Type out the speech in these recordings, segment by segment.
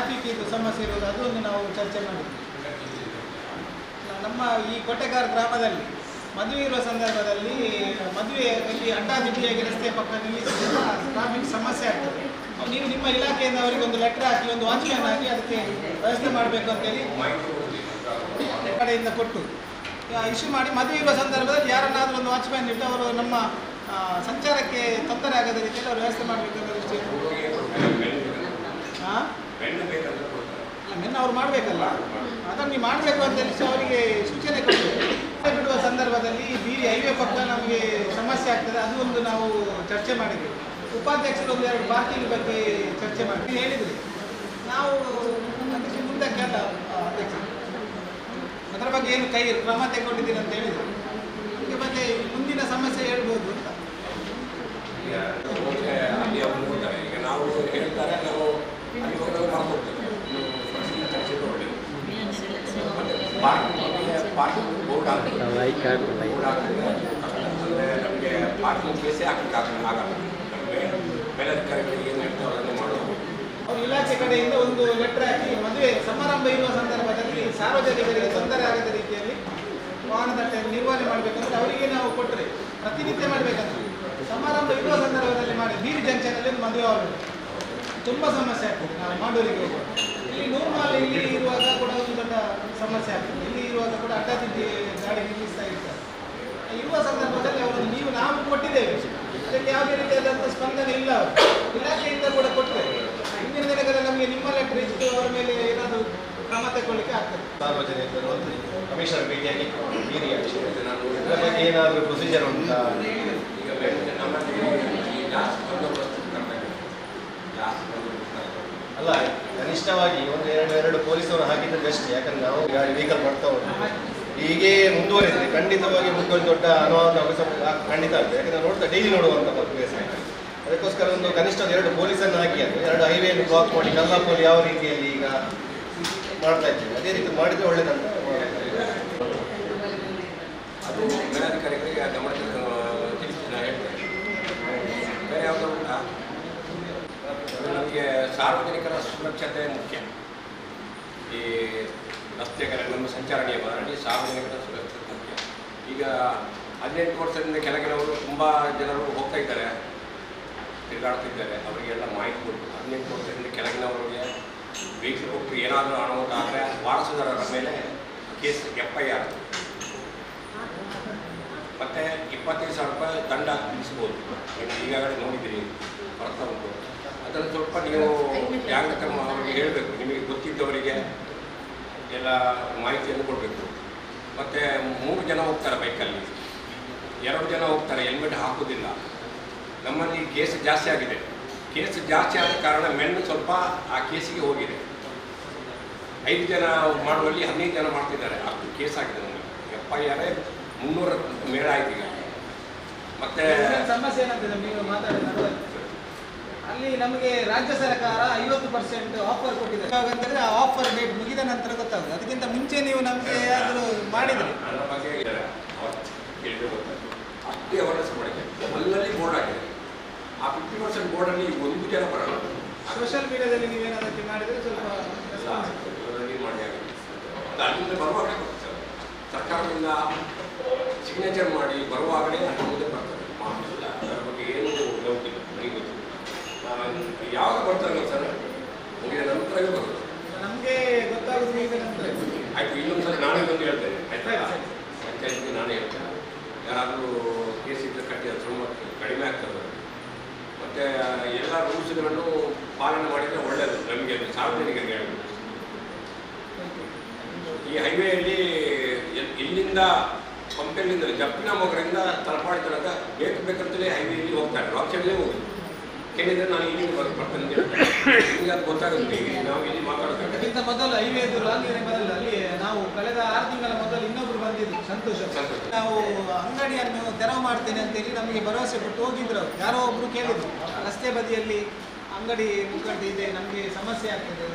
Traffic ಇದು ಸಮಸ್ಯೆ ಇರೋದು ಅದೊಂದು ನಾವು ಚರ್ಚೆ ಮಾಡಿದ್ವಿ. ನಮ್ಮ ಈ ಕೊಟ್ಟೆಗಾರ ಗ್ರಾಮದಲ್ಲಿ ಮದುವೆ ಇರುವ ಸಂದರ್ಭದಲ್ಲಿ ಮದುವೆಯಲ್ಲಿ ಅಡ್ಡಾದಿಡ್ಡಿಯಾಗಿ ರಸ್ತೆ ಪಕ್ಕ ನಿಲ್ಲಿಸಿದ ಟ್ರಾಫಿಕ್ ಸಮಸ್ಯೆ ಆಗ್ತದೆ. ನೀವು ನಿಮ್ಮ ಇಲಾಖೆಯಿಂದ ಅವರಿಗೆ ಒಂದು ಲೆಟರ್ ಹಾಕಿ ಒಂದು ವಾಚ್ಮ್ಯಾನ್ ಹಾಕಿ ಅದಕ್ಕೆ ವ್ಯವಸ್ಥೆ ಮಾಡಬೇಕು ಅಂತೇಳಿ ಕಡೆಯಿಂದ ಕೊಟ್ಟು ಇಶ್ಯೂ ಮಾಡಿ ಮದುವೆ ಇರುವ ಸಂದರ್ಭದಲ್ಲಿ ಯಾರನ್ನಾದರೂ ಒಂದು ವಾಚ್ಮ್ಯಾನ್ ಇಟ್ಟು ಅವರು ನಮ್ಮ ಸಂಚಾರಕ್ಕೆ ತೊಂದರೆ ಆಗದ ರೀತಿಯಲ್ಲಿ ಅವರು ವ್ಯವಸ್ಥೆ ಮಾಡಬೇಕು ಅನ್ನೋ ದೃಷ್ಟಿಯಲ್ಲಿ ಮೆನ್ನು ಅವ್ರು ಮಾಡಬೇಕಲ್ಲ, ಅದನ್ನು ನೀವು ಮಾಡಬೇಕು ಅಂತ ಹೇಳಿ ಅವರಿಗೆ ಸೂಚನೆ ಕೊಟ್ಟರು. ಬಿಡುವ ಸಂದರ್ಭದಲ್ಲಿ ಬೀದಿ ಹೈವೇ ಪಕ್ಕ ನಮಗೆ ಸಮಸ್ಯೆ ಆಗ್ತದೆ, ಅದು ಒಂದು ನಾವು ಚರ್ಚೆ ಮಾಡಿದ್ವಿ. ಉಪಾಧ್ಯಕ್ಷರು ಒಂದು 2 ಪಾರ್ಕಿಂಗ್ ಬಗ್ಗೆ ಚರ್ಚೆ ಮಾಡಿ ಹೇಳಿದ್ರಿ. ನಾವು ಅದಕ್ಕೆ ಮುಂದಕ್ಕೆ ಅಲ್ಲ ಅಧ್ಯಕ್ಷ ಅದರ ಬಗ್ಗೆ ಏನು ಕ್ರಮ ತೆಗೆದುಕೊಂಡಿದ್ದೀನಿ ಅಂತ ಹೇಳಿದ್ರು. ಅದಕ್ಕೆ ಬಗ್ಗೆ ಮುಂದಿನ ಸಮಸ್ಯೆ ಹೇಳ್ಬೋದು ಅಂತ. ಈಗ ನಾವು ಹೇಳ್ತಾರೆ, ನಾವು ಪಾರ್ಕಿಂಗ್ ಬೋರ್ಡ್ ಹಾಕಿ ನಮಗೆ ಪಾರ್ಕಿಂಗ್ ಕೇಸೇ ಹಾಕಲಿಕ್ಕೆ ಆಗಲ್ಲ. ನಮಗೆ ಮೇಲಧಿಕಾರಿಗಳಿಗೆ ಏನು ಹೇಳ್ತಾರೆ ಅದನ್ನು ಮಾಡೋದು. ಅವ್ರ ಇಲಾಖೆ ಕಡೆಯಿಂದ ಒಂದು ಲೆಟರ್ ಹಾಕಿ ಮದುವೆ ಸಮಾರಂಭ ಇರುವ ಸಂದರ್ಭದಲ್ಲಿ ಸಾರ್ವಜನಿಕರಿಗೆ ತೊಂದರೆ ಆಗದ ರೀತಿಯಲ್ಲಿ ವಾಹನ ದಟ್ಟಣೆ ನಿರ್ವಹಣೆ ಮಾಡಬೇಕಂದ್ರೆ ಅವರಿಗೆ ನಾವು ಕೊಟ್ಟರೆ ಪ್ರತಿನಿತ್ಯ ಮಾಡಬೇಕಂತ. ಸಮಾರಂಭ ಇರುವ ಸಂದರ್ಭದಲ್ಲಿ ಮಾಡಿ ಬೀದಿ ಜಂಕ್ಷನಲ್ಲಿ ಮದುವೆ ಆಗಬೇಕು, ತುಂಬ ಸಮಸ್ಯೆ ಆಗ್ತದೆ. ನಾವು ಮಾಡೋರಿಗೆ ಹೋಗುವ ಇಲ್ಲಿ ನೂರ್ಮಾಲ್ ಇಲ್ಲಿ ಇರುವಾಗ ಕೂಡ ಒಂದು ದೊಡ್ಡ ಸಮಸ್ಯೆ ಆಗ್ತದೆ. ಇಲ್ಲಿ ಇರುವಾಗ ಕೂಡ ಅಡ್ಡಾದಿಡ್ಡಿ ಗಾಡಿ ನಿಲ್ಲಿಸ್ತಾ ಇರ್ತಾರೆ. ಇರುವ ಸಂದರ್ಭದಲ್ಲಿ ಅವರನ್ನು ನಾವು ಕೊಟ್ಟಿದ್ದೇವೆ, ಅದಕ್ಕೆ ಯಾವುದೇ ರೀತಿಯಾದಂಥ ಸ್ಪಂದನೆ ಇಲ್ಲ. ಇಲಾಖೆಯಿಂದ ಕೂಡ ಕೊಟ್ಟರೆ ಹಿಂದಿನ ದಿನಗಳಲ್ಲಿ ನಮಗೆ ನಿಮ್ಮ ಲೆಟರ್ ಇತ್ತು, ಅವರ ಮೇಲೆ ಏನಾದರೂ ಕ್ರಮ ತಗೊಳ್ಳಿಕ್ಕೆ ಆಗ್ತದೆ. ಸಾರ್ವಜನಿಕರು ಕಮಿಷನರ್ ಭೇಟಿಯಾಗಿ ಬೀದಿ ಇದರ ಬಗ್ಗೆ ಏನಾದರೂ ಪ್ರೊಸೀಜರ್ ಉಂಟಾ? ಈಗ ನಮ್ಮಲ್ಲಿ ಅಲ್ಲ, ಕನಿಷ್ಠವಾಗಿ ಒಂದು ಎರಡು ಪೊಲೀಸರು ಹಾಕಿದ್ರೆ ಬೆಸ್ಟ್. ಯಾಕಂದ್ರೆ ನಾವು ಗಾಡಿ ವೆಹಿಕಲ್ ಮಾಡ್ತಾ ಉಂಟು, ಹೀಗೆ ಮುಂದುವರಿದ್ರೆ ಖಂಡಿತವಾಗಿ ಮುಂದೊಂದು ದೊಡ್ಡ ಅನಾಹುತ ಖಂಡಿತ ಆಗ್ತದೆ. ಯಾಕಂದ್ರೆ ನೋಡ್ತಾ ಡೈಲಿ ನೋಡುವಂಥ ಪ್ಲೇಸ್. ಅದಕ್ಕೋಸ್ಕರ ಒಂದು ಕನಿಷ್ಠ 2 ಪೊಲೀಸನ್ನು ಹಾಕಿ ಅದು 2 ಹೈವೇಯನ್ನು ಬ್ಲಾಕ್ ಮಾಡಿ ಕಲ್ಲಾಪೋಲಿ ಯಾವ ರೀತಿಯಲ್ಲಿ ಈಗ ಮಾಡ್ತಾ ಇದ್ದೀವಿ ಅದೇ ರೀತಿ ಮಾಡಿದರೆ ಒಳ್ಳೆಯದಂತ. ಅದು ಮೇಲಧಿಕಾರಿಗಳಿಗೆ ಗಮನಕ್ಕೆ ತಿಳಿಸಿ ನಾನು ಹೇಳ್ತೇನೆ. ಬೇರೆ ಯಾವುದೋ ಉಂಟಾ? ನಮಗೆ ಸಾರ್ವಜನಿಕರ ಸುರಕ್ಷತೆ ಮುಖ್ಯ. ಈ ರಸ್ತೆಗಳ ನಮ್ಮ ಸಂಚಾರ ನಿಯಮದಲ್ಲಿ ಸಾರ್ವಜನಿಕರ ಸುರಕ್ಷತೆ ಮುಖ್ಯ. ಈಗ 18 ವರ್ಷದಿಂದ ಕೆಳಗಿನವರು ತುಂಬ ಜನರು ಹೋಗ್ತಾ ಇದ್ದಾರೆ, ತಿರುಗಾಡ್ತಿದ್ದಾರೆ. ಅವರಿಗೆಲ್ಲ ಮಾಹಿತಿ ಕೊಟ್ಟು 18 ವರ್ಷದಿಂದ ಕೆಳಗಿನವರಿಗೆ ವೆಹಿಕಲ್ ಹೋಗ್ತು ಏನಾದರೂ ಅನಾಹುತ ಆದರೆ ವಾರಸುದಾರರ ಮೇಲೆ ಕೇಸ್ FIR ಮತ್ತು 25,000 ರೂಪಾಯಿ ದಂಡ ವಿಧಿಸ್ಬೋದು. ನೀವು ಈಗಾಗಲೇ ನೋಡಿದ್ದೀರಿ, ಬರ್ತಾ ಉಂಟು. ಅದನ್ನು ಸ್ವಲ್ಪ ನೀವು ಜಾಗೃತ ಅವರಿಗೆ ಹೇಳಬೇಕು. ನಿಮಗೆ ಗೊತ್ತಿದ್ದವರಿಗೆ ಎಲ್ಲ ಮಾಹಿತಿಯನ್ನು ಕೊಡಬೇಕು. ಮತ್ತು 3 ಜನ ಹೋಗ್ತಾರೆ ಬೈಕಲ್ಲಿ, 2 ಜನ ಹೋಗ್ತಾರೆ, ಹೆಲ್ಮೆಟ್ ಹಾಕೋದಿಲ್ಲ. ನಮ್ಮಲ್ಲಿ ಕೇಸ್ ಜಾಸ್ತಿ ಆಗಿದೆ. ಕೇಸ್ ಜಾಸ್ತಿ ಆದ ಕಾರಣ ಮೆನ್ನು ಸ್ವಲ್ಪ ಆ ಕೇಸಿಗೆ ಹೋಗಿದೆ. 5 ಜನ ಮಾಡುವಲ್ಲಿ 15 ಜನ ಮಾಡ್ತಿದ್ದಾರೆ. ಅದು ಕೇಸ್ ಆಗಿದೆ. ನಮಗೆ FIR 300 ಮೇಳ ಆಯ್ತು ಈಗ. ಮತ್ತೆ ಸಮಸ್ಯೆ ಏನಾಗ್ತದೆ ನೀವು ಮಾತಾಡಿದ ಅಲ್ಲಿ ನಮಗೆ ರಾಜ್ಯ ಸರ್ಕಾರ 50% ಆಫರ್ ಕೊಟ್ಟಿದೆ. ಯಾವಾಗಂತಂದರೆ ಆ ಆಫರ್ ಡೇಟ್ ಮುಗಿದ ನಂತರ ಗೊತ್ತಾಗುತ್ತೆ. ಅದಕ್ಕಿಂತ ಮುಂಚೆ ನೀವು ನಮಗೆ ಏನಾದರೂ ಮಾಡಿದರೆ ಅದರ ಬಗ್ಗೆ ಕೇಳಿದ್ರೆ ಗೊತ್ತಾಯ್ತು. ಅಷ್ಟೇ ಅವೇರ್ನೆಸ್ ಮಾಡಿದೆ. ಅಲ್ಲಲ್ಲಿ ಬೋರ್ಡ್ ಆಗಿದೆ. ಆ 50% ಬೋರ್ಡಲ್ಲಿ 1 ಜನ ಬರೋಲ್ಲ. ಸೋಷಿಯಲ್ ಮೀಡಿಯಾದಲ್ಲಿ ನೀವೇನಾದರೂ ಮಾಡಿದರೆ ಸ್ವಲ್ಪ ಮಾಡಿ ಆಗಿದೆ. ಅದು ಅಲ್ಲಿಂದ ಬರುವಾಗಲೇ ಬರ್ತದೆ. ಸರ್ಕಾರದಿಂದ ಸಿಗ್ನೇಚರ್ ಮಾಡಿ ಬರುವಾಗಲೇ ಅಲ್ಲಿ ಮುಂದೆ ಬರ್ತದೆ. ಅದರ ಬಗ್ಗೆ ಏನು ಡೌಟ್ ಇಲ್ಲ, ನನಗೆ ಗೊತ್ತಿಲ್ಲ. ಯಾವಾಗ ಬರ್ತಾರೆ ಸರ್? ಮುಗಿದ ನಂತರವೇ ಬರುತ್ತೆ. ನಮಗೆ ಗೊತ್ತಾಗೋದು ಮುಗಿದ ನಂತರ ಆಯಿತು. ಇನ್ನೊಂದು ಸಲ ನಾನೇ ಬಂದು ಹೇಳ್ತೇನೆ ಆಯ್ತಾ? ಪಂಚಾಯತ್ಗೆ ನಾನೇ ಹೇಳ್ತೇನೆ. ಯಾರಾದರೂ ಕೇಸ್ ಇದ್ದರೆ ಕಟ್ಟಿ ಅದು ಸ್ವಲ್ಪ ಕಡಿಮೆ ಆಗ್ತದೆ. ಮತ್ತು ಎಲ್ಲ ರೂಲ್ಸ್ಗಳನ್ನು ಪಾಲನೆ ಮಾಡಿದರೆ ಒಳ್ಳೆಯದು ನಮಗೆ, ಸಾರ್ವಜನಿಕರಿಗೆ ಹೇಳಬೇಕು. ಈ ಹೈವೇಯಲ್ಲಿ ಇಲ್ಲಿಂದ ಪಂಪೆಲ್ಲಿಂದ ಜಪ್ಪಿನ ಮೊಗರಿಂದ ತಲಪಾಡಿ ತನಕ ಬೇಕಂತಲೇ ಹೈವೇಯಲ್ಲಿ ಹೋಗ್ತಾರೆ. ರಾಂಗ್ ಸೈಡಲ್ಲೇ ಹೋಗಿ ಕೇಳಿದರೆ ನಾನು ಇಲ್ಲಿಂದ ಬರ್ತೇನೆ ಅಂತ ಹೇಳ್ತೇನೆ. ನಿಮಗೆ ಅದು ಗೊತ್ತಾಗುತ್ತೆ. ನಾವು ಇಲ್ಲಿ ಮಾತಾಡೋದು ಅದಕ್ಕಿಂತ ಮೊದಲು ಹೈವೇದು ಲಾಂಗ್ ಬದಲು ಅಲ್ಲಿ ನಾವು ಕಳೆದ 6 ತಿಂಗಳ ಮೊದಲು ಇನ್ನೊಬ್ರು ಬಂದಿದ್ದು ಸಂತೋಷ. ನಾವು ಅಂಗಡಿಯನ್ನು ತೆರವು ಮಾಡ್ತೇನೆ ಅಂತೇಳಿ ನಮಗೆ ಭರವಸೆ ಕೊಟ್ಟು ಹೋಗಿದ್ರು. ಯಾರೋ ಒಬ್ಬರು ಕೇಳಿದ್ರು, ರಸ್ತೆ ಬದಿಯಲ್ಲಿ ಅಂಗಡಿ ಮುಗ್ಗಟ್ಟು ಇದೆ, ನಮಗೆ ಸಮಸ್ಯೆ ಆಗ್ತದೆ,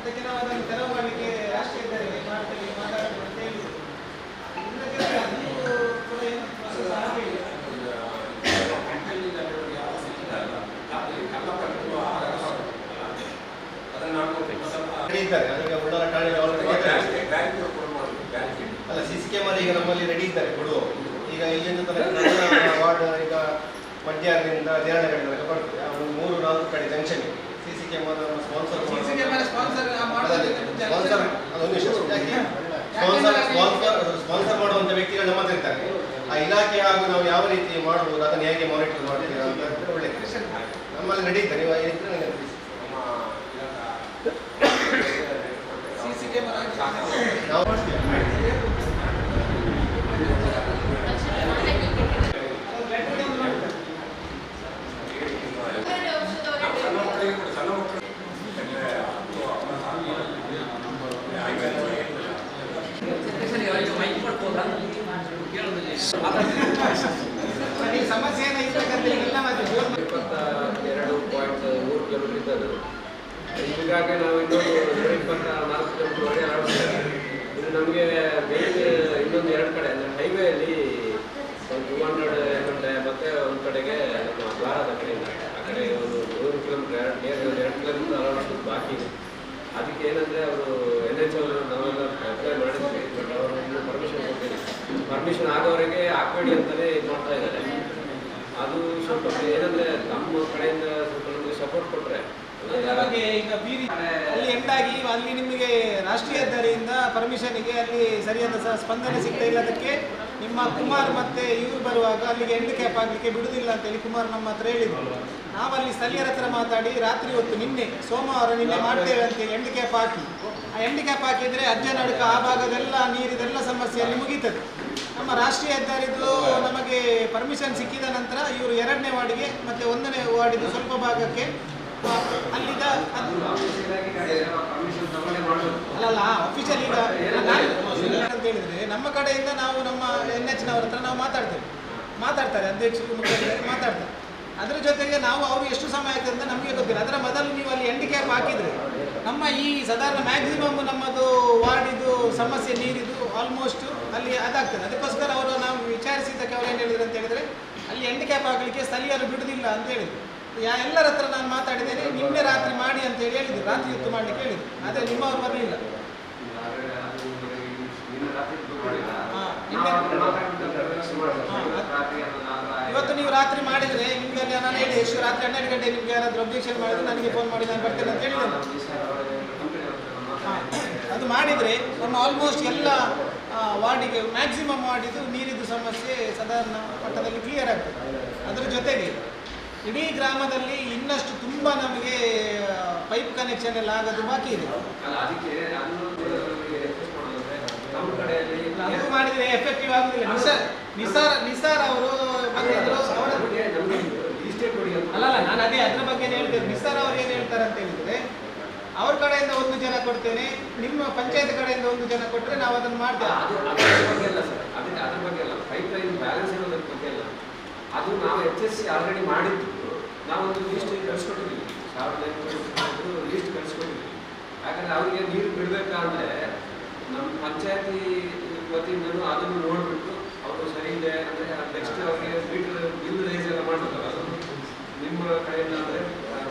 ಅದಕ್ಕೆ ನಾವು ಅದನ್ನು ತೆರವು ಮಾಡಲಿಕ್ಕೆ ರಾಷ್ಟ್ರೀಯ ತೆರಿಗೆ ಮಾಡ್ತೇವೆ ಮಾತಾಡೋದು ಅಂತ ಹೇಳಿದ್ರು. ಅದನ್ನು ನಾನು ಇದ್ದಾರೆ. ಈಗ ಉಳ್ಳಾಲ ಠಾಣೆಯಲ್ಲಿ ಆಲ್ರೆಡಿ ಅಲ್ಲ CC ಕ್ಯಾಮರಾ ಈಗ ನಮ್ಮಲ್ಲಿ ರೆಡಿ ಇದ್ದಾರೆ ಕೊಡುವ. ಈಗ ಇಲ್ಲಿಂದ ತನಕ ವಾರ್ಡ್ ಈಗ ಮಧ್ಯಾಹ್ನದಿಂದ ದೇರಳಗಡೆ ತನಕ ಬರ್ತದೆ. ಒಂದು 3-4 ಕಡೆ junction CC camera sponsor sponsor ಮಾಡುವಂಥ ವ್ಯಕ್ತಿಗಳು ನಮ್ಮ ಹತ್ರ ಇರ್ತಾರೆ. ಆ ಇಲಾಖೆ ಹಾಗೂ ನಾವು ಯಾವ ರೀತಿ ಮಾಡಬಹುದು ಅದನ್ನು ಹೇಗೆ ಮಾನಿಟರ್ ಮಾಡ್ತೀರಾ ಅಂತ ಒಳ್ಳೆ ನಮ್ಮಲ್ಲಿ ನಡೀತಾರೆ. ನೀವು ಇದ್ರೆ ನನಗೆ ತಿಳಿಸಿ. ನಾವು ಸಮಸ್ಯೆ ಏನಾಗಿರ್ತಕ್ಕಂಥ ಇಲ್ಲ ಮತ್ತೆ 22.3 ಕಿಲೋಮೀಟರ್ ಇದ್ದದ್ದು. ಹೀಗಾಗಿ ನಾವು ಇನ್ನೊಂದು 124 ಕಿಲೋಮೀಟರ್ ವರೆಗೆ ಅಳವಡಿಸಿದ್ದೇವೆ. ಇದು ನಮಗೆ ಮೇನ್ ಇನ್ನೊಂದು 2 ಕಡೆ ಅಂದರೆ ಹೈವೇಯಲ್ಲಿ ಒಂದು 200 ಗಂಟೆ ಮತ್ತು ಒಂದು ಕಡೆಗೆ ನಮ್ಮ ದ್ವಾರದ ಕಡೆಯಿಂದ ಆ ಕಡೆ ಒಂದು 100 ಕಿಲೋಮೀಟರ್ 2 ಕಿಲೋಮೀಟರ್ ಅಳವಡಿಸೋದು ಬಾಕಿ ಇದೆ. ಅದಕ್ಕೆ ಏನಂದರೆ ಅವರು NH ಅವರು ನಾವೆಲ್ಲ ಅಪ್ಲೈ ಮಾಡಿದ್ವಿ, ಬಟ್ ಅವರು ಇನ್ನೂ ಪರ್ಮಿಷನ್ ಕೊಟ್ಟಿಲ್ಲ. ಪರ್ಮಿಷನ್ ಆಗೋವರೆಗೆ ಹಾಕಬೇಡಿ ಅಂತಲೇ ಇದು ಮಾಡ್ತಾ ಇದ್ದಾರೆ. ಅದು ಸ್ವಲ್ಪ ಏನಂದರೆ ನಮ್ಮ ಕಡೆಯಿಂದ ಸ್ವಲ್ಪ ನಮಗೆ ಸಪೋರ್ಟ್ ಕೊಟ್ಟರೆ ಈಗ ಬೀರಿ ಅಲ್ಲಿ ಎಂಟಾಗಿ ಅಲ್ಲಿ ನಿಮಗೆ ರಾಷ್ಟ್ರೀಯ ಹೆದ್ದಾರಿಯಿಂದ ಪರ್ಮಿಷನ್ಗೆ ಅಲ್ಲಿ ಸರಿಯಾದ ಸ್ಪಂದನೆ ಸಿಗ್ತಾ ಇಲ್ಲದಕ್ಕೆ ನಿಮ್ಮ ಕುಮಾರ್ ಮತ್ತೆ ಇವರು ಬರುವಾಗ ಅಲ್ಲಿಗೆ ಎಂಡ್ ಕ್ಯಾಪ್ ಆಗಲಿಕ್ಕೆ ಬಿಡುವುದಿಲ್ಲ ಅಂತೇಳಿ ಕುಮಾರ್ ನಮ್ಮ ಹತ್ರ ಹೇಳಿದ್ರು. ನಾವಲ್ಲಿ ಸ್ಥಳೀಯರ ಹತ್ರ ಮಾತಾಡಿ ರಾತ್ರಿ ಹೊತ್ತು ನಿನ್ನೆ ಸೋಮವಾರ ಮಾಡ್ತೇವೆ ಅಂತೇಳಿ ಎಂಡ್ ಕ್ಯಾಪ್ ಹಾಕಿ ಆ ಎಂಡ್ ಕ್ಯಾಪ್ ಹಾಕಿದರೆ ಅಜ್ಜನಡುಕ ಆ ಭಾಗದೆಲ್ಲ ನೀರಿದೆಲ್ಲ ಸಮಸ್ಯೆಯಲ್ಲಿ ಮುಗೀತದೆ. ನಮ್ಮ ರಾಷ್ಟ್ರೀಯ ಹೆದ್ದಾರಿದು ನಮಗೆ ಪರ್ಮಿಷನ್ ಸಿಕ್ಕಿದ ನಂತರ ಇವರು 2ನೇ ವಾರ್ಡಿಗೆ ಮತ್ತು 1ನೇ ವಾರ್ಡಿದು ಸ್ವಲ್ಪ ಭಾಗಕ್ಕೆ ಅಲ್ಲಿದ್ದ ಅಲ್ಲಲ್ಲ ಅಫಿಷಿಯಲ್ ಈಗ ಅಂತ ಹೇಳಿದ್ರೆ ನಮ್ಮ ಕಡೆಯಿಂದ ನಾವು ನಮ್ಮ NHನವ್ರ ಹತ್ರ ನಾವು ಮಾತಾಡ್ತಾರೆ ಅಧ್ಯಕ್ಷರು ಮುಖ್ಯಮಂತ್ರಿ ಮಾತಾಡ್ತಾರೆ. ಅದರ ಜೊತೆಗೆ ನಾವು ಅವರು ಎಷ್ಟು ಸಮಯ ಆಗ್ತದೆ ಅಂತ ನಮಗೆ ಗೊತ್ತಿಲ್ಲ. ಅದರ ಮೊದಲು ನೀವು ಅಲ್ಲಿ ಎಂಡ್ ಕ್ಯಾಪ್ ಹಾಕಿದರೆ ನಮ್ಮ ಈ ಸಾಧಾರಣ ಮ್ಯಾಕ್ಸಿಮಮ್ ನಮ್ಮದು ವಾರ್ಡಿದು ಸಮಸ್ಯೆ ನೀರಿದು ಆಲ್ಮೋಸ್ಟ್ ಅಲ್ಲಿ ಅದಾಗ್ತದೆ. ಅದಕ್ಕೋಸ್ಕರ ಅವರು ನಾವು ವಿಚಾರಿಸಿದ್ದಕ್ಕೆ ಅವ್ರು ಏನು ಹೇಳಿದ್ರು ಅಂತ ಹೇಳಿದರೆ ಅಲ್ಲಿ ಎಂಡ್ ಕ್ಯಾಪ್ ಹಾಕಲಿಕ್ಕೆ ಸ್ಥಳೀಯರು ಬಿಡುವುದಿಲ್ಲ ಅಂತ ಹೇಳಿದ್ರು. ಎಲ್ಲರ ಹತ್ರ ನಾನು ಮಾತಾಡಿದ್ದೇನೆ, ನಿನ್ನೆ ರಾತ್ರಿ ಮಾಡಿ ಅಂತ ಹೇಳಿದ್ರು, ರಾತ್ರಿ ಹೊತ್ತು ಮಾಡಲಿಕ್ಕೆ ಹೇಳಿದ್ರು. ಆದರೆ ನಿಮ್ಮವ್ರು ಬರಲಿಲ್ಲ. ಇವತ್ತು ನೀವು ರಾತ್ರಿ ಮಾಡಿದರೆ ನಿಮಗೆ ನಾನು ಹೇಳಿ ಎಷ್ಟು ರಾತ್ರಿ 12 ಗಂಟೆ ನಿಮ್ಗೆ ಯಾರಾದರೂ ಅಬ್ಜೆಕ್ಷನ್ ಮಾಡಿದ್ರೆ ನನಗೆ ಫೋನ್ ಮಾಡಿ ನಾನು ಬರ್ತೇನೆ ಅಂತ ಹೇಳಿದ್ದೇನೆ. ಅದು ಮಾಡಿದರೆ ನಮ್ಮ ಆಲ್ಮೋಸ್ಟ್ ಎಲ್ಲ ವಾರ್ಡಿಗೆ ಮ್ಯಾಕ್ಸಿಮಮ್ ವಾರ್ಡಿದು ನೀರಿದು ಸಮಸ್ಯೆ ಸಾಧಾರಣ ಮಟ್ಟದಲ್ಲಿ ಕ್ಲಿಯರ್ ಆಗ್ತದೆ. ಅದರ ಜೊತೆಗೆ ಇಡೀ ಗ್ರಾಮದಲ್ಲಿ ಇನ್ನಷ್ಟು ತುಂಬ ನಮಗೆ ಪೈಪ್ ಕನೆಕ್ಷನ್ ಎಲ್ಲ ಆಗೋದು ಬಾಕಿ ಇದೆ. ಅದು ಮಾಡಿದರೆ ಎಫೆಕ್ಟಿವ್ ಆಗುದಿಲ್ಲ. ನಿಸಾರ್ ಅವರು ಬಂದಿದ್ರು. ಅಲ್ಲಲ್ಲ ನಾನು ಅದೇ ಅದ್ರ ಬಗ್ಗೆ ಹೇಳ್ತೇನೆ. ನಿಸಾರ್ ಅವ್ರು ಏನು ಹೇಳ್ತಾರೆ ಅಂತ ಹೇಳಿದ್ರೆ ಅವ್ರ ಕಡೆಯಿಂದ 1 ಜನ ಕೊಡ್ತೇನೆ, ನಿಮ್ಮ ಪಂಚಾಯತ್ ಕಡೆಯಿಂದ 1 ಜನ ಕೊಟ್ಟರೆ ನಾವು ಅದನ್ನು ಮಾಡ್ತೇವೆ. ಅದ್ರ ಬಗ್ಗೆ ಅಲ್ಲ, ಪೈಪ್ ಲೈನ್ ಬ್ಯಾಲೆನ್ಸ್ ಇರೋದ್ರ ಬಗ್ಗೆ ಅಲ್ಲ. ಅದು ನಾವು HSC ಆಲ್ರೆಡಿ ಮಾಡಿದ್ದು. ನಾವೊಂದು ಲೀಸ್ಟ್ ಕಳಿಸ್ಕೊಟ್ಟಿದ್ದೀವಿ, ಲೀಸ್ಟ್ ಕಳಿಸ್ಕೊಟ್ಟಿದ್ದೀವಿ. ಯಾಕಂದರೆ ಅವರಿಗೆ ನೀರು ಬಿಡಬೇಕಂದ್ರೆ ನಮ್ಮ ಪಂಚಾಯತಿ ವತಿಯಿಂದಲೂ ಅದನ್ನು ನೋಡಿಬಿಟ್ಟು ಅವರು ಸರಿ ಇದೆ ಅಂದರೆ ನೆಕ್ಸ್ಟ್ ಅವರಿಗೆ ಮೀಟರ್ ಬಿಲ್ ರೈಸ್ ಎಲ್ಲ ಮಾಡಬೇಕಲ್ಲ. ಅದು ನಿಮ್ಮ ಕಡೆಯಿಂದ ಅಂದರೆ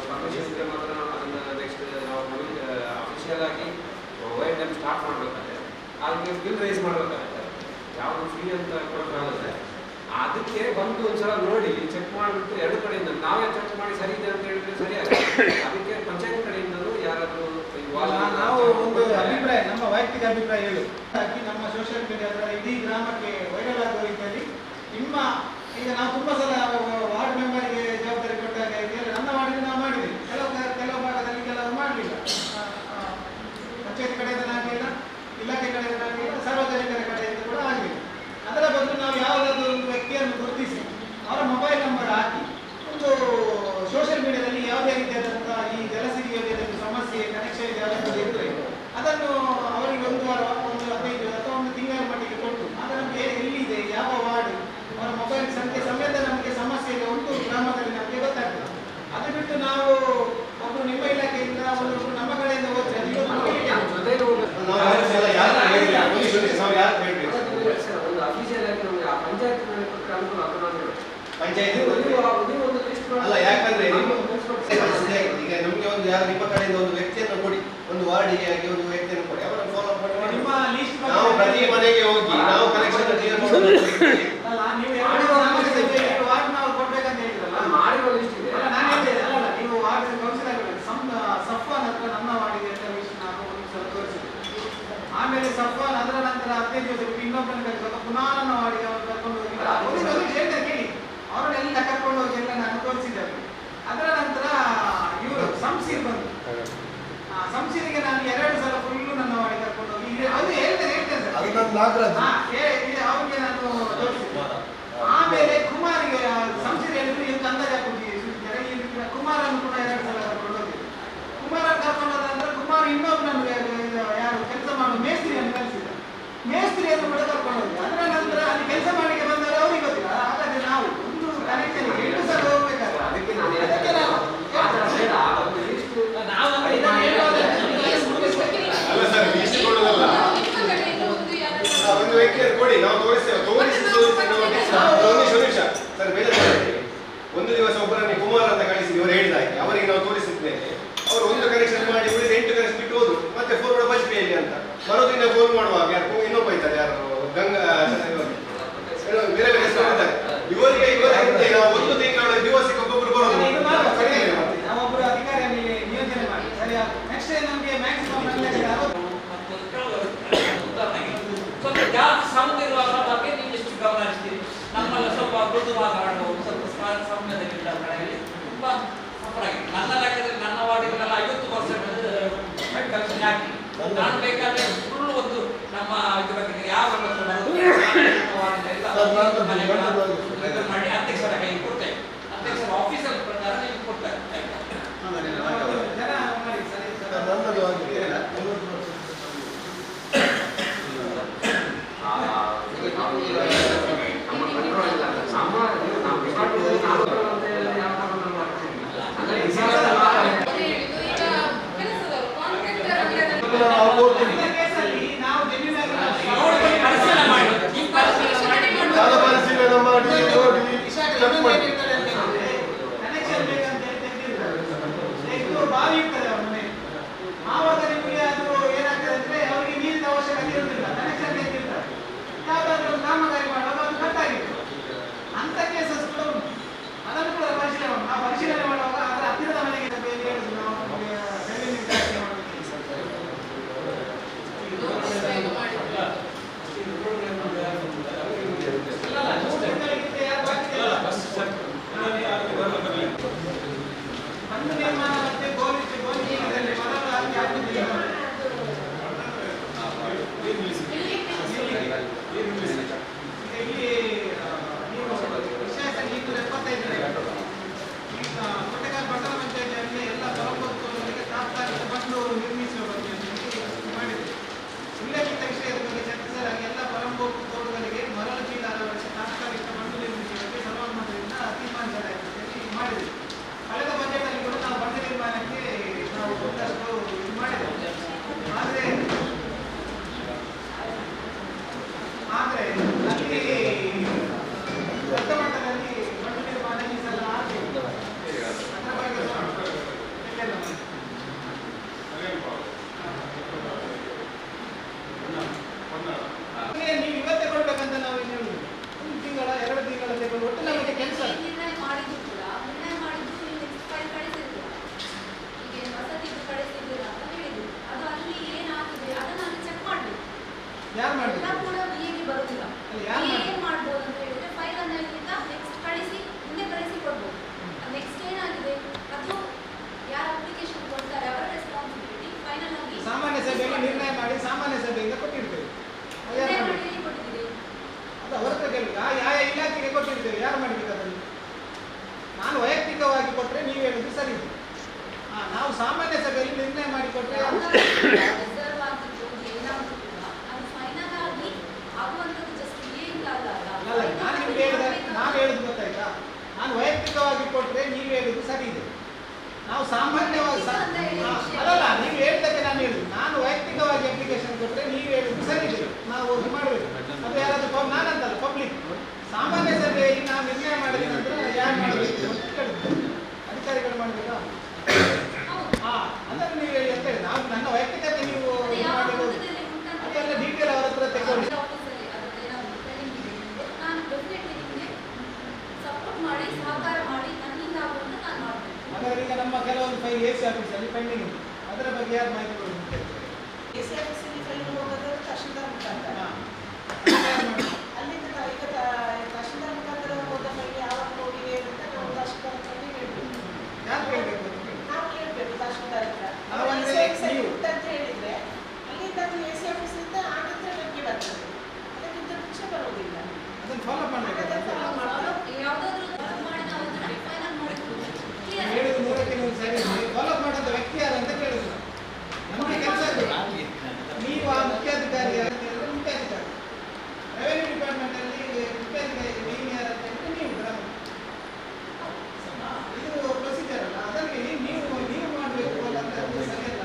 ಪರ್ಮಿಷನ್ ಇದ್ದರೆ ಮಾತ್ರ ಅದನ್ನು ನೆಕ್ಸ್ಟ್ ನಾವು ಅಫಿಷಿಯಲ್ ಆಗಿ ONM ಸ್ಟಾರ್ಟ್ ಮಾಡಬೇಕಾದ್ರೆ ಅದಕ್ಕೆ ಬಿಲ್ ರೈಸ್ ಮಾಡಬೇಕಾಗುತ್ತೆ. ಯಾವುದು ಫ್ರೀ ಅಂತ ಕೊಡೋಕ್ಕಾಗುತ್ತೆ. ಅದಕ್ಕೆ ಬಂದು ಒಂದ್ಸಲ ನೋಡಿ ಚೆಕ್ ಮಾಡಿಬಿಟ್ಟು 2 ಕಡೆಯಿಂದ ನಾವೇ ಚೆಕ್ ಮಾಡಿ ಸರಿ ಇದೆ ಅಂತ ಹೇಳಿದ್ರೆ ಸರಿಯಾಗುತ್ತೆ. ಅದಕ್ಕೆ ಪಂಚಾಯತ್ ಕಡೆಯಿಂದಲೂ ಯಾರಾದರೂ ನಾವು ಒಂದು ಅಭಿಪ್ರಾಯ, ನಮ್ಮ ವೈಯಕ್ತಿಕ ಅಭಿಪ್ರಾಯ ಹೇಳಿ ಹಾಕಿ ನಮ್ಮ ಸೋಷಿಯಲ್ ಮೀಡಿಯಾದ ಇಡೀ ಗ್ರಾಮಕ್ಕೆ ವೈರಲ್ ಆಗುವ ರೀತಿಯಲ್ಲಿ ನಿಮ್ಮ ಈಗ ನಾವು ತುಂಬ ಸಲ ವಾರ್ಡ್ ಮೆಂಬರ್ಗೆ ಜವಾಬ್ದಾರಿ ಕೊಟ್ಟಾಗ ನನ್ನ ವಾರ್ಡಿಗೆ ನಾವು ಮಾಡಿದ್ವಿ. ಕೆಲವು ಭಾಗದಲ್ಲಿ ಕೆಲವರು ಮಾಡಲಿಲ್ಲ. ಪಂಚಾಯತ್ ಕಡೆಯಿಂದ ಆಗಲಿಲ್ಲ, ಇಲಾಖೆ ಕಡೆಯಿಂದ ಆಗಲಿಲ್ಲ, ಸಾರ್ವಜನಿಕರ ಕಡೆಯಿಂದ ಕೂಡ ಆಗಲಿಲ್ಲ. ಅದರ ಬದಲು ನಾವು ಯಾವುದಾದ್ರೂ ಒಂದು ವ್ಯಕ್ತಿಯನ್ನು ಗುರುತಿಸಿ ಅವರ ಮೊಬೈಲ್ ನಂಬರ್ ಹಾಕಿ ಒಂದು ಸೋಷಿಯಲ್ ಮೀಡಿಯಾದಲ್ಲಿ ಯಾವುದೇ ರೀತಿಯಾದಂಥ ಈ ಜಲಸಿರಿ ಯೋಜನೆ ಸಮಸ್ಯೆ ಕನೆಕ್ಷನ್ ಯಾವುದಾದ್ರೂ ಇದ್ದರೆ ಅದನ್ನು ಅವರಿಗೆ 1 ವಾರ, 1 15 ಅಥವಾ 1 ತಿಂಗಳ ಮಟ್ಟಿಗೆ ಕೊಟ್ಟು ಅದು ನಮಗೆ ಎಲ್ಲಿದೆ, ಯಾವ ವಾರ್ಡ್, ಅವರ ಮೊಬೈಲ್ ಸಂಖ್ಯೆ ಸಮೇತ ನಮಗೆ ಸಮಸ್ಯೆ ಇದೆ ಒಂದು ಗ್ರಾಮದಲ್ಲಿ ನಮಗೆ ಗೊತ್ತಾಗ್ತದೆ. ಅದು ಬಿಟ್ಟು ನಾವು ಒಬ್ಬರು ನಿಮ್ಮ ಇಲಾಖೆಯಿಂದ ಒಂದು ನಮ್ಮ ಕಡೆಯಿಂದ ಹೋದ್ರೆ ಅಲ್ಲ, ಯಾಕಂದ್ರೆ ಈಗ ನಮ್ಗೆ ಒಂದು ಯಾರು ನಿಮ್ಮ ಕಡೆಯಿಂದ ಒಂದು ವ್ಯಕ್ತಿಯನ್ನು ಕೊಡಿ, ಒಂದು ವಾರ್ಡಿಗೆ ಆಗಿ ಒಂದು ವ್ಯಕ್ತಿಯನ್ನು ಕೊಡಿ, ಅವರ ಫಾಲೋ ಅಪ್ ಮಾಡಿ. ನಿಮ್ಮ ಲೀಸ್ಟ್ ನಾವು ಪ್ರತಿ ಮನೆಗೆ ಹೋಗಿ ನಾವು ಕಲೆಕ್ಷನ್ ಕ್ಲಿಯರ್ ಮಾಡೋದು. ಅಲ್ಲ ನೀವು ಸಾಮಾನ್ಯ ಸಭೆಯಲ್ಲಿ ವಾರ್ಡ್ನವ್ರು ಕೊಡ್ಬೇಕಂತ ಹೇಳಿದ್ರಲ್ಲ, ಮಾಡಿರೋ ಲಿಸ್ಟ್ ಇದೆ. ಅಲ್ಲ ನಾನು ಹೇಳಿದೆ ಅಲ್ಲ ನೀವು ವಾರ್ಡ್ ಕೌನ್ಸಿಲರ್ ಸಫ್ವಾನ್ ಹತ್ರ ನಮ್ಮ ವಾರ್ಡಿಗೆ ಅಂತ ಲಿಸ್ಟ್ ನಾನು ಒಂದು ಸಲ ತೋರಿಸಿದೆ. ಆಮೇಲೆ ಸಫ್ವಾನ್ ಅದರ ನಂತರ 15 ದಿವಸ ಬಿಟ್ಟು ಇನ್ನೊಬ್ಬರನ್ನು ಕರೆದಾಗ ಪುನಃ ನನ್ನ ವಾರ್ಡಿಗೆ ಅವರು ಕರ್ಕೊಂಡು ಹೋಗಿ ಹೇಳ್ತಾರೆ ಕೇಳಿ, ಅವರನ್ನೆಲ್ಲ ಕರ್ಕೊಂಡು ಹೋಗಿ ಎಲ್ಲ ನಾನು ತೋರಿಸಿದ್ದೆ ಅವರಿಗೆ. ಅದರ ನಂತರ ಇವರು ಸಂಸೀರ್ ಬಂದು ಸಂಸೀರಿಗೆ ನಾನು 2 ಸಲ ಫುಲ್ಲು ನನ್ನ ವಾರ್ಡಿಗೆ ಕರ್ಕೊಂಡು ಹೋಗಿ ಅದು ಹೇಳ್ತೇನೆ ಸರ್ ಅವ್ರಿಗೆ ನಾನು ತೋರಿಸಿದ್ದೆ. ಆಮೇಲೆ ಕುಮಾರಿಗೆ ಸಂಸೀರ್ ಹೇಳಿದ್ರು ಇದಕ್ಕೆ ಅಂದಾಜು ಹಾಕಿದ್ದಾರೆ, ಕುಮಾರನ್ನು ಕೂಡ 2 ಸಲ ಕರ್ಕೊಂಡು ಹೋಗಿದ್ದೆ. ಕುಮಾರ ಕರ್ಕೊಂಡು ಹೋದ ನಂತರ ಕುಮಾರ್ ಇನ್ನೊಬ್ಬ ಯಾರು ಕೆಲಸ ಮಾಡುವ ಮೇಸ್ತ್ರಿಯನ್ನು ಕಲಿಸಿದ, ಮೇಸ್ತ್ರಿಯನ್ನು ಕೂಡ ಕರ್ಕೊಂಡು ಹೋಗಿ. ಅದರ ನಂತರ ಅಲ್ಲಿ ಕೆಲಸ ಮಾಡಲಿಕ್ಕೆ ಬಂದರೆ ಅವ್ರಿಗೆ ಗೊತ್ತಿಲ್ಲ. ಹಾಗಾದ್ರೆ ನಾವು ಒಂದು ಕನೆಕ್ಷನ್ 8 ಸಲ ಹೋಗ್ಬೇಕಾದ್ರೆ ಅದಕ್ಕೆ ನಾನು ಆ ಥರ ಬೇಡ, ಒಂದು ಲಿಸ್ಟ್ ಅಲ್ಲ ಸರ್, ಲೀಸ್ಟ್ ಕೊಡೋದಲ್ಲ, ಒಂದು ವ್ಯಕ್ತಿಯನ್ನು ಕೊಡಿ, ನಾವು ತೋರಿಸ್ತೇವೆ. ಸರ್ ಬೇರೆ ಒಂದು ದಿವಸ ಒಬ್ಬರನ್ನೇ ಕುಮಾರ್ ಅಂತ ಕಳಿಸಿ ಇವರು ಹೇಳಿದಾಗೆ ಅವರಿಗೆ ನಾವು ತೋರಿಸಿದ್ಮೇಲೆ ಅವರು ಒಂದು ಕನೆಕ್ಷನ್ ಮಾಡಿ ಉಳಿದ 8 ಕನೆಕ್ಷನ್ ಬಿಟ್ಟು ಹೋದ್ರು. ಮತ್ತೆ ಫೋನ್ ಬಜ್ಪೇಯಲ್ಲಿ ಅಂತ ಮರುದಿನ ಫೋನ್ ಮಾಡುವಾಗ ಯಾರು ಇನ್ನೊಬ್ಬ ಇದ್ದಾರೆ, ಯಾರು ಗಂಗಾ ಬೇರೆ ಬೇರೆ ಹೆಸರು ಇದ್ದಾರೆ. ಇವರಿಗೆ ನಾವು 1 ತಿಂಗಳ ದಿವಸಕ್ಕೆ ಒಬ್ಬೊಬ್ಬರು ಬರೋದು. ನಾವೊಬ್ಬರು ಅಧಿಕಾರಿಯಲ್ಲಿ ನಿಯೋಜನೆ ಮಾಡಿ ಸರಿ. ನೆಕ್ಸ್ಟ್ ನಮಗೆ ಮ್ಯಾಕ್ಸಿಮಮ್ ಸ್ವಲ್ಪ ಜಾಸ್ತಿ ಸೌಂಡ್ ಇರುವಾಗ ಬಗ್ಗೆ ನೀವು ಎಷ್ಟು ಗಮನ ಹರಿಸ್ತೀರಿ? ನಮ್ಮಲ್ಲ ಸ್ವಲ್ಪ ಮೃದು ಮಾತಾಡಬಹುದು, ಸ್ವಲ್ಪ ಸಮಯದಲ್ಲಿ ತುಂಬಾ ಸಫರಾಗಿ. ನನ್ನ ಲೆಕ್ಕದಲ್ಲಿ ನನ್ನ ವಾರ್ಡಿಗೆಲ್ಲ 50% ಕಲೆಕ್ಷನ್ ಹಾಕಿ ನಾನು ಬೇಕಾದ್ರೆ ಫುಲ್ ಒಂದು ನಮ್ಮ ಇದ್ರ ಬಗ್ಗೆ ಯಾವ ಮಾಡಿ ಅಧ್ಯಕ್ಷರ ಕೈಗೆ ಕೊಡ್ತೇವೆ. ಅಧ್ಯಕ್ಷರ ಆಫೀಸಲ್ಲಿ ಪ್ರಕಾರ ನೀವು ಕೊಡ್ತಾರೆ. ಜನ ಮಾಡಿ ಸರಿ ನಮ್ಮ ಕಂಟ್ರೋಲ್ ಇಲ್ಲ. ನಮ್ಮ ನಾವು ಡಿಪಾರ್ಟ್ಮೆಂಟ್ ನಾವು ಅಂತ ಹೇಳಿ ಯಾವ ತರ ಮಾಡ್ತೀವಿ ಅಂದ್ರೆ ಕೇಸಲ್ಲಿ ನಾವು ಜೆನ್ಯೂನ್ ಆಗಿ ಪರಿಶೀಲನೆ ಮಾಡಿ, ನೀವು ಪರಿಶೀಲನೆ ಮಾಡಿ ಪರಿಶೀಲನೆ ಮಾಡಿ ಕನೆಕ್ಷನ್ ಬೇಕಂತ ಹೇಳಿ ತೆಗೆದಿರ್ತಾರೆ. ಇದು ಬಾವಿ ಇರ್ತದೆ ಅವ್ರ ಮನೆ, ಆವಾಗ ನಿಮಗೆ ಅದು ಏನಾಗ್ತದೆ ಅಂದ್ರೆ ಅವರಿಗೆ ನೀರಿನ ಅವಶ್ಯಕತೆ ಇರುವುದಿಲ್ಲ, ಕನೆಕ್ಷನ್ ತೆಗೆದಿರ್ತಾರೆ. ಯಾವ್ದಾದ್ರು ಒಂದು ಕಾಮಗಾರಿ ಮಾಡುವಾಗ ಅದು ಕಟ್ಟಾಗಿತ್ತು ಅಂತ ಕೇಸಸ್ ಕೂಡ ಉಂಟು. ಅದನ್ನು ಕೂಡ ಪರಿಶೀಲನೆ ಮಾಡಿ ನಾವು ಪರಿಶೀಲನೆ ಮಾಡುವಾಗ ಅದರ ಹತ್ತಿರದ ಮನೆಗೆ ಹೇಳಿದ್ರು ನಾವು ರೆವಿನ್ಯೂ ಜಾಸ್ತಿ ಮಾಡಬೇಕು. ಒಂದು ನಿರ್ಮಾಣ ಮತ್ತೆ ಗೋಲಿಗೆ ಗೋಲಿಗೆ ಮರಳು ಹಾಕಿ ಹಾಕುವುದಿಲ್ಲ. ಇಲ್ಲಿ ನೀವು ವಿಶೇಷ 175 ಕೊಟ್ಟೆಗಾಲ ಪಟ್ಟಣ ಪಂಚಾಯತಿಯಲ್ಲಿ ಎಲ್ಲ ಪರಮೋತ್ಸವಗಳಿಗೆ ತಾತ್ಕಾಲಿಕ ಬಂದು ನಿರ್ಮಿಸುವ ಬಗ್ಗೆ ಮಾಡಿದೆ. ಉಲ್ಲೇಖಿತ ವಿಷಯದ ಬಗ್ಗೆ ಚರ್ಚಿಸಲಾಗಿ ಎಲ್ಲ ಪರಮೋತ್ಸವಗಳಿಗೆ ಮರಳು ಚೀಲ ಅಳವಡಿಸಿ ತಾತ್ಕಾಲಿಕ ಬಂದು ನಿರ್ಮಿಸುವ ಬಗ್ಗೆ ಸರ್ವಾನುಮತದಿಂದ ತೀರ್ಮಾನಿಸಲಾಗಿದೆ ಮಾಡಿದೆ. ಕಳೆದ ಬಜೆಟ್ ಅಲ್ಲಿ ಕೂಡ ನಾವು ಬಂಡ ನಿರ್ಮಾಣಕ್ಕೆ ನಾವು ಒಂದಷ್ಟು ಇದು ಮಾಡಿದ್ದೇವೆ. ಆದರೆ ಅಲ್ಲಿ ದೊಡ್ಡ ಮಟ್ಟದಲ್ಲಿ ಬಂಡ ನಿರ್ಮಾಣ ಈ ಸಲ ಆಗಿಲ್ಲ. ಅದರ ಬಗ್ಗೆ ನೀವು ಇವತ್ತೇ ಕೊಡ್ಬೇಕಂತ ನಾವು ಏನು ಹೇಳುದು? 1 ತಿಂಗಳ 2 ತಿಂಗಳ ತಗೊಂಡು ಒಟ್ಟು ನಮಗೆ ಕೆಲಸ ನಿರ್ಣಯ ಮಾಡಿದ್ದು ಕೂಡ ನಿರ್ಣಯ ಮಾಡಿದ್ದು ಫೈಲ್ ಕಳಿಸಿದ್ರು, ಈಗ ವಸತಿದು ಕಳಿಸಿದ್ರು ಅಂತ ಹೇಳಿದ್ರು. ಅದು ಅಲ್ಲಿ ಏನಾಗ್ತದೆ ಅದನ್ನ ಅಲ್ಲಿ ಚೆಕ್ ಮಾಡಬೇಕು. ಯಾರು ಎಲ್ಲ ಮಾಡ್ಬೇಕು? ಕೂಡ ಬಿಎಗೆ ಬರುದಿಲ್ಲ. ಯಾರು ಏನ್ ಮಾಡ್ಬೋದು ಅಂತ ಹೇಳಿದ್ರೆ ಫೈಲ್ ಅನ್ನ ಇಲ್ಲಿಂದ ನೆಕ್ಸ್ಟ್ ಕಳಿಸಿ ಮುಂದೆ ಕಳಿಸಿ ಕೊಡ್ಬೋದು. ನೆಕ್ಸ್ಟ್ ಏನಾಗಿದೆ ಅದು ಯಾರ ಅಪ್ಲಿಕೇಶನ್ ಕೊಡ್ತಾರೆ ಅವರ ರೆಸ್ಪಾನ್ಸಿಬಿಲಿಟಿ. ಫೈನಲ್ ಆಗಿ ಸಾಮಾನ್ಯ ಸಭೆಯಲ್ಲಿ ನಿರ್ಣಯ ಮಾಡಿ ಸಾಮಾನ್ಯ ಸಭೆಯಿಂದ ಕೊಟ್ಟಿರ್ತೇವೆ. ಅದು ಯಾರು ನಿರ್ಣಯ ಮಾಡ್ಬೇಕು? ಮಾಡಿ ಎಲ್ಲಿ ಕೊಟ್ಟಿದ್ದೀರಿ? ಅದು ಅವರ ಹತ್ರ ಕೇಳಿ. ಯಾವ ಇಲಾಖೆಗೆ ಕೊಟ್ಟಿರ್ತೇವೆ, ಯಾರು ಮಾಡಬೇಕು ಅದನ್ನು? ನಾನು ವೈಯಕ್ತಿಕವಾಗಿ ಕೊಟ್ಟರೆ ನೀವು ಹೇಳುದು ಸರಿ. ನಾವು ಸಾಮಾನ್ಯ ಸಭೆಯಲ್ಲಿ ನಿರ್ಣಯ ಮಾಡಿ ಕೊಟ್ಟರೆ ರಿಸರ್ವ್ ಆಗಿದ್ದು ಏನಾದ್ರು ಕೂಡ ಅದು ಫೈನಲ್ ಆಗಿ ಆಗುವಂಥದ್ದು ಜಸ್ಟ್ ಬಿಎಯಿಂದ ಅಲ್ಲ. ನಾನು ನಿಮ್ಗೆ ನಾನು ಹೇಳುದು ಗೊತ್ತಾಯ್ತಾ? ನಾನು ವೈಯಕ್ತಿಕವಾಗಿ ಕೊಟ್ಟರೆ ನೀವು ಹೇಳುದು ಸರಿ ಇದೆ. ನಾವು ಸಾಮಾನ್ಯವಾಗಿ ಅಲ್ಲಲ್ಲ, ನೀವು ಹೇಳಿದ್ದಕ್ಕೆ ನಾನು ಹೇಳುದು. ನಾನು ವೈಯಕ್ತಿಕವಾಗಿ ಅಪ್ಲಿಕೇಶನ್ ಕೊಟ್ಟರೆ ನೀವು ಹೇಳುದು ಸರಿ ಇದೆ, ನಾವು ಇದು ಮಾಡಬೇಕು. ಅದು ಯಾರಾದ್ರೂ ನಾನಂತಲ್ಲ, ಪಬ್ಲಿಕ್ ಸಾಮಾನ್ಯ ಸಭೆಯಲ್ಲಿ ನಾವು ನಿರ್ಣಯ ಮಾಡಿದ ನಂತರ ಯಾರು ಮಾಡಬೇಕು ಅಂತ ಕೇಳಿದ್ರು. ಅಧಿಕಾರಿಗಳು ಮಾಡಬೇಕಾ? ಅದನ್ನು ನೀವು ಹೇಳಿ ಅಂತ ಹೇಳಿ. ನಾವು ನನ್ನ ವೈಯಕ್ತಿಕ ಸಹಕಾರ ಮಾಡಿ ನನ್ನಿಂದ ಆಗುವಂತ ನಾನು ಮಾಡ್ತೇನೆ. ಹಾಗಾದ್ರೆ ಈಗ ನಮ್ಮ ಕೆಲವೊಂದು ಫೈಲ್ ಎಸಿ ಆಫೀಸಲ್ಲಿ ಪೆಂಡಿಂಗ್ ಇದೆ, ಅದರ ಬಗ್ಗೆ ಯಾರು ಮಾಹಿತಿ ಕೊಡಬೇಕು? ಎಸ್ ಆಫೀಸಲ್ಲಿ ಫೈಲ್ ಹೋಗೋದು ತಹಶೀಲ್ದಾರ್ ಮುಖಾಂತರ. ಅಲ್ಲಿಂದ ನಾವು ಈಗ ತಹಶೀಲ್ದಾರ್ ಮುಖಾಂತರ ಹೋದ ಫೈಲ್ ಯಾವಾಗ ಹೋಗಿದೆ ಅಂತ ನಾವು ತಹಶೀಲ್ದಾರ್ ಹತ್ರ ಹೇಳ್ಬೇಕು. ಯಾರು ಕೇಳಬೇಕು? ನಾವು ಕೇಳಬೇಕು ತಹಶೀಲ್ದಾರ್ ಹತ್ರ. ನಾವಂದ್ರೆ ನೀವು ಅಂತ ಹೇಳಿದ್ರೆ ಅಲ್ಲಿಂದ ಎಸ್ ಆಫೀಸಿಂದ ಆ ನಂತರ ನಮಗೆ ಬರ್ತದೆ, ಅದಕ್ಕಿಂತ ಮುಂಚೆ ಬರೋದಿಲ್ಲ. ಅದನ್ನು ಫಾಲೋ ಮಾಡಬೇಕು. ಯಾವುದಾದ್ರೂ ಮಾಡಿ ನಾವು ಅದನ್ನ ಫೈನಲ್ ಮಾಡಿಕೊಂಡು ಕ್ಲಿಯರ್ ಹೇಳಿದ ಮೂರಕ್ಕೆ ನೀವು ಸರಿ ಫಾಲೋ ಮಾಡೋದು ವ್ಯಕ್ತಿ ಯಾರು ಅಂತ ಕೇಳಿದ್ರು. ನಮಗೆ ಕೆಲಸ ನೀವು ಆ ಮುಖ್ಯಾಧಿಕಾರಿ ಮುಖ್ಯಾಧಿಕಾರಿ ರೆವೆನ್ಯೂ ಡಿಪಾರ್ಟ್ಮೆಂಟ್ ಅಲ್ಲಿ ಮುಖ್ಯಾಧಿಕಾರಿ ನೀವು ಯಾರು ಅಂತ ಹೇಳಿದ್ರೆ ನೀವು ಇದು ಪ್ರೊಸೀಜರ್ ಅಲ್ಲ, ಅದಕ್ಕೆ ನೀವು ಮಾಡಬೇಕು ಅಂತ ಸರಿಯಲ್ಲ.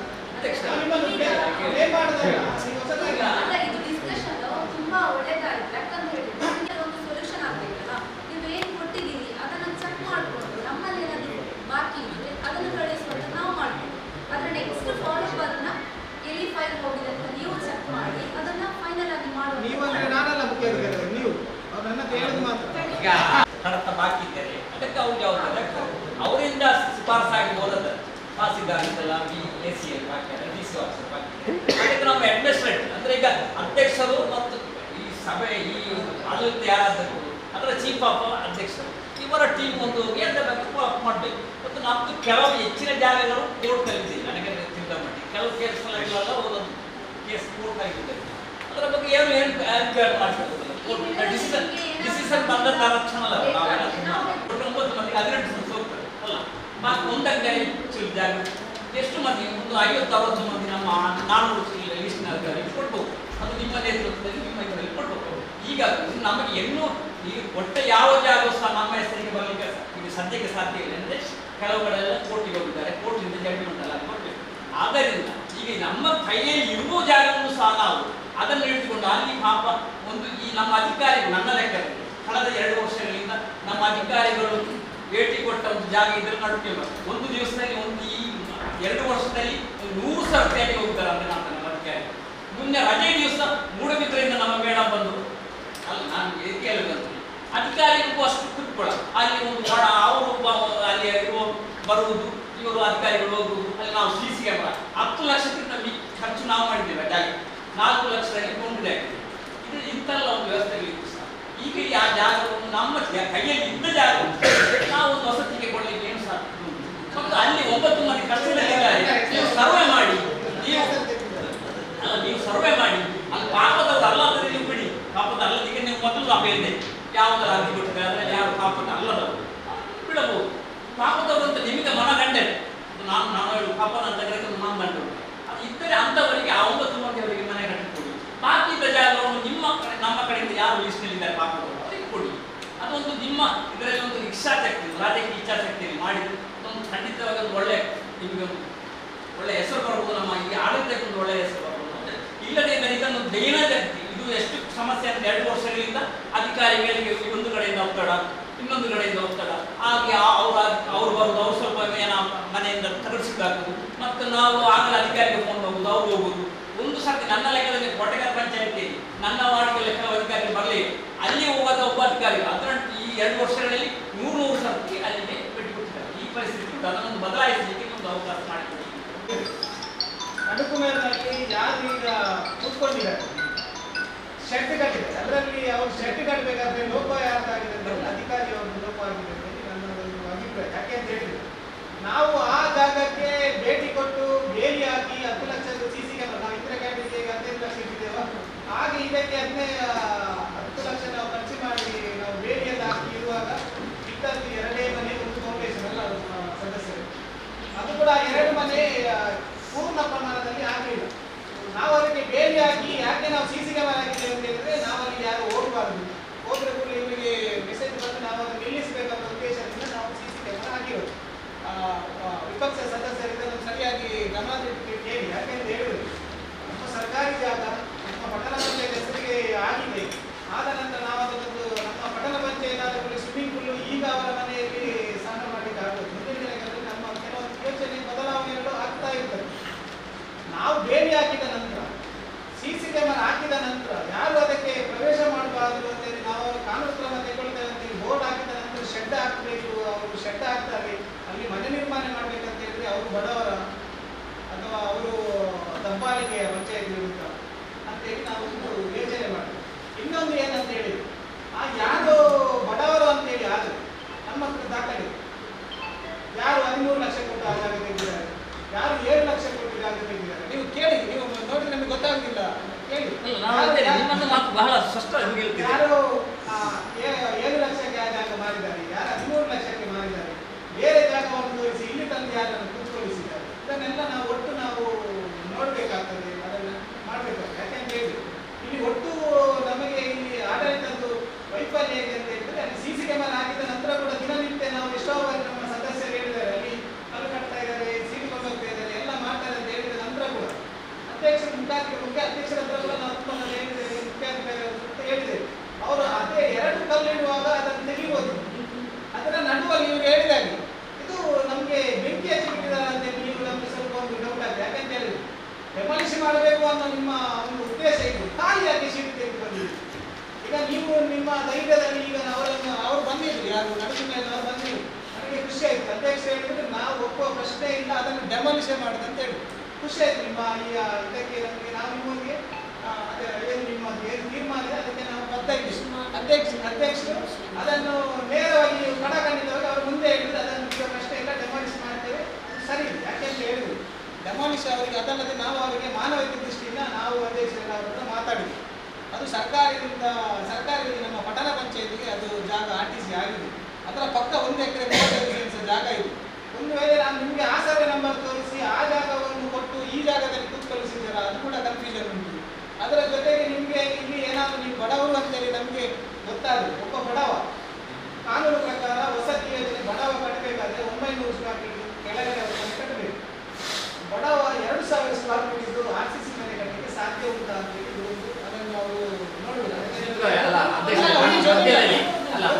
ನಿಮ್ಮನ್ನು ಮಾಡೋದಲ್ಲ, ನೀವು ಹೊಸದಾಗಿ ಅಲ್ಲ, ಇದು ಡಿಸ್ಕಷನ್ ತುಂಬಾ ಒಳ್ಳೇದಾಯ್ತು. ಯಾಕಂತ ಹೇಳಿದ್ರೆ ಒಂದು ಸೊಲ್ಯೂಷನ್ ಆಗ್ಬೇಕಲ್ಲ. ನೀವು ಏನ್ ಕೊಟ್ಟಿದ್ದೀರಿ ಅದನ್ನ ಚೆಕ್ ಮಾಡ್ಕೊಂಡು ನಮ್ಮಲ್ಲಿ ಏನಾದ್ರು ಬಾಕಿ ಇದ್ರೆ ಅದನ್ನು ಕಳಿಸುವಂತ ನಾವು ಮಾಡ್ತೀವಿ. ಅದ್ರ ನೆಕ್ಸ್ಟ್ ಫಾಲೋ ಅದನ್ನ ಎಲ್ಲಿ ಫೈಲ್ ಹೋಗಿದೆ ಅಂತ ನೀವು ಚೆಕ್ ಮಾಡಿ ಅದನ್ನ ಫೈನಲ್ ಆಗಿ ಮಾಡುವ. ನೀವಂದ್ರೆ ನಾನಲ್ಲ ಮುಖ್ಯಾಧಿಕಾರಿ, ನೀವು ಅವ್ರು ನನ್ನ ಹೇಳೋದು ಮಾತ್ರ. ಈಗ ಕಡತ ಬಾಕಿ ಇದ್ದಾರೆ, ಅದಕ್ಕೆ ಅವ್ರು ಜವಾಬ್ದಾರಿ ಆಗ್ತದೆ. ಅವರಿಂದ ಶಿಫಾರಸಾಗಿ ಹೋದದ್ದು ತಹಸೀಲ್ದಾರ್ ಇದೆಲ್ಲ BACL ಬಾಕಿ ಇದೆ, DC ಆಫೀಸರ್ ಬಾಕಿ ಇದೆ. ಅದಕ್ಕೆ ನಮ್ಮ ಅಡ್ಮಿನಿಸ್ಟ್ರೇಟಿವ್ ಅಂದ್ರೆ ಈಗ ಅಧ್ಯಕ್ಷರು ಮತ್ತು ಈ ಸಭೆ ಈ ಆಡಳಿತ ಯಾರಾದರೂ ಅದರ ಚೀಫ್ ಆಫ್ ಅಧ್ಯಕ್ಷರು ಇವರ ಟೀಮ್ ಒಂದು ಎಲ್ಲ ಬಗ್ಗೆ ಫಾಲೋ ಮಾಡಬೇಕು. ಮತ್ತು ನಮ್ಮದು ಕೆಲವು ಹೆಚ್ಚಿನ ಜಾಗಗಳು ಕೋರ್ಟ್ನಲ್ಲಿ ನನಗೆ ತಿಳಿದ ಮಟ್ಟಿಗೆ ಕೆಲವು ಕೇಸ್ಗಳೆಲ್ಲ ಒಂದೊಂದು ಕೇಸ್ ಕೋರ್ಟ್ನಲ್ಲಿ ಇದೆ. ಅದರ ಬಗ್ಗೆ ಏನು ಎನ್ಕ್ವೈರಿ ಮಾಡಬೇಕು. ಡಿಸಿಷನ್ ಬಂದ ತಕ್ಷಣ ನಾವೆಲ್ಲ 9 ಮಂದಿಗೆ 18 ಮಂದಿ ಹೋಗ್ತಾರೆ ಅಲ್ಲ, ಮತ್ತು ಒಂದಕ್ಕೆ ಜಾಗ ಎಷ್ಟು ಮಂದಿ ಒಂದು 50-60 ಮಂದಿ ನಮ್ಮ 400 ಲಿಸ್ಟ್ನಲ್ಲಿ ಕೊಡ್ಬೋದು. ಅದು ನಿಮ್ಮ ನೇತೃತ್ವದಲ್ಲಿ ನಿಮ್ಮ ಇದರಲ್ಲಿ ಕೊಡ್ಬೋದು. ಈಗ ನಮಗೆ ಇನ್ನೂ ಈಗ ಒಟ್ಟ ಯಾವ ಜಾಗ ಸಹ ನಮ್ಮ ಹೆಸರಿಗೆ ಬರಲಿಕ್ಕೆ ಈಗ ಸದ್ಯಕ್ಕೆ ಸಾಧ್ಯ ಇಲ್ಲ. ಅಂದರೆ ಕೆಲವುಗಳೆಲ್ಲ ಕೋರ್ಟಿಗೆ ಹೋಗಿದ್ದಾರೆ, ಕೋರ್ಟಿನಿಂದ ಜಡ್ಜ್ಮೆಂಟ್ ಎಲ್ಲ ಕೊಡಬೇಕು. ಆದ್ದರಿಂದ ಈಗ ನಮ್ಮ ಕೈಯಲ್ಲಿ ಇರುವ ಜಾಗವನ್ನು ಸಹ ನಾವು ಅದನ್ನು ಹಿಡಿದುಕೊಂಡು ಅಲ್ಲಿ ಪಾಪ ಒಂದು ಈ ನಮ್ಮ ಅಧಿಕಾರಿಗಳು ನನ್ನ ಲೆಕ್ಕದಲ್ಲಿ ಕಳೆದ 2 ವರ್ಷಗಳಿಂದ ನಮ್ಮ ಅಧಿಕಾರಿಗಳು ಭೇಟಿ ಕೊಟ್ಟ ಒಂದು ಜಾಗ ಇದ್ರೆ ನಡುವೆ ಒಂದು ದಿವಸದಲ್ಲಿ ಒಂದು ಈ 2 ವರ್ಷದಲ್ಲಿ 100 ಸರ್ತಿಯಾಗಿ ಹೋಗ್ತಾರೆ ಅಂತ ನಮ್ಮ ಅಧಿಕಾರಿ. ಮುಂದೆ ರಜೆ ದಿವಸ ಮೂಡಬಿದ್ರೆಯಿಂದ ನಮ್ಮ ಮೇಡಮ್ ಬಂದು ಅಲ್ಲ ನಾನು ಕೇಳಿದಂತ ಅಧಿಕಾರಿಗಳಿಗೂ ಅಷ್ಟು ಕುತ್ಕೊಳ್ಳ ಅಲ್ಲಿ ಒಂದು ಅವರು ಅಲ್ಲಿ ಬರುವುದು, ಇವರು ಅಧಿಕಾರಿಗಳು ಹೋಗುವುದು, ಅಲ್ಲಿ ನಾವು CC ಕ್ಯಾಮರಾ 10 ಲಕ್ಷಕ್ಕಿಂತ ಖರ್ಚು ನಾವು ಮಾಡಿದ್ದೇವೆ. ಜಾಗ 4 ಲಕ್ಷದಲ್ಲಿ ಕೊಂಡ್ರೆ ಆಗಿದೆ. ಇದು ಇಂಥಲ್ಲ ಒಂದು ವ್ಯವಸ್ಥೆಗಳಿತ್ತು ಸಹ. ಈಗ ಆ ಜಾಗವನ್ನು ನಮ್ಮ ಕೈಯಲ್ಲಿ ಇದ್ದ ಜಾಗ ನಾವು ಒಂದು ವಸತಿಗೆ ಕೊಡಲಿಕ್ಕೆ ಏನು ಸಾಧ್ಯ. ಮತ್ತು ಅಲ್ಲಿ 9 ಮಂದಿ ಕಷ್ಟದಲ್ಲಿದ್ದಾರೆ. ನೀವು ಸರ್ವೆ ಮಾಡಿ, ನೀವು ಸರ್ವೆ ಮಾಡಿ ಅಲ್ಲಿ ಪಾಪದವ್ರು ಅಲ್ಲದ್ರೆ ನೀವು ಬಿಡಿ. ಪಾಪದ ಅಲ್ಲದಿಗೆ ನೀವು ಮೊದಲು ನಾವು ಹೇಳಿದೆ ಯಾವುದರ ಅರ್ಜಿ ಕೊಟ್ಟಿದ್ದಾರೆ ಅದರಲ್ಲಿ ಯಾರು ಪಾಪದ ಅಲ್ಲದವರು ಬಿಡಬಹುದು. ಪಾಪದವರು ಅಂತ ನಿಮಗೆ ಮನಗಂಡೆ ನಾನು ಹೇಳು ಪಾಪನ ಅಂತ ಒಂದು ಮಾನದಂಡ ಅದು ಇದ್ದರೆ ಅಂಥವರಿಗೆ ಆ 9 ಮಂದಿಯವರಿಗೆ ಮನೆ ಕಟ್ಟಿಕೊಡಿ. ಬಾಕಿ ಇದ್ದ ಜಾಗವನ್ನು ನಮ್ಮ ಕಡೆಯಿಂದ ಯಾರು ಲಿಸ್ಟ್ನಲ್ಲಿದ್ದಾರೆ ಪಾಪದವರು ಅವರಿಗೆ ಕೊಡಿ. ಅದೊಂದು ನಿಮ್ಮ ಇದರಲ್ಲಿ ಒಂದು ಇಚ್ಛಾಶಕ್ತಿ, ರಾಜಕೀಯ ಇಚ್ಛಾಶಕ್ತಿಯಲ್ಲಿ ಮಾಡಿದ್ದು ಒಂದು ಖಂಡಿತವಾಗಿ ಒಂದು ಒಳ್ಳೆ ನಿಮಗೆ ಒಳ್ಳೆ ಹೆಸರು ಬರ್ಬೋದು. ನಮ್ಮ ಈ ಆಡಳಿತಕ್ಕೆ ಒಂದು ಒಳ್ಳೆಯ ಹೆಸರು ಬರ್ಬೋದು. ಇಲ್ಲದೆ ಇದನ್ನು ದೈನಜಕ್ತಿ ಇದು ಎಷ್ಟು ಸಮಸ್ಯೆ ಅಂತ 2 ವರ್ಷಗಳಿಂದ ಅಧಿಕಾರಿಗಳಿಗೆ ಒಂದು ಕಡೆಯಿಂದ ಒತ್ತಡ, ಇನ್ನೊಂದು ಕಡೆಯಿಂದ ಒತ್ತಡ ಹಾಗೆ ಅವ್ರು ಬರುವುದು, ಅವ್ರು ಸ್ವಲ್ಪ ಏನೋ ಮನೆಯಿಂದ ತಗಡಿಸಿದಾಗುವುದು, ಮತ್ತು ನಾವು ಆಗಲೇ ಅಧಿಕಾರಿಗೆ ಫೋನ್ ಹೋಗುದು, ಅವ್ರು ಹೋಗುದು. ಒಂದು ಸರ್ತಿ ನನ್ನ ಲೆಕ್ಕದಲ್ಲಿ ಕೊಟಗರ ಪಂಚಾಯತಿ ನನ್ನ ವಾರ್ಡ್ಗೆ ಲೆಕ್ಕ ಅಧಿಕಾರಿ ಬರಲಿ, ಅಲ್ಲಿ ಹೋಗೋದ ಒಬ್ಬ ಅಧಿಕಾರಿ ಅದರ ಈ 2 ವರ್ಷಗಳಲ್ಲಿ 100 ಸರ್ತಿ ಅಲ್ಲಿಗೆ ಬಿಟ್ಟುಕೊಟ್ಟಿದ್ದಾರೆ. ಈ ಪರಿಸ್ಥಿತಿ ಉಂಟು, ಅದನ್ನು ಬದಲಾಯಿಸಲಿಕ್ಕೆ ಒಂದು ಅವಕಾಶ ಮಾಡಿಕೊಡಿ. ಅಡುಕುಮೇರಿನಲ್ಲಿ ಯಾರು ಈಗ ಕೂತ್ಕೊಂಡಿದ್ದಾರೆ ಶೆಡ್ ಕಟ್ಟಿದೆ, ಅದರಲ್ಲಿ ಅವರು ಶೆಡ್ ಕಟ್ಟಬೇಕಾದ್ರೆ ಲೋಪ ಯಾರ್ದಾಗಿದೆ ಅಂದ್ರೆ ಅಧಿಕಾರಿ ಅವ್ರದ್ದು ಲೋಪ ಆಗಿದೆ ಅಂತ ನನ್ನ ಒಂದು ಅಭಿಪ್ರಾಯ. ಯಾಕೆ ಅಂತ ಹೇಳಿದ್ರೆ ನಾವು ಆ ಜಾಗಕ್ಕೆ ಭೇಟಿ ಕೊಟ್ಟು ಬೇಲಿ ಹಾಕಿ 10 ಲಕ್ಷದ CC ಕ್ಯಾಮರಾ ನಾವು ಇಂದಿರಾ ಕ್ಯಾಂಟೀನ್ಗೆ 15 ಲಕ್ಷ ಇಟ್ಟಿದ್ದೇವೆ, ಹಾಗೆ ಇದಕ್ಕೆ 10 ಲಕ್ಷ ನಾವು ಖರ್ಚು ಮಾಡಿ ನಾವು ಬೇಲಿಯನ್ನು ಹಾಕಿ ಇರುವಾಗ ಇದ್ದದ್ದು 2 ಮನೆ ಒಂದು ಫೌಂಡೇಶನ್ ಅಲ್ಲ ಸದಸ್ಯರು. ಅದು ಕೂಡ 2 ಮನೆ ಪೂರ್ಣ ಪ್ರಮಾಣದಲ್ಲಿ ಆಗಲಿಲ್ಲ. ನಾವು ಅದಕ್ಕೆ ಬೇಲಿ ಹಾಕಿ ಯಾಕೆ ನಾವು CC ಕ್ಯಾಮರಾ ಹಾಕಿದ್ದೇವೆ ಅಂತ ಹೇಳಿದ್ರೆ ನಾವು ಅಲ್ಲಿ ಯಾರು ಹೋಗಬಾರದು, ಹೋದ್ರೆ ಕೂಡ ಇವರಿಗೆ ಮೆಸೇಜ್ ಬಂದು ನಾವು ಅದನ್ನು ನಿಲ್ಲಿಸಬೇಕಂತ ಉದ್ದೇಶದಿಂದ ನಾವು CC ಕ್ಯಾಮರಾ ಹಾಕಿರೋದು. ವಿಪಕ್ಷ ಸದಸ್ಯರಿಂದ ಸರಿಯಾಗಿ ಗಮನ ಕೇಳಿ. ಯಾಕೆಂತ ಹೇಳಿದ್ರೆ ನಮ್ಮ ಸರ್ಕಾರಿ ಜಾಗ ನಮ್ಮ ಪಟ್ಟಣ ಪಂಚಾಯತ್ ಹೆಸರಿಗೆ ಆಗಿದೆ. ಆದ ನಂತರ ನಾವು ಅದೊಂದು ನಮ್ಮ ಪಟ್ಟಣ ಪಂಚಾಯತ್ ಆದ ಸ್ವಿಮ್ಮಿಂಗ್ ಪೂಲ್ ಈಗ ಅವರ ಮನೆಯಲ್ಲಿ ಸ್ನಾನ ಮಾಡಲಿಕ್ಕೆ ಆಗುತ್ತೆ. ಮುಂದಿನ ದಿನಗಳಲ್ಲಿ ನಮ್ಮ ಕೆಲವೊಂದು ಯೋಚನೆ ಬದಲಾವಣೆಗಳು ಆಗ್ತಾ ಇರ್ತದೆ. ನಾವು ಬೇಲಿ ಹಾಕಿದ ನಂತರ CC ಕ್ಯಾಮರಾ ಹಾಕಿದ ನಂತರ ಯಾರು ಅದಕ್ಕೆ ಪ್ರವೇಶ ಮಾಡಬಾರದು ಅಂತ ಹಾಕಬೇಕು, ಅವರು ಶೆಡ್ ಹಾಕ್ತಾರೆ, ಅಲ್ಲಿ ಮನೆ ನಿರ್ಮಾಣ ಮಾಡಬೇಕಂತ ಹೇಳಿದ್ರೆ ಅವರು ಬಡವರ ಅಥವಾ ಅವರು ದಬ್ಬಾಳಿಕೆಯ ಪಂಚಾಯತ್ ವಿರುದ್ಧ ಅಂತೇಳಿ ನಾವು ಒಂದು ಯೋಚನೆ ಮಾಡ್ತೀವಿ. ಇನ್ನೊಂದು ಏನಂತ ಹೇಳಿ, ಯಾರು ಬಡವರು ಅಂತೇಳಿ ಆದರೆ ನಮ್ಮ ಹತ್ರ ದಾಖಲೆ ಯಾರು 13 ಲಕ್ಷ ಕೊಟ್ಟು ಆ ಜಾಗ ತೆಗೆದಿದ್ದಾರೆ, ಯಾರು 7 ಲಕ್ಷ ಕೊಟ್ಟು ಜಾಗ ತೆಗೆದಿದ್ದಾರೆ, ನೀವು ಕೇಳಿ, ನೀವು ನೋಡಿದ್ರೆ ನಮಗೆ ಗೊತ್ತಾಗುದಿಲ್ಲ, ಕೇಳಿ. ನಿಮ್ಮನ್ನು ಮಾತು ಬಹಳ ಸ್ಪಷ್ಟವಾಗಿ ಹೇಳ್ತೀರಿ. ಯಾರು 7 ಲಕ್ಷಕ್ಕೆ ಆ ಜಾಗ ಮಾರಿದ್ದಾರೆ, ಯಾರು 13 ಲಕ್ಷಕ್ಕೆ ಮಾರಿದ್ದಾರೆ, ಬೇರೆ ಜಾಗವನ್ನು ತೋರಿಸಿ ಇಲ್ಲಿ ತಂದು ಯಾರನ್ನು ಕೂತ್ಕೊಳಿಸಿದ್ದಾರೆ, ಇದನ್ನೆಲ್ಲ ನಾವು ಒಟ್ಟು ನಾವು ನೋಡ್ಬೇಕಾಗ್ತದೆ, ಅದನ್ನ ಮಾಡ್ಬೇಕಾಗ್ತದೆ. ಯಾಕೆಂತ ಹೇಳಿ ಇಲ್ಲಿ ಒಟ್ಟು ನಮಗೆ ಇಲ್ಲಿ ಆಡಳಿತದ್ದು ವೈಫಲ್ಯ ಹೇಗೆ ಅಂತ ಹೇಳಿದ್ರೆ, ಅಲ್ಲಿ CC ಕ್ಯಾಮೆರಾ ಹಾಕಿದ ನಂತರ ಕೂಡ ದಿನನಿತ್ಯ ನಾವು ಎಷ್ಟೋ ಬಾರಿ ನಮ್ಮ ಸದಸ್ಯರು ಹೇಳಿದ್ದಾರೆ, ಅಲ್ಲಿ ಕಲ್ಲು ಕಟ್ತಾ ಇದ್ದಾರೆ, ಸೀಟಿ ಕೊಂಡೋಗ್ತಾ ಇದ್ದಾರೆ, ಎಲ್ಲ ಮಾಡ್ತಾರೆ ಅಂತ ಹೇಳಿದ ನಂತರ ಕೂಡ ಮುಖ್ಯ ಅಧ್ಯಕ್ಷರ ಹತ್ರ ಕೂಡ ನಾವು ಉತ್ಪನ್ನ ಹೇಳಿದ್ದೇವೆ, ಮುಖ್ಯಾಧಿಕಾರಿ ಅಂತ ಹೇಳಿದ್ದೇವೆ. ಅವರು ಅದೇ 2 ಕಲ್ಲು ಇಡುವಾಗ ಅದನ್ನು ತೆಗಿಬೋದು, ಅದರ ನಡುವಲ್ಲಿ ಇವರು ಹೇಳಿದಾಗ ಇದು ನಮಗೆ ಬೆಂಕಿ ಹಚ್ಚಿಬಿಟ್ಟಿದ್ದಾರೆ ಅಂತ ನೀವು ನಮಗೆ ಸ್ವಲ್ಪ ಒಂದು ಡೌಟ್ ಆಗಿದೆ. ಯಾಕಂತ ಹೇಳಿದ್ರೆ ಡೆಮಾಲಿಷ್ ಮಾಡಬೇಕು ಅನ್ನೋ ನಿಮ್ಮ ಒಂದು ಉದ್ದೇಶ ಇತ್ತು, ಖಾಲಿಯಾಗಿ ಸೀಟು ತೆಗೆದು ಬಂದಿದೆ. ಈಗ ನೀವು ನಿಮ್ಮ ಧೈರ್ಯದಲ್ಲಿ ಈಗ ಅವರು ಬಂದಿದ್ರು, ಯಾರು ನಡುವಿನ ಮೇಲೆ ಅವರು ಬಂದಿದ್ರು, ನನಗೆ ಖುಷಿ ಆಯ್ತು. ಅಧ್ಯಕ್ಷ ಹೇಳಿದ್ರೆ ನಾವು ಒಪ್ಪುವ ಪ್ರಶ್ನೆ ಇಲ್ಲ, ಅದನ್ನು ಡೆಮಾಲಿಷ್ ಮಾಡುದಂತ ಹೇಳಿ ಖುಷಿ ಆಯ್ತು. ನಿಮ್ಮ ಈ ಇದಕ್ಕೆ ನಮಗೆ ನಾವು ನಿಮಗೆ ಅದೇ ಏನು ನಿಮ್ಮ ಏನು ತೀರ್ಮಾನ ಇದೆ ಅದಕ್ಕೆ ನಾವು ಬದ್ಧ ಇದ್ದೀವಿ. ಅಧ್ಯಕ್ಷರು ಅದನ್ನು ನೇರವಾಗಿ ಕಡಖಂಡಿತವಾಗಿ ಅವರು ಮುಂದೆ ಹೇಳಿದ್ರೆ ಅದನ್ನು ಈಗ ಪ್ರಶ್ನೆ ಇಲ್ಲ, ಡೆಮಾಲಿಷ್ ಮಾಡ್ತೇವೆ, ಸರಿ. ಯಾಕೆಂತ ಹೇಳಿದ್ರು ಡೆಮಾಲಿಷ್ ಅವರಿಗೆ ಅದಲ್ಲದೆ ನಾವು ಅವರಿಗೆ ಮಾನವೀಯ ದೃಷ್ಟಿಯಿಂದ ನಾವು ಅಧ್ಯಕ್ಷರ ಅವರನ್ನ ಮಾತಾಡಿದ್ವಿ. ಅದು ಸರ್ಕಾರದಿಂದ ನಮ್ಮ ಪಟ್ಟಣ ಪಂಚಾಯತಿಗೆ ಅದು ಜಾಗ RTC ಆಗಿದೆ, ಅದರ ಪಕ್ಕ 1 ಎಕರೆ 35 ಸೆಂಟ್ಸ್ ಜಾಗ ಇದೆ. ಒಂದು ವೇಳೆ ನಾನು ನಿಮಗೆ ಆ ಸರ್ವೆ ನಂಬರ್ ತೋರಿಸಿ ಆ ಜಾಗವನ್ನು ಕೊಟ್ಟು ಈ ಜಾಗದಲ್ಲಿ ಕೂತ್ಕೊಳಿಸಿದ್ದೀರಾ, ಅದು ಕೂಡ ಕನ್ಫ್ಯೂಷನ್ ಉಂಟು. ಅದರ ಜೊತೆಗೆ ನಿಮಗೆ ಇಲ್ಲಿ ಏನಾದರೂ ನೀವು ಬಡವರು ಅಂತೇಳಿ ನಮಗೆ ಗೊತ್ತಾದ್ರೆ, ಒಬ್ಬ ಬಡವ ಕಾನೂನು ಪ್ರಕಾರ ವಸತಿ ಯೋಜನೆ ಬಡವ ಕಟ್ಟಬೇಕಾದ್ರೆ 900 ಸ್ಕ್ವೇರ್ ಫೀಟ್ ಕೆಳಗಡೆ ಅವರು ಕಟ್ಟಬೇಕು. ಬಡವ 2000 ಸ್ಕ್ವೇರ್ ಫೀಟ್ ಇದ್ದು RCC ಮನೆ ಕಟ್ಟಲಿಕ್ಕೆ ಸಾಧ್ಯ ಉಂಟಾ ಅಂತ ಹೇಳಿ ಅದನ್ನು ಅವರು ನೋಡುವುದು.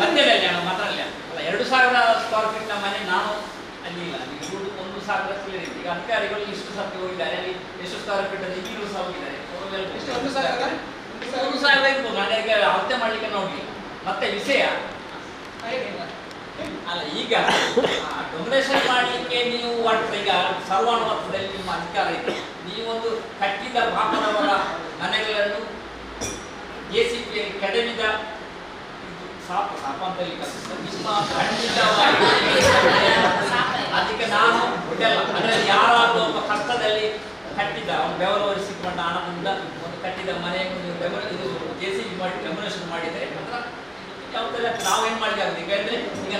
ಮಧ್ಯದಲ್ಲಿ ನಾನು ಮಾತಾಡಲಿಲ್ಲ ಅಲ್ಲ, 2000 ಸ್ಕ್ವೇರ್ ಫೀಟ್ ನ ಮನೆ ನಾನು ಅಲ್ಲಿ ಇಲ್ಲ, ಅಲ್ಲಿ ಇರುವುದು 1000 ಕ್ಲಿಯರ್ ಇದೆ. ಈಗ ಅಧಿಕಾರಿಗಳು ಇಷ್ಟು ಸರ್ತಿ ಹೋಗಿದ್ದಾರೆ, ಅಲ್ಲಿ ಎಷ್ಟು ಸ್ಕ್ವೇರ್ ಫೀಟ್ ಅಲ್ಲಿ ಈಗಲೂ ಸಹ ಹೋಗಿದ್ದಾರೆ. 1,000 ಇರ್ಬೋದು, ನನಗೆ ಅಳತೆ ಮಾಡ್ಲಿಕ್ಕೆ ನೋಡ್ಲಿಲ್ಲ. ಮತ್ತೆ ವಿಷಯ ಅಲ್ಲ, ಈಗ ಡೊಮಿನೇಷನ್ ಮಾಡಲಿಕ್ಕೆ ನೀವು ಈಗ ಸರ್ವಾನುಮತದಲ್ಲಿ ನಿಮ್ಮ ಅಧಿಕಾರ ಇದೆ. ನೀವೊಂದು ಕಟ್ಟಿದ ಪಾಪದವರ ಮನೆಗಳನ್ನು JCB ಕೆಡವಿದ ಸಾಪ ಅಂತ ನಿಮ್ಮ ಖಂಡಿತವಾಗಿ ಅದಕ್ಕೆ ನಾನು ಬಿಡಲ್ಲ. ಅದರಲ್ಲಿ ಯಾರಾದರೂ ಒಬ್ಬ ಕಷ್ಟದಲ್ಲಿ ಕಟ್ಟಿದ ಅವನು ಬೆವರು ಒರೆಸಿಕೊಂಡ ಹಣದಿಂದ ಒಂದು ಕಟ್ಟಿದ ಮನೆಯನ್ನು ನೀವು JCB ಮಾಡಿ ಡೆಮೊನೇಷನ್ ಮಾಡಿದರೆ ಯಾವುದೆಲ್ಲ ನಾವೇನು ಮಾಡಿದಾಗುತ್ತೆ. ಯಾಕಂದ್ರೆ ಈಗ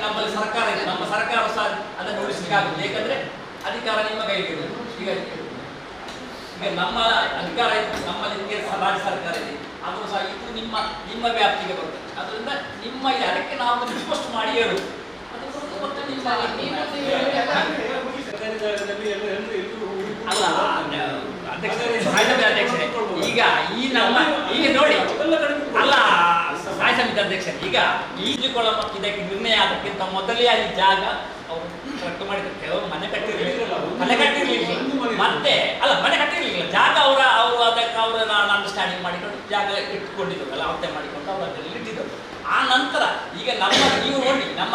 ನಮ್ಮಲ್ಲಿ ಸರ್ಕಾರ ಇದೆ, ನಮ್ಮ ಸರ್ಕಾರ ಸಹ ಅದನ್ನು ಉಳಿಸಲಿಕ್ಕಾಗುತ್ತೆ. ಯಾಕಂದ್ರೆ ಅಧಿಕಾರ ನಿಮ್ಮ ಕೈಗೆ ಈಗ ನಮ್ಮ ಅಧಿಕಾರ ಇದೆ, ನಮ್ಮಲ್ಲಿ ರಾಜ್ಯ ಸರ್ಕಾರ ಇದೆ, ಆದರೂ ಸಹ ಇದು ನಿಮ್ಮ ವ್ಯಾಪ್ತಿಗೆ ಬರುತ್ತೆ. ಅದರಿಂದ ನಿಮ್ಮ ಅದಕ್ಕೆ ನಾವು ರಿಕ್ವೆಸ್ಟ್ ಮಾಡಿ ಹೇಳುದು ಅಲ್ಲ ಅಧ್ಯಕ್ಷರೇ. ಈಗ ಈ ನಮ್ಮ ಈಗ ನೋಡಿ ಅಲ್ಲ ಸ್ಥಾಯಿ ಸಮಿತಿ ಅಧ್ಯಕ್ಷರೇ, ಈಗ ಈಜುಕೊಳ ಮತ್ತು ಇದಕ್ಕೆ ನಿರ್ಣಯ ಅದಕ್ಕಿಂತ ಮೊದಲೇ ಅಲ್ಲಿ ಜಾಗ ಅವರು ಕಟ್ಟು ಮಾಡಿದ್ರು. ಕೆಲವರು ಮನೆ ಕಟ್ಟಿರ್ಲಿಲ್ಲ, ಮತ್ತೆ ಅಲ್ಲ ಮನೆ ಕಟ್ಟಿರ್ಲಿಲ್ಲ, ಜಾಗ ಅವರು ಅದಕ್ಕೆ ನಾನು ಅಂಡರ್ಸ್ಟ್ಯಾಂಡಿಂಗ್ ಮಾಡಿಕೊಂಡು ಜಾಗ ಇಟ್ಕೊಂಡಿದ್ರು, ಅಲ್ಲ ಅವತ್ತೆ ಮಾಡಿಕೊಂಡು ಅವರು ಅದರಲ್ಲಿ ಇಟ್ಟಿದ್ದರು. ಆ ನಂತರ ಈಗ ನೀವು ನೋಡಿ ನಮ್ಮ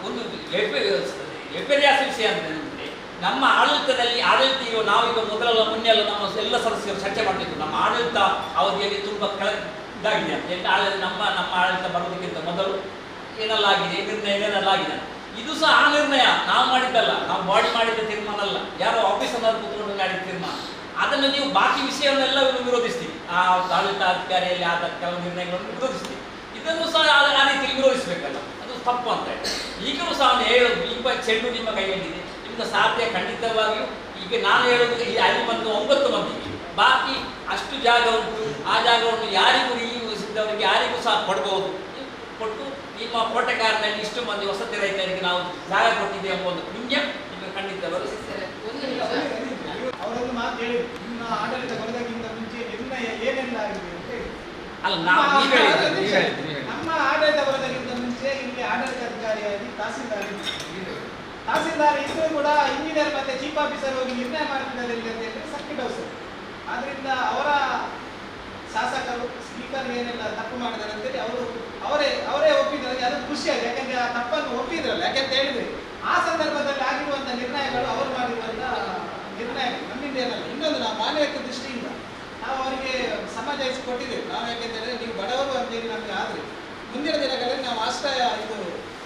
ಒಂದು ವಿಪರ್ಯಾಸ ವಿಷಯ ಅಂತಂದ್ರೆ ನಮ್ಮ ಆಡಳಿತ ಈಗ ನಾವೀಗ ಮೊನ್ನೆ ನಮ್ಮ ಎಲ್ಲ ಸದಸ್ಯರು ಚರ್ಚೆ ಮಾಡ್ತಿದ್ರು. ನಮ್ಮ ಆಡಳಿತ ಅವಧಿಯಲ್ಲಿ ತುಂಬಾ ಇದಾಗಿದೆ ಅಂತ ನಮ್ಮ ಆಡಳಿತ ಬರೋದಕ್ಕಿಂತ ಮೊದಲು ಏನೆಲ್ಲಾಗಿದೆ ನಿರ್ಣಯ ಇದು ಸಹ ಆ ನಿರ್ಣಯ ನಾವು ಮಾಡಿದ್ದಲ್ಲ, ನಾವು ಬಾಡಿ ಮಾಡಿದ ತೀರ್ಮಾನ ಅಲ್ಲ, ಯಾರೋ ಆಫೀಸರ್ ಕೂತ್ಕೊಂಡು ಮಾಡಿದ ತೀರ್ಮಾನ. ಅದನ್ನು ನೀವು ಬಾಕಿ ವಿಷಯವನ್ನೆಲ್ಲ ವಿರೋಧಿಸ್ತೀವಿ, ಆ ಆಡಳಿತ ಅಧಿಕಾರಿಯಲ್ಲಿ ಆದ ಕೆಲವು ನಿರ್ಣಯಗಳನ್ನು ವಿರೋಧಿಸ್ತೀವಿ. ಇದನ್ನು ಸಹ ಆ ರೀತಿ ವಿರೋಧಿಸಬೇಕಲ್ಲ, ಅದು ತಪ್ಪು ಅಂತ ಹೇಳಿ ಈಗಲೂ ಸಹ ಹೇಳೋದು ನಿಮ್ಮ ಚೆಂಡು ನಿಮ್ಮ ಕೈಯಲ್ಲಿದೆ, ನಿಮ್ಗೆ ಸಾಧ್ಯ ಖಂಡಿತವಾಗಿಯೂ. ಈಗ ನಾನು ಹೇಳೋದು ಅಲ್ಲಿ ಬಂದು 9 ಮಂದಿಗೆ ಬಾಕಿ ಅಷ್ಟು ಜಾಗ ಉಂಟು, ಆ ಜಾಗವನ್ನು ಯಾರಿಗೂ ಇದ್ದವರಿಗೆ ಯಾರಿಗೂ ಸಹ ಕೊಡಬಹುದು. ಕೊಟ್ಟು ನಿಮ್ಮ ಕೋಟೆಕಾರನಲ್ಲಿ ಇಷ್ಟು ಮಂದಿ ವಸತಿ ರೈತರಿಗೆ ನಾವು ಜಾಗ ಕೊಟ್ಟಿದ್ದೇವೆ ಎಂಬ ಒಂದು ಪುಣ್ಯ ನಿಮಗೆ ಖಂಡಿತವಾಗಿ ಅವರೊಂದು ಮಾತು ಹೇಳಿ, ನಿಮ್ಮ ಆಡಳಿತ ಬರೋದಕ್ಕಿಂತ ಮುಂಚೆ ನಿರ್ಣಯ ಏನೆಲ್ಲ ಆಗಿದೆ ಅಂತ ಹೇಳಿ. ಅಲ್ಲ ನಮ್ಮ ಆಡಳಿತ ಬರೋದಕ್ಕಿಂತ ಮುಂಚೆ ಇಲ್ಲಿ ಆಡಳಿತಾಧಿಕಾರಿಯಾಗಿ ತಹಸೀಲ್ದಾರ್ ಇದ್ದು ಕೂಡ ಇಂಜಿನಿಯರ್ ಮತ್ತೆ ಚೀಫ್ ಆಫೀಸರ್ ಹೋಗಿ ನಿರ್ಣಯ ಮಾಡ್ತಿದ್ದಾರೆ ಅಂತ ಹೇಳಿದ್ರೆ ಸರ್ಕಿಟ್ ಹೌಸ್. ಆದ್ರಿಂದ ಅವರ ಶಾಸಕರು ಸ್ಪೀಕರ್ ಏನೆಲ್ಲ ತಪ್ಪು ಮಾಡಿದ್ದಾರೆ ಅಂತೇಳಿ ಅವರೇ ಒಪ್ಪಿದ್ದಾರೆ. ಅದು ಖುಷಿಯಾಗಿ, ಯಾಕಂದ್ರೆ ಆ ತಪ್ಪನ್ನು ಒಪ್ಪಿದ್ದಾರೆ. ಯಾಕೆಂತ ಹೇಳಿದ್ರೆ ಆ ಸಂದರ್ಭದಲ್ಲಿ ಆಗಿರುವಂತಹ ನಿರ್ಣಯಗಳು ಅವರು ಮಾಡಿರುವಂತ ನಿರ್ಣಯ ನಮ್ಮಿಂದ ಏನಲ್ಲ. ಇನ್ನೊಂದು ನಾವು ಮಾನವೀಯ ದೃಷ್ಟಿಯಿಂದ ನಾವು ಅವರಿಗೆ ಸಮಜಾಯಿಸಿಕೊಟ್ಟಿದ್ದೇವೆ. ನಾವು ಯಾಕೆಂತ ಹೇಳಿದ್ರೆ ನೀವು ಬಡವರು ಅಂತೇಳಿ ನಮಗೆ ಆದರೆ ಮುಂದಿನ ದಿನಗಳಲ್ಲಿ ನಾವು ಆಶ್ರಯ ಇದು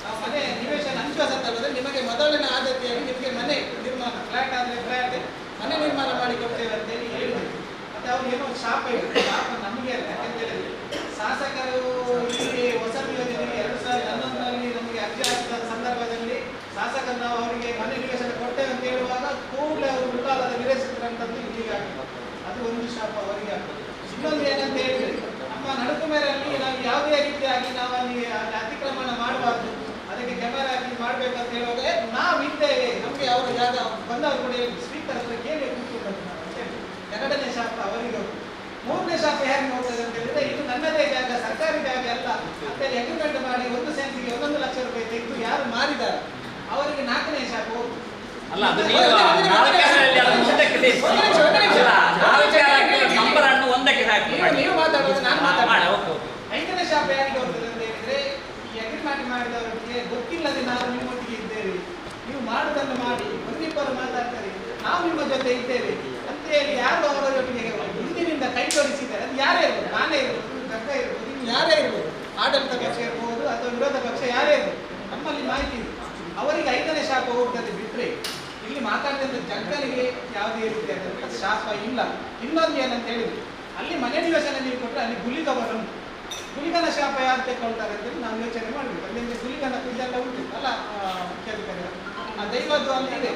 ನಾವು ಮನೆ ನಿವೇಶನ ಹಂಚುವ ಸಂದರ್ಭದಲ್ಲಿ ನಿಮಗೆ ಮೊದಲನೇ ಆದ್ಯತೆಯಾಗಿ ನಿಮಗೆ ಮನೆ ನಿರ್ಮಾಣ, ಫ್ಲಾಟ್ ಆದರೆ ಫ್ಲಾಟ್ ಮನೆ ನಿರ್ಮಾಣ ಮಾಡಿಕೊಡ್ತೇವೆ ಅಂತೇಳಿ ಹೇಳಿದ್ದೇವೆ. ಮತ್ತೆ ಅವ್ರು ಏನೋ ಶಾಪ ಇದೆ, ಶಾಪ ನಮಗೆ ಅಲ್ಲ. ಯಾಕೆಂತ ಹೇಳಿದ್ರೆ ಶಾಸಕರು ಇಲ್ಲಿ ಹೊಸ ಯೋಜನೆಗೆ 2011ರಲ್ಲಿ ನಮಗೆ ಅರ್ಜಿ ಹಾಕಿದ ಸಂದರ್ಭದಲ್ಲಿ ಶಾಸಕರು ನಾವು ಅವರಿಗೆ ಮನೆ ನಿವೇಶನ ಕೊಡ್ತೇವೆ ಅಂತ ಹೇಳುವಾಗ ಕೂಡಲೇ ಅವರು ಮುಖಾಲದ ವಿರೋಧಿಸಿದ್ರಂಥದ್ದು ಇಲ್ಲಿಗೆ ಆಗ್ತದೆ. ಅದು ಒಂದು ಶಾಪ ಅವರಿಗೆ ಆಗ್ತದೆ. ಇನ್ನೊಂದು ಏನಂತ ಹೇಳಿದ್ರೆ ನಮ್ಮ ನಡುಕುಮೇರಲ್ಲಿ ನಾವು ಯಾವುದೇ ರೀತಿಯಾಗಿ ನಾವು ಅಲ್ಲಿ ಅತಿಕ್ರಮಣ ಮಾಡಬಾರ್ದು, ಅದಕ್ಕೆ ಕ್ಯಾಮೆರಾ ಹಾಕಿ ಮಾಡ್ಬೇಕಂತ ಹೇಳುವಾಗ ನಾವಿದ್ದೇವೆ, ನಮಗೆ ಅವರ ಜಾಗ ಬಂದವರು ಕೂಡ ಸ್ಪೀಕರ್ ಹತ್ರ ಕೇಳಿ ಕೂತ್ಕೊಳ್ಬೇಕು ನಾವು ಅಂತ ಹೇಳಿ. ಎರಡನೇ ಶಾಪ ಅವರಿಗೆ ಹೋಗ್ತದೆ. ಮೂರನೇ ಶಾಪ ಹೇಗೆ ಹೋಗ್ತದೆ ಅಂತ ಹೇಳಿದ್ರೆ ಇದು ನನ್ನದೇ ಜಾಗ, ಸರ್ಕಾರಿ ಜಾಗ ಅಲ್ಲ ಅಂತೇಳಿ ಅಗ್ರಿಮೆಂಟ್ ಮಾಡಿ 1 ಸೆಂಟ್ಗೆ 1 ಲಕ್ಷ ರೂಪಾಯಿ ತೆಗೆದು ಯಾರು ಮಾರಿದ್ದಾರೆ ಅವರಿಗೆ 4ನೇ ಶಾಪ ಹೋಗ್ತದೆ. ಅಲ್ಲ ಅದು ನೀವು ನಾಲ್ಕರಲ್ಲಿ ಅದನ್ನು ಮುಂದಕ್ಕೆ ಸೇರಿಸಿ. ಅಲ್ಲ, ನಂಬರನ್ನು ಒಂದಕ್ಕೆ ಹಾಕಿ ನೀವು ಮಾತಾಡೋದು ನಾನು ಮಾಡಿ. ಮಾತಾಡೋದು. 5ನೇ ಶಾಪ ಯಾರಿಗೆ ಹೋಗ್ತದೆ ಅಂತ ಹೇಳಿದ್ರೆ ಈ ಅಗ್ರಿಮೆಂಟ್ ಮಾಡಿದವರಿಗೆ ಗೊತ್ತಿಲ್ಲದೆ ನಾವು ನಿಮ್ಮೊಟ್ಟಿಗೆ ಇದ್ದೇವೆ, ನೀವು ಮಾಡುವುದನ್ನು ಮಾಡಿ, ಒಂದಿಬ್ಬರು ಮಾತಾಡ್ತಾರೆ, ನಾವು ನಿಮ್ಮ ಜೊತೆ ಇದ್ದೇವೆ ಅಂತ ಹೇಳಿ ಯಾರು ಅವರೊಟ್ಟಿಗೆ ಹಿಂದಿನಿಂದ ಕೈ ತೋರಿಸಿದ್ದಾರೆ. ಅದು ಯಾರೇ ಇರ್ಬೋದು, ನಾನೇ ಇರ್ಬೋದು, ಸರ್ಕಾರ ಇರ್ಬೋದು, ಇನ್ನು ಯಾರೇ ಇರ್ಬೋದು, ಆಡಳಿತ ಪಕ್ಷ ಇರ್ಬೋದು ಅಥವಾ ವಿರೋಧ ಪಕ್ಷ ಯಾರೇ ಇರ್ಬೋದು, ನಮ್ಮಲ್ಲಿ ಮಾಹಿತಿ ಇದೆ. ಅವರಿಗೆ 5ನೇ ಶಾಪ ಹೋಗ್ತದೆ. ಬಿಟ್ಟರೆ ಇಲ್ಲಿ ಮಾತಾಡಿದಂಥ ಜನರಿಗೆ ಯಾವುದೇ ರೀತಿಯಾದಂಥ ಶಾಪ ಇಲ್ಲ. ಇನ್ನೊಂದು ಏನಂತ ಹೇಳಿದ್ರು, ಅಲ್ಲಿ ಮನೆ ನಿವೇಶನ ನೀವು ಕೊಟ್ಟರೆ ಅಲ್ಲಿ ಗುಳಿಗವರನ್ನು ಗುಳಿಗನ ಶಾಪ ಯಾರು ತೆಕ್ಕೊಳ್ತಾರೆ ಅಂತೇಳಿ ನಾವು ಯೋಚನೆ ಮಾಡಬೇಕು. ಅಲ್ಲಿಂದ ಗುಳಿಗನ ಇದೆಲ್ಲ ಉಂಟು ಅಲ್ಲ, ಮುಖ್ಯಾಧಿಕಾರಿ ದೈವದ್ದು ಅಲ್ಲಿ ಇದೆ,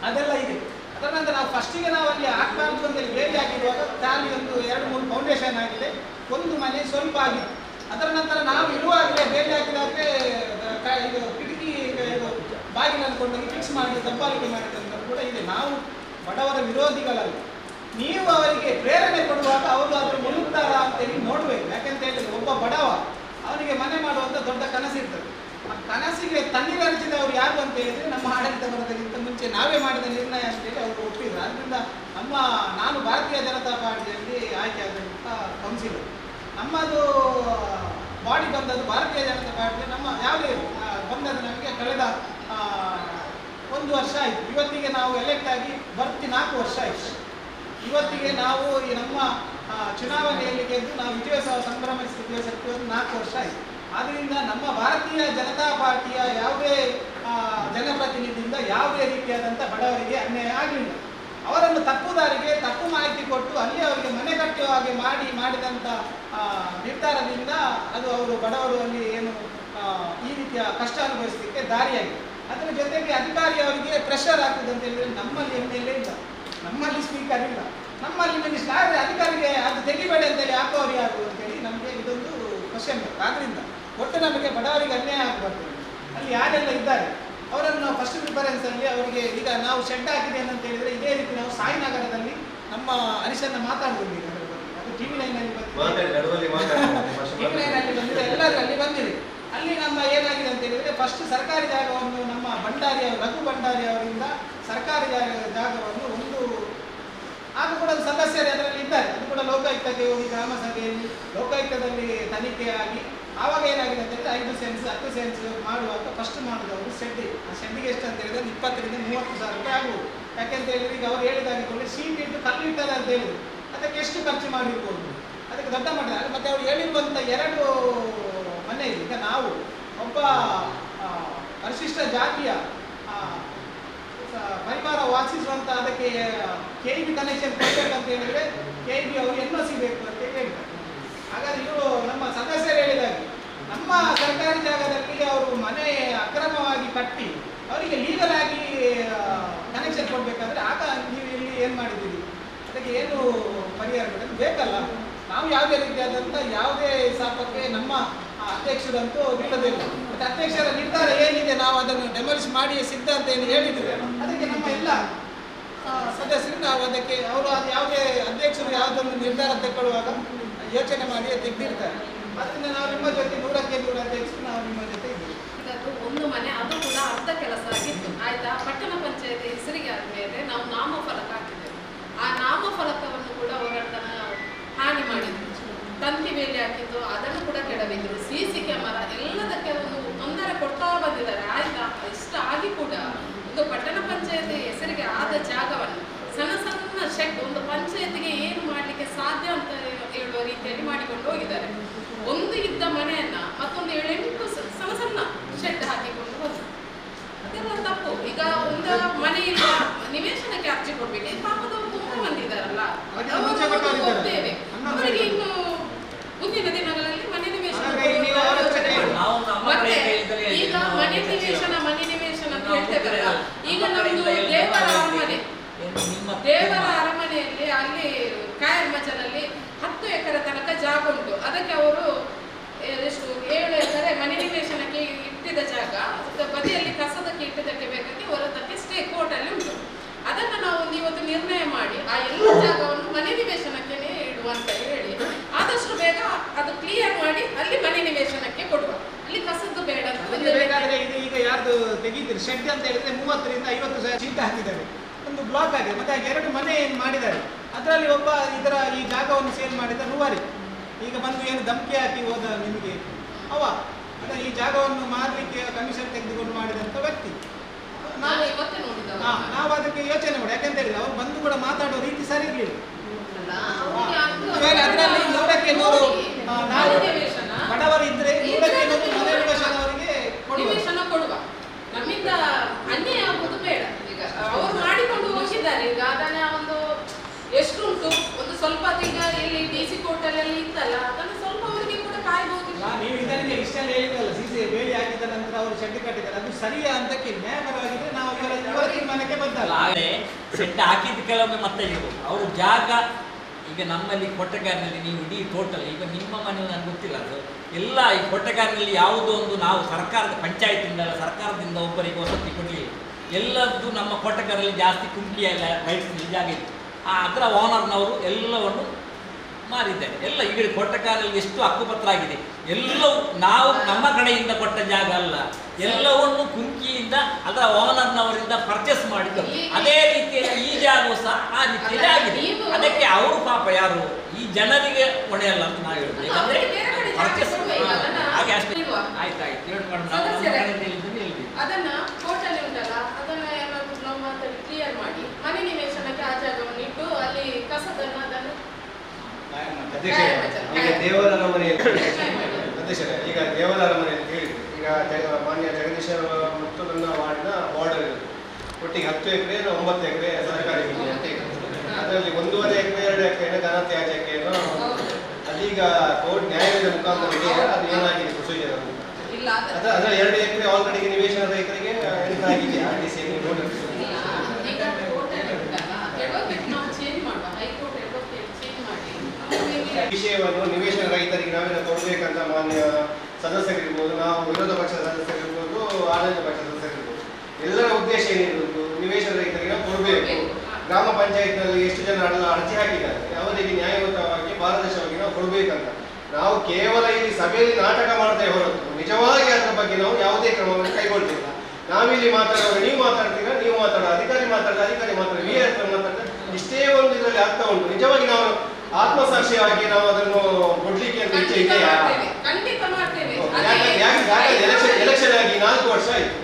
ಅದೆಲ್ಲ ಇದೆ. ಅದರ ನಂತರ ನಾವು ಫಸ್ಟಿಗೆ ನಾವು ಅಲ್ಲಿ ಹಾಕಬಾರ್ದು ಅಂತೇಳಿ ಬೇರೆ ಹಾಕಿರುವಾಗ ಖಾಲಿ ಒಂದು 2-3 ಫೌಂಡೇಶನ್ ಆಗಿದೆ, ಒಂದು ಮನೆ ಸ್ವಲ್ಪ ಆಗಿದೆ. ಅದರ ನಂತರ ನಾವು ಇರುವಾಗಲೇ ಬೇರೆ ಹಾಕಿದಾಗೆ ಇದು ಕಿಟಕಿ ಇದು ಬಾಗಿಲನ್ನು ಕೊಂಡೋಗಿ ಫಿಕ್ಸ್ ಮಾಡಿ ದಬ್ಬಾಳಿಕೆ ಮಾಡಿದಂತ ಕೂಡ ಇದೆ. ನಾವು ಬಡವರ ವಿರೋಧಿಗಳಲ್ಲ. ನೀವು ಅವರಿಗೆ ಪ್ರೇರಣೆ ಕೊಡುವಾಗ ಅವರು ಅದ್ರ ಮುಳುಗ್ತಾರಾ ಅಂತೇಳಿ ನೋಡ್ಬೇಕು. ಯಾಕೆಂತ ಹೇಳಿದ್ರೆ ಒಬ್ಬ ಬಡವ ಅವನಿಗೆ ಮನೆ ಮಾಡುವಂತ ದೊಡ್ಡ ಕನಸಿರ್ತದೆ. ಆ ಕನಸಿಗೆ ತಣ್ಣೀರು ಹರಿಸಿದವರು ಯಾರು ಅಂತ ಹೇಳಿದ್ರೆ ನಮ್ಮ ಆಡಳಿತ ಬರೋದಕ್ಕಿಂತ ಮುಂಚೆ ನಾವೇ ಮಾಡಿದ ನಿರ್ಣಯ ಅಂತೇಳಿ ಅವರು ಒಪ್ಪಿದ್ರು. ಅದರಿಂದ ನಾನು ಭಾರತೀಯ ಜನತಾ ಪಾರ್ಟಿಯಲ್ಲಿ ಆಯ್ಕೆ ಆದಂಥ ಕೌನ್ಸಿಲರ್, ನಮ್ಮದು ಬಾಡಿ ಬಂದದ್ದು ಭಾರತೀಯ ಜನತಾ ಪಾರ್ಟಿ. ನಮ್ಮ ಯಾವುದೇ ಬಂದದ್ದು ನಮಗೆ ಕಳೆದ 1 ವರ್ಷ ಆಯಿತು. ಇವತ್ತಿಗೆ ನಾವು ಎಲೆಕ್ಟ್ ಆಗಿ 4 ವರ್ಷ ಆಯಿತು. ಇವತ್ತಿಗೆ ನಾವು ಈ ನಮ್ಮ ಚುನಾವಣೆಯಲ್ಲಿ ಗೆದ್ದು ನಾವು ವಿಜಯ ಸಂಭ್ರಮಿಸುತ್ತಿದ್ದೇವೆ. 4 ವರ್ಷ ಆಯಿತು. ಆದ್ದರಿಂದ ನಮ್ಮ ಭಾರತೀಯ ಜನತಾ ಪಾರ್ಟಿಯ ಯಾವುದೇ ಜನಪ್ರತಿನಿಧಿಯಿಂದ ಯಾವುದೇ ರೀತಿಯಾದಂಥ ಬಡವರಿಗೆ ಅನ್ಯಾಯ ಆಗಲಿಲ್ಲ. ಅವರನ್ನು ತಪ್ಪು ದಾರಿಗೆ ತಪ್ಪು ಮಾಹಿತಿ ಕೊಟ್ಟು ಅಲ್ಲಿ ಅವರಿಗೆ ಮನೆ ಕಟ್ಟುವ ಹಾಗೆ ಮಾಡಿದಂಥ ನಿರ್ಧಾರದಿಂದ ಅದು ಅವರು ಬಡವರು ಅಲ್ಲಿ ಏನು ಈ ರೀತಿಯ ಕಷ್ಟ ಅನುಭವಿಸಲಿಕ್ಕೆ ದಾರಿಯಾಗಿದೆ. ಅದರ ಜೊತೆಗೆ ಅಧಿಕಾರಿ ಅವರಿಗೆ ಪ್ರೆಷರ್ ಆಗ್ತದೆ ಅಂತ ಹೇಳಿದ್ರೆ ನಮ್ಮಲ್ಲಿ MLA ಇಲ್ಲ, ನಮ್ಮಲ್ಲಿ ಸ್ಪೀಕರ್ ಇಲ್ಲ, ನಮ್ಮಲ್ಲಿ ಮಿನಿಸ್ಟರ್. ಆದರೆ ಅಧಿಕಾರಿಗೆ ಅದು ತೆಗಿಬೇಡ ಅಂತೇಳಿ ಹಾಕೋರು ಯಾರು ಅಂತೇಳಿ ನಮಗೆ ಇದೊಂದು ಕ್ವಶನ್. ಆದ್ದರಿಂದ ಒಟ್ಟು ನಮಗೆ ಬಡವರಿಗೆ ಅನ್ಯಾಯ ಆಗಬಾರ್ದು. ಅಲ್ಲಿ ಯಾರೆಲ್ಲ ಇದ್ದಾರೆ ಅವರನ್ನು ನಾವು ಫಸ್ಟ್ ಪ್ರಿಫರೆನ್ಸ್ ಅಲ್ಲಿ ಅವರಿಗೆ ಈಗ ನಾವು ಶೆಡ್ ಹಾಕಿದೆ ಅಂತ ಹೇಳಿದ್ರೆ ಇದೇ ರೀತಿ ನಾವು ಸಾಯಿನಗರದಲ್ಲಿ ನಮ್ಮ ಹರೀಶನ್ನ ಮಾತಾಡ್ತಿದ್ದೀವಿ. ಅದು TV9 ಅಲ್ಲಿ ಬಂದಿದೆ, ಎಲ್ಲರಲ್ಲಿ ಬಂದಿದೆ. ಅಲ್ಲಿ ನಮ್ಮ ಏನಾಗಿದೆ ಅಂತ ಹೇಳಿದ್ರೆ ಫಸ್ಟ್ ಸರ್ಕಾರಿ ಜಾಗವನ್ನು ನಮ್ಮ ರಘು ಭಂಡಾರಿ ಅವರಿಂದ ಸರ್ಕಾರಿ ಜಾಗವನ್ನು ಆಗ ಕೂಡ ಸದಸ್ಯರು ಅದರಲ್ಲಿ ಇದ್ದಾರೆ. ಅದು ಕೂಡ ಲೋಕಾಯುಕ್ತಕ್ಕೆ ಹೋಗಿ ಗ್ರಾಮ ಸಭೆಯಲ್ಲಿ ಲೋಕಾಯುಕ್ತದಲ್ಲಿ ತನಿಖೆ ಆಗಿ ಆವಾಗ ಏನಾಗಿದೆ ಅಂತ ಹೇಳಿದ್ರೆ 5 ಸೆನ್ಸ್ 10 ಸೆನ್ಸ್ ಮಾಡುವಾಗ ಫಸ್ಟ್ ಮಾಡಿದವರು ಶೆಡ್. ಆ ಶೆಡ್ಡಿಗೆ ಎಷ್ಟು ಅಂತ ಹೇಳಿದ್ರೆ 20 ರಿಂದ 30 ಸಾವಿರ ರೂಪಾಯಿ ಆಗುವುದು. ಯಾಕೆಂತ ಹೇಳಿದ್ರೆ ಈಗ ಅವ್ರು ಹೇಳಿದಾಗೆ ಶೀಟ್ ಇಟ್ಟು ಕಲ್ಲು ಇಟ್ಟದ ಅಂತ ಹೇಳಿದ್ರು, ಅದಕ್ಕೆ ಎಷ್ಟು ಖರ್ಚು ಮಾಡಿರ್ಬೋದು, ಅದಕ್ಕೆ ದೊಡ್ಡ ಮಟ್ಟ. ಮತ್ತೆ ಅವ್ರು ಹೇಳಿರುವಂಥ 2 ಮನೆ ಇದೆ. ಈಗ ನಾವು ಒಬ್ಬ ಪರಿಶಿಷ್ಟ ಜಾತಿಯ ಪರಿವಾರ ವಾಸಿಸುವಂತ ಅದಕ್ಕೆ KEB ಕನೆಕ್ಷನ್ ಕೊಡಬೇಕಂತ ಹೇಳಿದ್ರೆ KEB ಅವರು NOC ಬೇಕು ಅಂತ ಹೇಳ್ತಾರೆ. ಹಾಗಾದ್ರೆ ಇವರು ನಮ್ಮ ಸದಸ್ಯರು ಹೇಳಿದಾಗ ನಮ್ಮ ಸರ್ಕಾರಿ ಜಾಗದಲ್ಲಿ ಅವರು ಮನೆ ಅಕ್ರಮವಾಗಿ ಕಟ್ಟಿ ಅವರಿಗೆ ಲೀಗಲ್ ಆಗಿ ಕನೆಕ್ಷನ್ ಕೊಡಬೇಕಾದ್ರೆ ಆಗ ನೀವು ಇಲ್ಲಿ ಏನು ಮಾಡಿದ್ದೀರಿ, ಅದಕ್ಕೆ ಏನು ಪರಿಹಾರ ಬೇಕಲ್ಲ. ನಾವು ಯಾವುದೇ ರೀತಿಯಾದಂಥ ಯಾವುದೇ ಶಾಪಕ್ಕೆ ನಮ್ಮ ಅಧ್ಯಕ್ಷರಂತೂ ಬೀಳೋದಿಲ್ಲ. ಮತ್ತು ಅಧ್ಯಕ್ಷರ ನಿರ್ಧಾರ ಏನಿದೆ ನಾವು ಅದನ್ನು ಡೆಮಾಲಿಷ್ ಮಾಡಿ ಸಿದ್ಧ ಅಂತ ಏನು ಹೇಳಿದ್ದೀವಿ, ಅದಕ್ಕೆ ನಮ್ಮ ಎಲ್ಲ ಸದಸ್ಯರು ನಾವು ಅದಕ್ಕೆ ಅವರು ಅದು ಯಾವುದೇ ಅಧ್ಯಕ್ಷರು ಯಾವುದನ್ನು ನಿರ್ಧಾರ ತೆಗೊಳ್ಳುವಾಗ ಯೋಚನೆ ಮಾಡಿ ತೆಗೆದಿರ್ತಾರೆ. ಅದರಿಂದ ನಾವು ನಿಮ್ಮ ಜೊತೆ 100ಕ್ಕೆ 100 ಅಧ್ಯಕ್ಷರು ನಾವು ನಿಮ್ಮ ಜೊತೆ ಇದ್ದೀವಿ. ಅದು ಒಂದು ಮನೆ, ಅದು ಕೂಡ ಅರ್ಧ ಕೆಲಸ ಆಗಿತ್ತು ಆಯ್ತಾ. ಪಟ್ಟಣ ಪಂಚಾಯತಿ ಹೆಸರಿಗೆ ಆದಮೇಲೆ ನಾವು ನಾಮಫಲಕ ಹಾಕಿದ್ದೇವೆ. ಆ ನಾಮಫಲಕವನ್ನು ಕೂಡ ಹೋರಾಟನ ಹಾನಿ ಮಾಡಿದ್ರು, ತಂತಿ ಬೇಲಿ ಹಾಕಿದ್ದು ಅದನ್ನು ಕೂಡ ಕೆಡವಿದ್ರು, CC ಕ್ಯಾಮರಾ ಎಲ್ಲದಕ್ಕೆ ಒಂದು ತೊಂದರೆ ಕೊಡ್ತಾ ಬಂದಿದ್ದಾರೆ ಆಯ್ತಾ. ಮನೆಯನ್ನ ಮತ್ತೊಂದು 7-8 ಸಣ್ಣ ಸಣ್ಣ ಶೆಡ್ ಹಾಕಿಕೊಂಡು ಹೋದ್ರು. ಅದೆಲ್ಲ ತಪ್ಪು. ಈಗ ಒಂದು ಮನೆಯಿಂದ ನಿವೇಶನಕ್ಕೆ ಅರ್ಜಿ ಕೊಡ್ಬೇಕು. ಈ ಪಾಪದವರು ತುಂಬಾ ಮಂದಿ ಇದ್ದಾರಲ್ಲ, ಹೋಗ್ತೇವೆ ಅವರಿಗೆ ಇನ್ನು ಮುಂದಿನ ದಿನಗಳಲ್ಲಿ ಮನೆ ನಿವೇಶನ ನಾವು ನಮ್ಮ ಮತ್ತೆ ಕಡೆ ಈಗ ಮನೆ ನಿವೇಶನ ಅಂತ ಹೇಳ್ತೇವಲ್ಲ, ಈಗ ನಮ್ದು ದೇವರ ಅರಮನೆಯಲ್ಲಿ ಅಲ್ಲಿ ಕಾಯರ್ ಮಜಲಲ್ಲಿ 10 ಎಕರೆ ತನಕ ಜಾಗ ಉಂಟು. ಅದಕ್ಕೆ ಅವರು ಎಷ್ಟು 7 ಎಕರೆ ಮನೆ ನಿವೇಶನಕ್ಕೆ ಇಟ್ಟಿದ್ದ ಜಾಗ ಬದಿಯಲ್ಲಿ ಕಸದಕ್ಕೆ ಇಟ್ಟಿದ್ದಕ್ಕೆ ಬೇಕಾಗಿ ಹೊರದಕ್ಕೆ ಸ್ಟೇ ಕೋರ್ಟಲ್ಲಿ ಉಂಟು. ಅದನ್ನು ನಾವು ಒಂದು ಇವತ್ತು ನಿರ್ಣಯ ಮಾಡಿ ಆ ಎಲ್ಲ ಜಾಗವನ್ನು ಮನೆ ನಿವೇಶನಕ್ಕೆ ಇಡುವ ಅಂತ ಹೇಳಿ ಆದಷ್ಟು ಬೇಗ ಅದು ಕ್ಲಿಯರ್ ಮಾಡಿ ಅಲ್ಲಿ ಮನೆ ನಿವೇಶನಕ್ಕೆ ಕೊಡುವ. ಅಲ್ಲಿ ಕಸದ್ದು ಬೇಡ ಅಂತ ಬೇಕಾದ್ರೆ ಈಗ ಯಾರ್ದು ತೆಗೀತೀರಿ ಶೆಡ್ ಅಂತ ಹೇಳಿದ್ರೆ 30 ರಿಂದ 50 ಚೀಟ ಹಾಕಿದ್ದಾರೆ, ಒಂದು ಬ್ಲಾಕ್ ಆಗಿದೆ. ಮತ್ತೆ 2 ಮನೆ ಏನು ಮಾಡಿದ್ದಾರೆ, ಅದರಲ್ಲಿ ಒಬ್ಬ ಈ ಜಾಗವನ್ನು ಸೇಲ್ ಮಾಡಿದ ರೂವಾರಿ ಈಗ ಬಂದು ಏನು ಧಮಕಿ ಹಾಕಿ ಹೋದ ನಿಮಗೆ ಅವ ಅದ ಈ ಜಾಗವನ್ನು ಮಾರಲಿಕ್ಕೆ ಕಮಿಷನ್ ತೆಗೆದುಕೊಂಡು ಮಾಡಿದಂಥ ವ್ಯಕ್ತಿ. ನಾವು ಅದಕ್ಕೆ ಯೋಚನೆ ಮಾಡಿ, ಯಾಕಂತ ಹೇಳಿದ್ರೆ ಅವ್ರು ಬಂದು ಕೂಡ ಮಾತಾಡೋ ರೀತಿ ಸರಿ ಇರಲಿಲ್ಲ. ಅದರಲ್ಲಿ 100ಕ್ಕೆ 100 ಬಡವರು ಇದ್ರೆ 100ಕ್ಕೆ 100 ಮನೆ ನಿವೇಶನ ಅವರಿಗೆ ನಿವೇಶನ ಕೊಡುವ. ನಮ್ಮಿಂದ ಅನ್ಯಾಯ ಆಗುವುದು ಬೇಡ. ಈಗ ಅವರು ಮಾಡಿಕೊಂಡು ಹೋಗಿದ್ದಾರೆ. ಈಗ ಅದನ್ನ ಒಂದು ಎಷ್ಟುಂಟು ಒಂದು ಸ್ವಲ್ಪ ಈಗ ಇಲ್ಲಿ DC ಕೋರ್ಟಲ್ಲಿ ಇತ್ತಲ್ಲ, ಅದನ್ನು ಸ್ವಲ್ಪ ಅವರಿಗೆ ಕೂಡ ಕಾಯ್ಬಹುದು. ನೀವು ಇದಕ್ಕೆ ಇಷ್ಟೆಲ್ಲ ಹೇಳಿದ್ರಲ್ಲ, ಸಿಸಿ ಬೇಲಿ ಹಾಕಿದ ನಂತರ ಅವರು ಶೆಡ್ ಕಟ್ಟಿದ್ದಾರೆ, ಅದು ಸರಿಯಾ ಅಂತಕ್ಕೆ ನ್ಯಾಯಪರವಾಗಿದ್ರೆ ನಾವು ಇವರ ತೀರ್ಮಾನಕ್ಕೆ ಬಂದಲ್ಲ. ಆಗಲೇ ಶೆಡ್ ಹಾಕಿದ ಕೆಲವೊಮ್ಮೆ ಮತ್ತೆ ಇರ್ಬೋದು ಅವರು ಜಾಗ. ಈಗ ನಮ್ಮಲ್ಲಿ ಕೊಟ್ಟಗಾರಿನಲ್ಲಿ ನೀವು ಇಡೀ ಟೋಟಲ್ ಈಗ ನಿಮ್ಮ ಮನೆ ನನಗೆ ಗೊತ್ತಿಲ್ಲ, ಅದು ಎಲ್ಲ ಈ ಕೊಟ್ಟಗಾರಿನಲ್ಲಿ ಯಾವುದೋ ಒಂದು ನಾವು ಸರ್ಕಾರದ ಪಂಚಾಯತಿಂದ ಸರ್ಕಾರದಿಂದ ಒಬ್ಬರಿಗೆ ವಸತಿ ಕೊಡಲಿಲ್ಲ. ಎಲ್ಲದ್ದು ನಮ್ಮ ಕೊಟ್ಟಗಾರಲ್ಲಿ ಜಾಸ್ತಿ ಕುಂಟಿಯಲ್ಲ ರೈಟ್ಸ್ ಜಾಗ ಇತ್ತು. ಅದರ ಓನರ್ನವರು ಎಲ್ಲವನ್ನು ಮಾರಿದ್ದಾರೆ. ಎಲ್ಲ ಈಗ ಕೊಟ್ಟಗಾರಲ್ಲಿ ಎಷ್ಟು ಹಕ್ಕುಪತ್ರ ಆಗಿದೆ ಎಲ್ಲವೂ ನಾವು ನಮ್ಮ ಕಡೆಯಿಂದ ಕೊಟ್ಟ ಜಾಗ ಅಲ್ಲ, ಎಲ್ಲವನ್ನು ಕುಂಕಿಯಿಂದ ಅದರ ಓನರ್ನವರಿಂದ ಪರ್ಚೇಸ್ ಮಾಡಿದ್ದು. ಅದೇ ರೀತಿಯಲ್ಲಿ ಈ ಜಾಗವು ಸಹ ಆ ರೀತಿಯಲ್ಲಿ ಆಗಿದೆ. ಅದಕ್ಕೆ ಅವರು ಪಾಪ ಯಾರು ಈ ಜನರಿಗೆ ಹೊಣೆಯಲ್ಲ ಅಂತ ನಾವು ಹೇಳ್ತೀವಿ. ಯಾಕಂದ್ರೆ ಪರ್ಚೇಸ್ ಹಾಗೆ ಅಷ್ಟೇ. ಆಯ್ತಾಯ್ತು ಅದನ್ನ ಕೋರ್ಟಲ್ಲಿ ಉಂಟಲ್ಲ, ಅದನ್ನ ಏನಾದ್ರು ನಾವು ಮಾತಾಡಿ ಕ್ಲಿಯರ್ ಮಾಡಿ ಮನೆ ನಿವೇಶನಕ್ಕೆ ಆ ಜಾಗವನ್ನು ಇಟ್ಟು ಅಲ್ಲಿ ಕಸದನ್ನು ಅದನ್ನು ಈಗ ದೇವರ ಅರಮನೆಯಲ್ಲಿ ಅಧ್ಯಕ್ಷರೇ, ಈಗ ದೇವರ ಅರಮನೆಯಲ್ಲಿ ಹೇಳಿದ್ರು, ಈಗ ಮಾನ್ಯ ಜಗದೀಶರ ಮತ್ತು ನನ್ನ ವಾರ್ಡಿನ ಬಾರ್ಡರ್ ಇರೋದು ಒಟ್ಟಿಗೆ 10 ಎಕರೆ 9 ಎಕರೆ ಸರ್ಕಾರಿ ಭೂಮಿ ಅಂತ ಇದೆ. ಅದರಲ್ಲಿ 1.5 ಎಕರೆ 2 ಎಕರೆ ಘನತ್ಯಾಜ್ಯಕ್ಕೆಯನ್ನು ಅದೀಗ ಕೋರ್ಟ್ ನ್ಯಾಯಾಲಯದ ಮುಖಾಂತರ ಅದು ಏನಾಗಿದೆ ಪ್ರೊಸೀಜರ್ ಅಂತ. ಅದರಲ್ಲಿ 2 ಎಕರೆ ಆಲ್ರೆಡಿ ನಿವೇಶನ ರೈತರಿಗೆ ಎಂಟರ್ ಆಗಿದೆ RDC ನೋಟಿಸ್. ವಿಷಯವನ್ನು ನಿವೇಶನ ರೈತರಿಗೆ ನಾವೇನ ಕೊಡಬೇಕಂತ ಮಾನ್ಯ ಸದಸ್ಯರಿರ್ಬೋದು, ನಾವು ವಿರೋಧ ಪಕ್ಷದ ಸದಸ್ಯರಿರ್ಬೋದು, ಆಡಳಿತ ಪಕ್ಷದ ಸದಸ್ಯರಿರ್ಬೋದು, ಎಲ್ಲರ ಉದ್ದೇಶ ಏನಿರ್ಬೋದು ನಿವೇಶನ ರೈತರಿಗೆ ನಾವು ಕೊಡಬೇಕು. ಗ್ರಾಮ ಪಂಚಾಯತ್ನಲ್ಲಿ ಎಷ್ಟು ಜನ ಅರ್ಜಿ ಹಾಕಿದ್ದಾರೆ ಅವರಿಗೆ ನ್ಯಾಯಯುತವಾಗಿ ಪಾರದರ್ಶಕವಾಗಿ ನಾವು ಕೊಡಬೇಕಂತ. ನಾವು ಕೇವಲ ಇಲ್ಲಿ ಸಭೆಯಲ್ಲಿ ನಾಟಕ ಮಾಡ್ತೇವೆ ಹೊರತು ನಿಜವಾಗಿ ಅದರ ಬಗ್ಗೆ ನಾವು ಯಾವುದೇ ಕ್ರಮವನ್ನು ಕೈಗೊಳ್ತಿಲ್ಲ. ನಾವಿಲ್ಲಿ ಮಾತಾಡುವಾಗ ನೀವು ಮಾತಾಡ್ತೀರಾ, ನೀವು ಮಾತಾಡೋ ಅಧಿಕಾರಿ ಮಾತಾಡ್ತಾರೆ ಮಾತಾಡ್ತಾರೆ, ಇಷ್ಟೇ ಒಂದು ಇದರಲ್ಲಿ ಅರ್ಥ ಉಂಟು. ನಿಜವಾಗಿ ನಾವು ಆತ್ಮಸಾಕ್ಷಿಯಾಗಿ ನಾವು ಅದನ್ನು ಕೊಡ್ಲಿಕ್ಕೆ ಅಂತ ಇಚ್ಛೆ ಇದೆಯಾ? ಎಲೆಕ್ಷನ್ ಆಗಿ 4 ವರ್ಷ ಆಯ್ತು.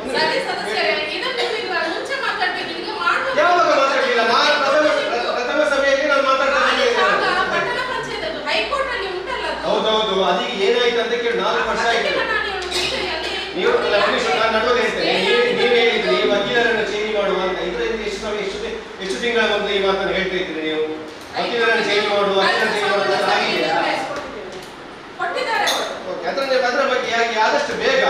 ಯಾವಾಗ ಮಾತಾಡಲಿಲ್ಲ? ಪ್ರಥಮ ಸಭೆಯಲ್ಲಿ ನಾನು ಮಾತಾಡ್ತೇನೆ. ಹೌದೌದು, ಅದೀಗ ಏನಾಯ್ತು ಅಂತ ಕೇಳಿ 4 ವರ್ಷ ಆಯ್ತು. ನೀವು ನಾನು ನಡುವೆ ಹೇಳ್ತೇನೆ, ನೀವು ಹೇಳಿದ್ರಿ ವಕೀಲರನ್ನು ಚೇಂಜ್ ಮಾಡುವ ಅಂತ. ಇದರಿಂದ ಎಷ್ಟು ತಿಂಗಳ ಮೊದಲು ಈ ಮಾತನ್ನು ಹೇಳ್ತಾ ಇದ್ರಿ ನೀವು? ವಕೀಲರನ್ನು ಚೇಂಜ್ ಮಾಡುವ ಅದರ ಬಗ್ಗೆ ಯಾಕೆ ಆದಷ್ಟು ಬೇಗ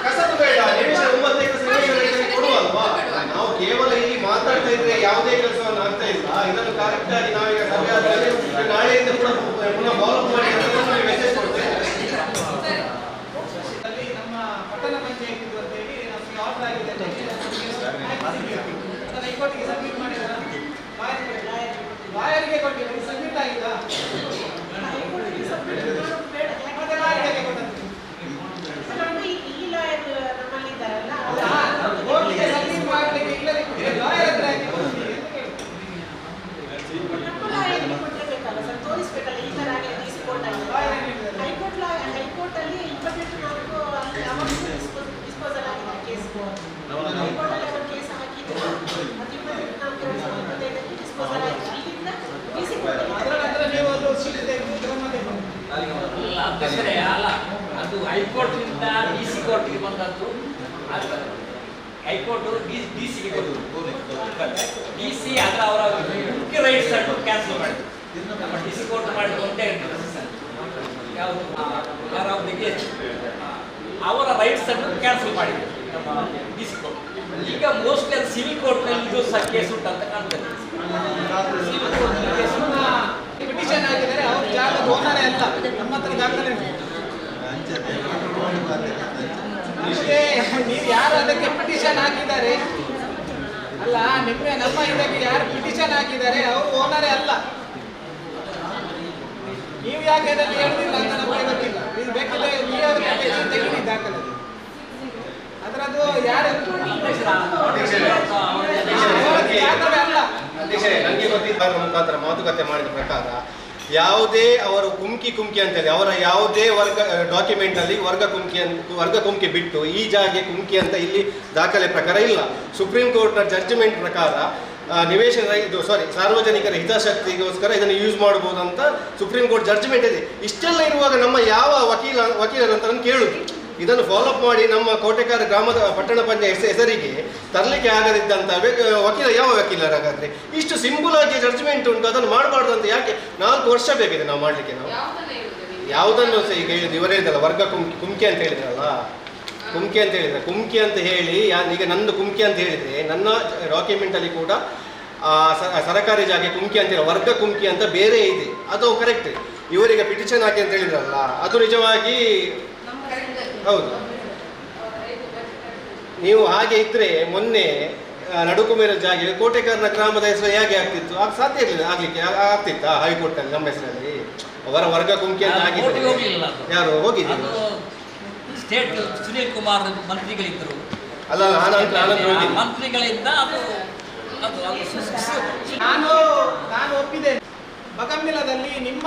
ಕಸದ ಬೇಡ, ನಿವೇಶನ 9 ಎಕರೆ ಕೊಡುವಲ್ವಾ? ನಾವು ಕೇವಲ ಇಲ್ಲಿ ಮಾತಾಡ್ತಾ ಇದ್ರೆ ಯಾವುದೇ ಕೆಲಸವನ್ನು ಆಗ್ತಾ ಇಲ್ಲ. ಇದನ್ನು ಕರೆಕ್ಟ್ ಆಗಿ ನಾವೀಗ ಸಭೆ ಆದ್ಮೇಲೆ ನಾಳೆಯಿಂದ ಕೂಡ ಪುನಃ ಫಾಲೋ ಮಾಡಿ ಮೆಸೇಜ್ ಕೊಡ್ತೇವೆ. ನಮ್ಮ ಪಟ್ಟಣ ಪಂಚಾಯತ್ ಅಂತೇಳಿ ನಮಗೆ ಆರ್ಡರ್ ಆಗಿದೆ, ಹೈಕೋರ್ಟ್ಗೆ ಸಬ್ಮಿಟ್ ಮಾಡಿದ ಲಾಯರ್ಗೆ ಕೊಟ್ಟಿಲ್ಲ, ಸಬ್ಮಿಟ್ ಆಗಿಲ್ಲ. ಮತ್ತೆ ಲಾಯರ್ಗೆ ಕೊಟ್ಟದ್ದು ಕೋರ್ಟ್ಗೆ ಸಬ್ಮಿಟ್ ಮಾಡಲಿಕ್ಕೆ ಇಲ್ಲ, ಲಾಯರ್ ಹತ್ರ ಯಾಕೆ ಕೊಡ್ತೀವಿ ಅಂತ ಕೇಳಿ ತೋರಿಸ್ಬೇಕಲ್ಲ ಈ ತರ ಆಗಿ DC ಕೋರ್ಟ್ ಆಗಿದೆ. ಅದು ಹೈಕೋರ್ಟ್ನಿಂದ DC ಕೋರ್ಟ್ಗೆ ಬಂದದ್ದು. ಹೈಕೋರ್ಟ್ DC ಗೆ DC ಅದರ ಅವರ ಮುಖ್ಯ ರೈಟ್ಸ್ ಅನ್ನು ಕ್ಯಾನ್ಸಲ್ ಮಾಡಿದ್ರು. ನಮ್ಮ DC ಕೋರ್ಟ್ ಮಾಡಿದ್ರು ಅಂತ ಹೇಳ್ತಾರೆ ಯಾವುದು ಅವರಿಗೆ ಅವರ ರೈಟ್ಸ್ ಅನ್ನು ಕ್ಯಾನ್ಸಲ್ ಮಾಡಿದ್ರು ನಮ್ಮ DC ಕೋರ್ಟ್. ಈಗ ಮೋಸ್ಟ್ಲಿ ಅದು ಸಿವಿಲ್ ಕೋರ್ಟ್ನಲ್ಲಿ ಇದು ಸಹ ಕೇಸ್ ಉಂಟಂತ ಕಾಣ್ತದೆ. ಪಿಟಿಷನ್ ಆಗಿದ್ದಾರೆ, ಅವ್ರ ಜಾಗದ ಓನರೇ ಅಲ್ಲ, ನಮ್ಮ ಹತ್ರ ದಾಖಲೆ ಉಂಟು. ನಿಮಗೆ ನೀವು ಯಾರು ಅದಕ್ಕೆ ಪಿಟಿಷನ್ ಹಾಕಿದ್ದಾರೆ ಅಲ್ಲ, ನಿಮಗೆ ನಮ್ಮ ಇದಕ್ಕೆ ಯಾರು ಪಿಟಿಷನ್ ಹಾಕಿದ್ದಾರೆ ಅವರು ಓನರೇ ಅಲ್ಲ. ನೀವು ಯಾಕೆ ಅದನ್ನು ಹೇಳುದಿಲ್ಲ ಅಂತ ನಮಗೆ ಗೊತ್ತಿಲ್ಲ. ಇದು ಬೇಕಿದ್ರೆ ನೀವು ಅದಕ್ಕೆ ತೆಗೀರಿ ದಾಖಲೆ. ಅದರದ್ದು ಯಾರು ಅಲ್ಲ. ನನಗೆ ಗೊತ್ತಿದ್ದ ಮುಖಾಂತರ ಮಾತುಕತೆ ಮಾಡಿದ ಪ್ರಕಾರ ಯಾವುದೇ ಅವರು ಕುಮ್ಕಿ ಅಂತೇಳಿ ಅವರ ಯಾವುದೇ ಡಾಕ್ಯುಮೆಂಟ್ ಅಲ್ಲಿ ವರ್ಗ ಕುಮ್ಕಿ ಬಿಟ್ಟು ಈ ಜಾಗೆ ಕುಮ್ಕಿ ಅಂತ ಇಲ್ಲಿ ದಾಖಲೆ ಪ್ರಕಾರ ಇಲ್ಲ. ಸುಪ್ರೀಂ ಕೋರ್ಟ್ನ ಜಡ್ಜ್ಮೆಂಟ್ ಪ್ರಕಾರ ಸಾರ್ವಜನಿಕರ ಹಿತಾಸಕ್ತಿಗೋಸ್ಕರ ಇದನ್ನು ಯೂಸ್ ಮಾಡಬಹುದು ಅಂತ ಸುಪ್ರೀಂ ಕೋರ್ಟ್ ಜಡ್ಜ್ಮೆಂಟ್ ಇದೆ. ಇಷ್ಟೆಲ್ಲ ಇರುವಾಗ ನಮ್ಮ ಯಾವ ವಕೀಲರು ಅಂತ ನಾನು ಕೇಳುದು, ಇದನ್ನು ಫಾಲೋಅಪ್ ಮಾಡಿ ನಮ್ಮ ಕೋಟೆಕಾರ ಗ್ರಾಮದ ಪಟ್ಟಣ ಪಂಚಾಯತ್ ಹೆಸರಿಗೆ ತರಲಿಕ್ಕೆ ಆಗದಿದ್ದಂತ ಯಾವ ವಕೀಲರಾಗಾದ್ರೆ ಇಷ್ಟು ಸಿಂಪಲ್ ಆಗಿ ಜಡ್ಜ್ಮೆಂಟ್ ಉಂಟು, ಅದನ್ನು ಮಾಡಬಾರ್ದು ಅಂತ ಯಾಕೆ 4 ವರ್ಷ ಬೇಕಿದೆ ನಾವು ಮಾಡಲಿಕ್ಕೆ? ನಾವು ಯಾವುದನ್ನು ಸಹ ಈಗ ಹೇಳಿದ್ರು, ಇವರೇ ಇದ್ದಲ್ಲ ವರ್ಗ ಕುಮ್ಕಿ ಅಂತ ಹೇಳಿದ್ರಲ್ಲ, ಕುಮ್ಕಿ ಅಂತ ಹೇಳಿದ್ರೆ ಕುಮ್ಕಿ ಅಂತ ಹೇಳಿ ಈಗ ನಂದು ಕುಮ್ಕಿ ಅಂತ ಹೇಳಿದ್ರೆ ನನ್ನ ಡಾಕ್ಯುಮೆಂಟಲ್ಲಿ ಕೂಡ ಸರಕಾರಿ ಜಾಗ ಕುಮ್ಕಿ ಅಂತ ಹೇಳಿ ವರ್ಗ ಕುಮ್ಕಿ ಅಂತ ಬೇರೆ ಇದೆ, ಅದು ಕರೆಕ್ಟ್. ಇವರಿಗೆ ಪಿಟಿಷನ್ ಹಾಕಿ ಅಂತ ಹೇಳಿದ್ರಲ್ಲ, ಅದು ನಿಜವಾಗಿ ಹೌದು. ನೀವು ಹಾಗೆ ಇದ್ರೆ ಮೊನ್ನೆ ನಡುಕುಮೇರ ಜಾಗ ಕೋಟೆಕಾರನ ಗ್ರಾಮದ ಹೆಸರು ಹೇಗೆ ಆಗ್ತಿತ್ತು? ಸಾಧ್ಯ ಇರಲಿಲ್ಲ, ಆಗ್ಲಿಕ್ಕೆ ಆಗ್ತಿತ್ತಾ ಹೈಕೋರ್ಟ್ ಅಲ್ಲಿ ನಮ್ಮ ಹೆಸರಲ್ಲಿ ಅವರ ವರ್ಗ ಕುಮ್ಕಿ ಅಂತ ಆಗಿದ್ರೆ ಯಾರು ಹೋಗಿದ್ದೀವಿ? ಸ್ಟೇಟ್ ಸುನೀಲ್ ಕುಮಾರ್ ಮಂತ್ರಿಗಳಿದ್ದರು ಅಲ್ಲ, ಮಂತ್ರಿಗಳಿಂದ ನಾನು ಒಪ್ಪಿದ್ದೇನೆ. ಬಗಮ್ಮಿಲದಲ್ಲಿ ನಿಮ್ಮ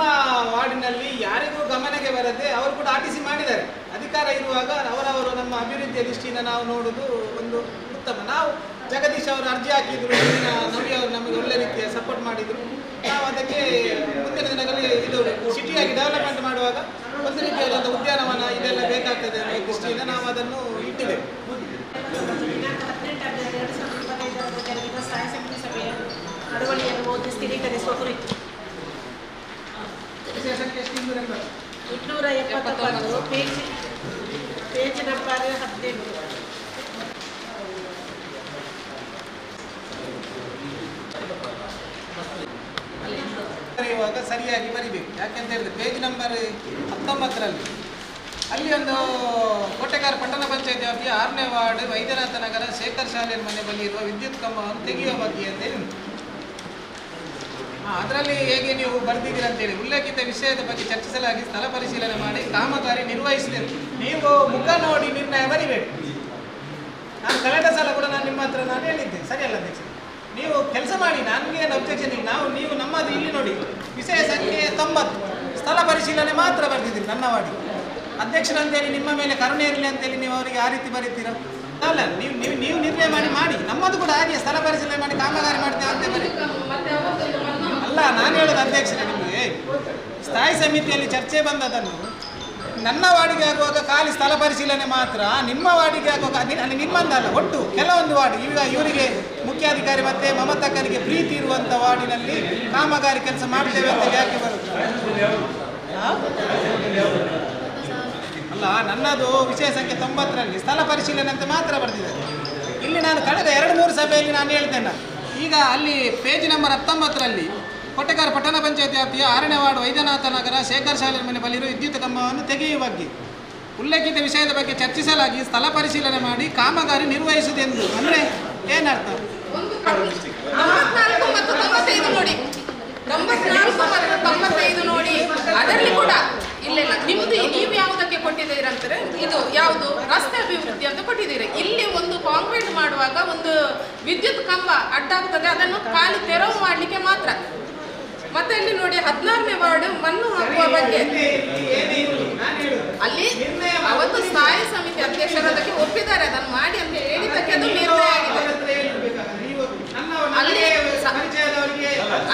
ವಾರ್ಡಿನಲ್ಲಿ ಯಾರಿಗೂ ಗಮನಕ್ಕೆ ಬರದೆ ಅವರು ಕೂಡ ಆಟಿಸಿ ಮಾಡಿದ್ದಾರೆ. ಅಧಿಕಾರ ಇರುವಾಗ ಅವರವರು ನಮ್ಮ ಅಭಿವೃದ್ಧಿಯ ದೃಷ್ಟಿಯಿಂದ ನಾವು ನೋಡುವುದು ಒಂದು ಉತ್ತಮ. ನಾವು ಜಗದೀಶ್ ಅವರು ಅರ್ಜಿ ಹಾಕಿದ್ರು, ನವಿ ಅವರು ನಮಗೆ ಒಳ್ಳೆ ರೀತಿಯ ಸಪೋರ್ಟ್ ಮಾಡಿದ್ರು. ನಾವು ಅದಕ್ಕೆ ಮುಂದಿನ ದಿನಗಳಲ್ಲಿ ಇದು ಸಿಟಿಯಾಗಿ ಡೆವಲಪ್ಮೆಂಟ್ ಮಾಡುವಾಗ ಒಂದು ರೀತಿಯಾದ ಉದ್ಯಾನವನ ಇದೆಲ್ಲ ಬೇಕಾಗ್ತದೆ ಅನ್ನೋ ದೃಷ್ಟಿಯಿಂದ ನಾವು ಅದನ್ನು ಇಟ್ಟಿದ್ದೇವೆ. ಸ್ಥಾಯಿ ಸಮಿತಿ ಸಭೆಯ ನಡವಳಿಕೆಯನ್ನು ಓದಿ ಸ್ಥಿರೀಕರಿಸುವ ಕುರಿತು 271 ಪೇಜ್ ನಂಬರ್ 18. ಇವಾಗ ಸರಿಯಾಗಿ ಬರಿಬೇಕು. ಯಾಕೆಂತ ಹೇಳಿದ್ರೆ ಪೇಜ್ ನಂಬರ್ 19ರಲ್ಲಿ ಅಲ್ಲಿ ಒಂದು ಕೋಟೆಕಾರ ಪಟ್ಟಣ ಪಂಚಾಯತ್ ವ್ಯಾಪ್ತಿಯ 6ನೇ ವಾರ್ಡ್ ವೈದ್ಯನಾಥ ನಗರ ಶೇಖರ್ ಶಾಲೆ ಮನೆ ಬಳಿ ಇರುವ ವಿದ್ಯುತ್ ಕಂಬವನ್ನು ತೆಗೆಯುವ ಬಗ್ಗೆ ಅಂತೇಳಿ ಉಂಟು. ಅದರಲ್ಲಿ ಹೇಗೆ ನೀವು ಬರ್ದಿದ್ದೀರಿ ಅಂತೇಳಿ ಉಲ್ಲೇಖಿತ ವಿಷಯದ ಬಗ್ಗೆ ಚರ್ಚಿಸಲಾಗಿ ಸ್ಥಳ ಪರಿಶೀಲನೆ ಮಾಡಿ ಕಾಮಗಾರಿ ನಿರ್ವಹಿಸಿದೆ. ನೀವು ಮುಖ ನೋಡಿ ನಿರ್ಣಯ ಬರಿಬೇಕು. ನಾನು ಕಳೆದ ಸಲ ಕೂಡ ನಾನು ನಿಮ್ಮ ಹತ್ರ ನಾನು ಹೇಳಿದ್ದೆ, ಸರಿಯಲ್ಲ ಅಧ್ಯಕ್ಷ? ನೀವು ಕೆಲಸ ಮಾಡಿ, ನನಗೆ ಏನು ಅಬ್ಜೆಕ್ಷನ್ ಇಲ್ಲ. ನೀವು ನಮ್ಮದು ಇಲ್ಲಿ ನೋಡಿ ವಿಷಯ ಸಂಖ್ಯೆ 90 ಸ್ಥಳ ಪರಿಶೀಲನೆ ಮಾತ್ರ ಬರೆದಿದ್ದೀರಿ ನನ್ನ ವಾರ್ಡಿಗೆ. ಅಧ್ಯಕ್ಷರಂತೇಳಿ ನಿಮ್ಮ ಮೇಲೆ ಕರುಣೆ ಇರಲಿ ಅಂತೇಳಿ ನೀವು ಅವರಿಗೆ ಆ ರೀತಿ ಬರೀತೀರ? ಅಲ್ಲ, ನೀವು ನಿರ್ಣಯ ಮಾಡಿ ನಮ್ಮದು ಕೂಡ ಹಾಗೆ ಸ್ಥಳ ಪರಿಶೀಲನೆ ಮಾಡಿ ಕಾಮಗಾರಿ ಮಾಡ್ತೇವೆ ಅಂತ ಬರೀ. ಅಲ್ಲ, ನಾನು ಹೇಳೋದು ಅಧ್ಯಕ್ಷರೇ, ನಿಮಗೆ ಸ್ಥಾಯಿ ಸಮಿತಿಯಲ್ಲಿ ಚರ್ಚೆ ಬಂದದನ್ನು ನನ್ನ ವಾರ್ಡಿಗೆ ಆಗುವಾಗ ಖಾಲಿ ಸ್ಥಳ ಪರಿಶೀಲನೆ ಮಾತ್ರ, ನಿಮ್ಮ ವಾರ್ಡಿಗೆ ಆಗುವಾಗ ಅಲ್ಲಿ ನಿಮ್ಮಂದಲ್ಲ ಒಟ್ಟು ಕೆಲವೊಂದು ವಾರ್ಡ್ ಈಗ ಇವರಿಗೆ ಮುಖ್ಯಾಧಿಕಾರಿ ಮತ್ತೆ ಮಮತಕ್ಕನಿಗೆ ಪ್ರೀತಿ ಇರುವಂಥ ವಾರ್ಡಿನಲ್ಲಿ ಕಾಮಗಾರಿ ಕೆಲಸ ಮಾಡ್ತೇವೆ ಅಂತ ಯಾಕೆ ಬರುತ್ತೆ? ಅಲ್ಲ, ನನ್ನದು ವಿಷಯ ಸಂಖ್ಯೆ 90ರಲ್ಲಿ ಸ್ಥಳ ಪರಿಶೀಲನೆ ಅಂತ ಮಾತ್ರ ಬರೆದಿದೆ. ಇಲ್ಲಿ ನಾನು ಕಳೆದ 2-3 ಸಭೆಯಲ್ಲಿ ನಾನು ಹೇಳ್ತೇನೆ. ಈಗ ಅಲ್ಲಿ ಪೇಜ್ ನಂಬರ್ 19ರಲ್ಲಿ ಕೋಟೆಕಾರ ಪಟ್ಟಣ ಪಂಚಾಯತ್ ವ್ಯಾಪ್ತಿಯ 6ನೇ ವಾರ್ಡ್ ವೈದ್ಯನಾಥ ನಗರ ಶೇಖರ್ ಶಾಲೆ ಮನೆ ಬಳಿರುವ ವಿದ್ಯುತ್ ಕಂಬವನ್ನು ತೆಗೆಯುವ ಬಗ್ಗೆ ಉಲ್ಲೇಖಿತ ವಿಷಯದ ಬಗ್ಗೆ ಚರ್ಚಿಸಲಾಗಿ ಸ್ಥಳ ಪರಿಶೀಲನೆ ಮಾಡಿ ಕಾಮಗಾರಿ ನಿರ್ವಹಿಸುವುದೆಂದು. ಅಂದರೆ ಏನರ್ಥ? 94 ಮತ್ತು 95 ನೋಡಿ, 94 ಮತ್ತು 95 ನೋಡಿ. ಅದರಲ್ಲಿ ಕೂಡ ಇಲ್ಲ ನಿಮ್ದು ನೀವು ಯಾವುದಕ್ಕೆ ಕೊಟ್ಟಿದ್ದೀರಂದ್ರೆ ಇದು ಯಾವುದು ರಸ್ತೆ ಅಭಿವೃದ್ಧಿ ಅಂತ ಕೊಟ್ಟಿದ್ದೀರಿ. ಇಲ್ಲಿ ಒಂದು ಕಾಂಕ್ರೀಟ್ ಮಾಡುವಾಗ ಒಂದು ವಿದ್ಯುತ್ ಕಂಬ ಅಡ್ಡಾಗ್ತದೆ, ಅದನ್ನು ಖಾಲಿ ತೆರವು ಮಾಡಲಿಕ್ಕೆ ಮಾತ್ರ. ಮತ್ತೆ ಇಲ್ಲಿ ನೋಡಿ 16ನೇ ವಾರ್ಡ್ ಮಣ್ಣು ಹಾಕುವ ಬಗ್ಗೆ ಅಲ್ಲಿ ಅವತ್ತು ಸ್ಥಾಯಿ ಸಮಿತಿ ಅಧ್ಯಕ್ಷರು ಅದಕ್ಕೆ ಒಪ್ಪಿದ್ದಾರೆ, ಅದನ್ನು ಮಾಡಿ ಅಂತ ಹೇಳಿದ್ದಕ್ಕೆ ಅದು ನಿರ್ಣಯ ಆಗಿದೆ. ಅಲ್ಲಿ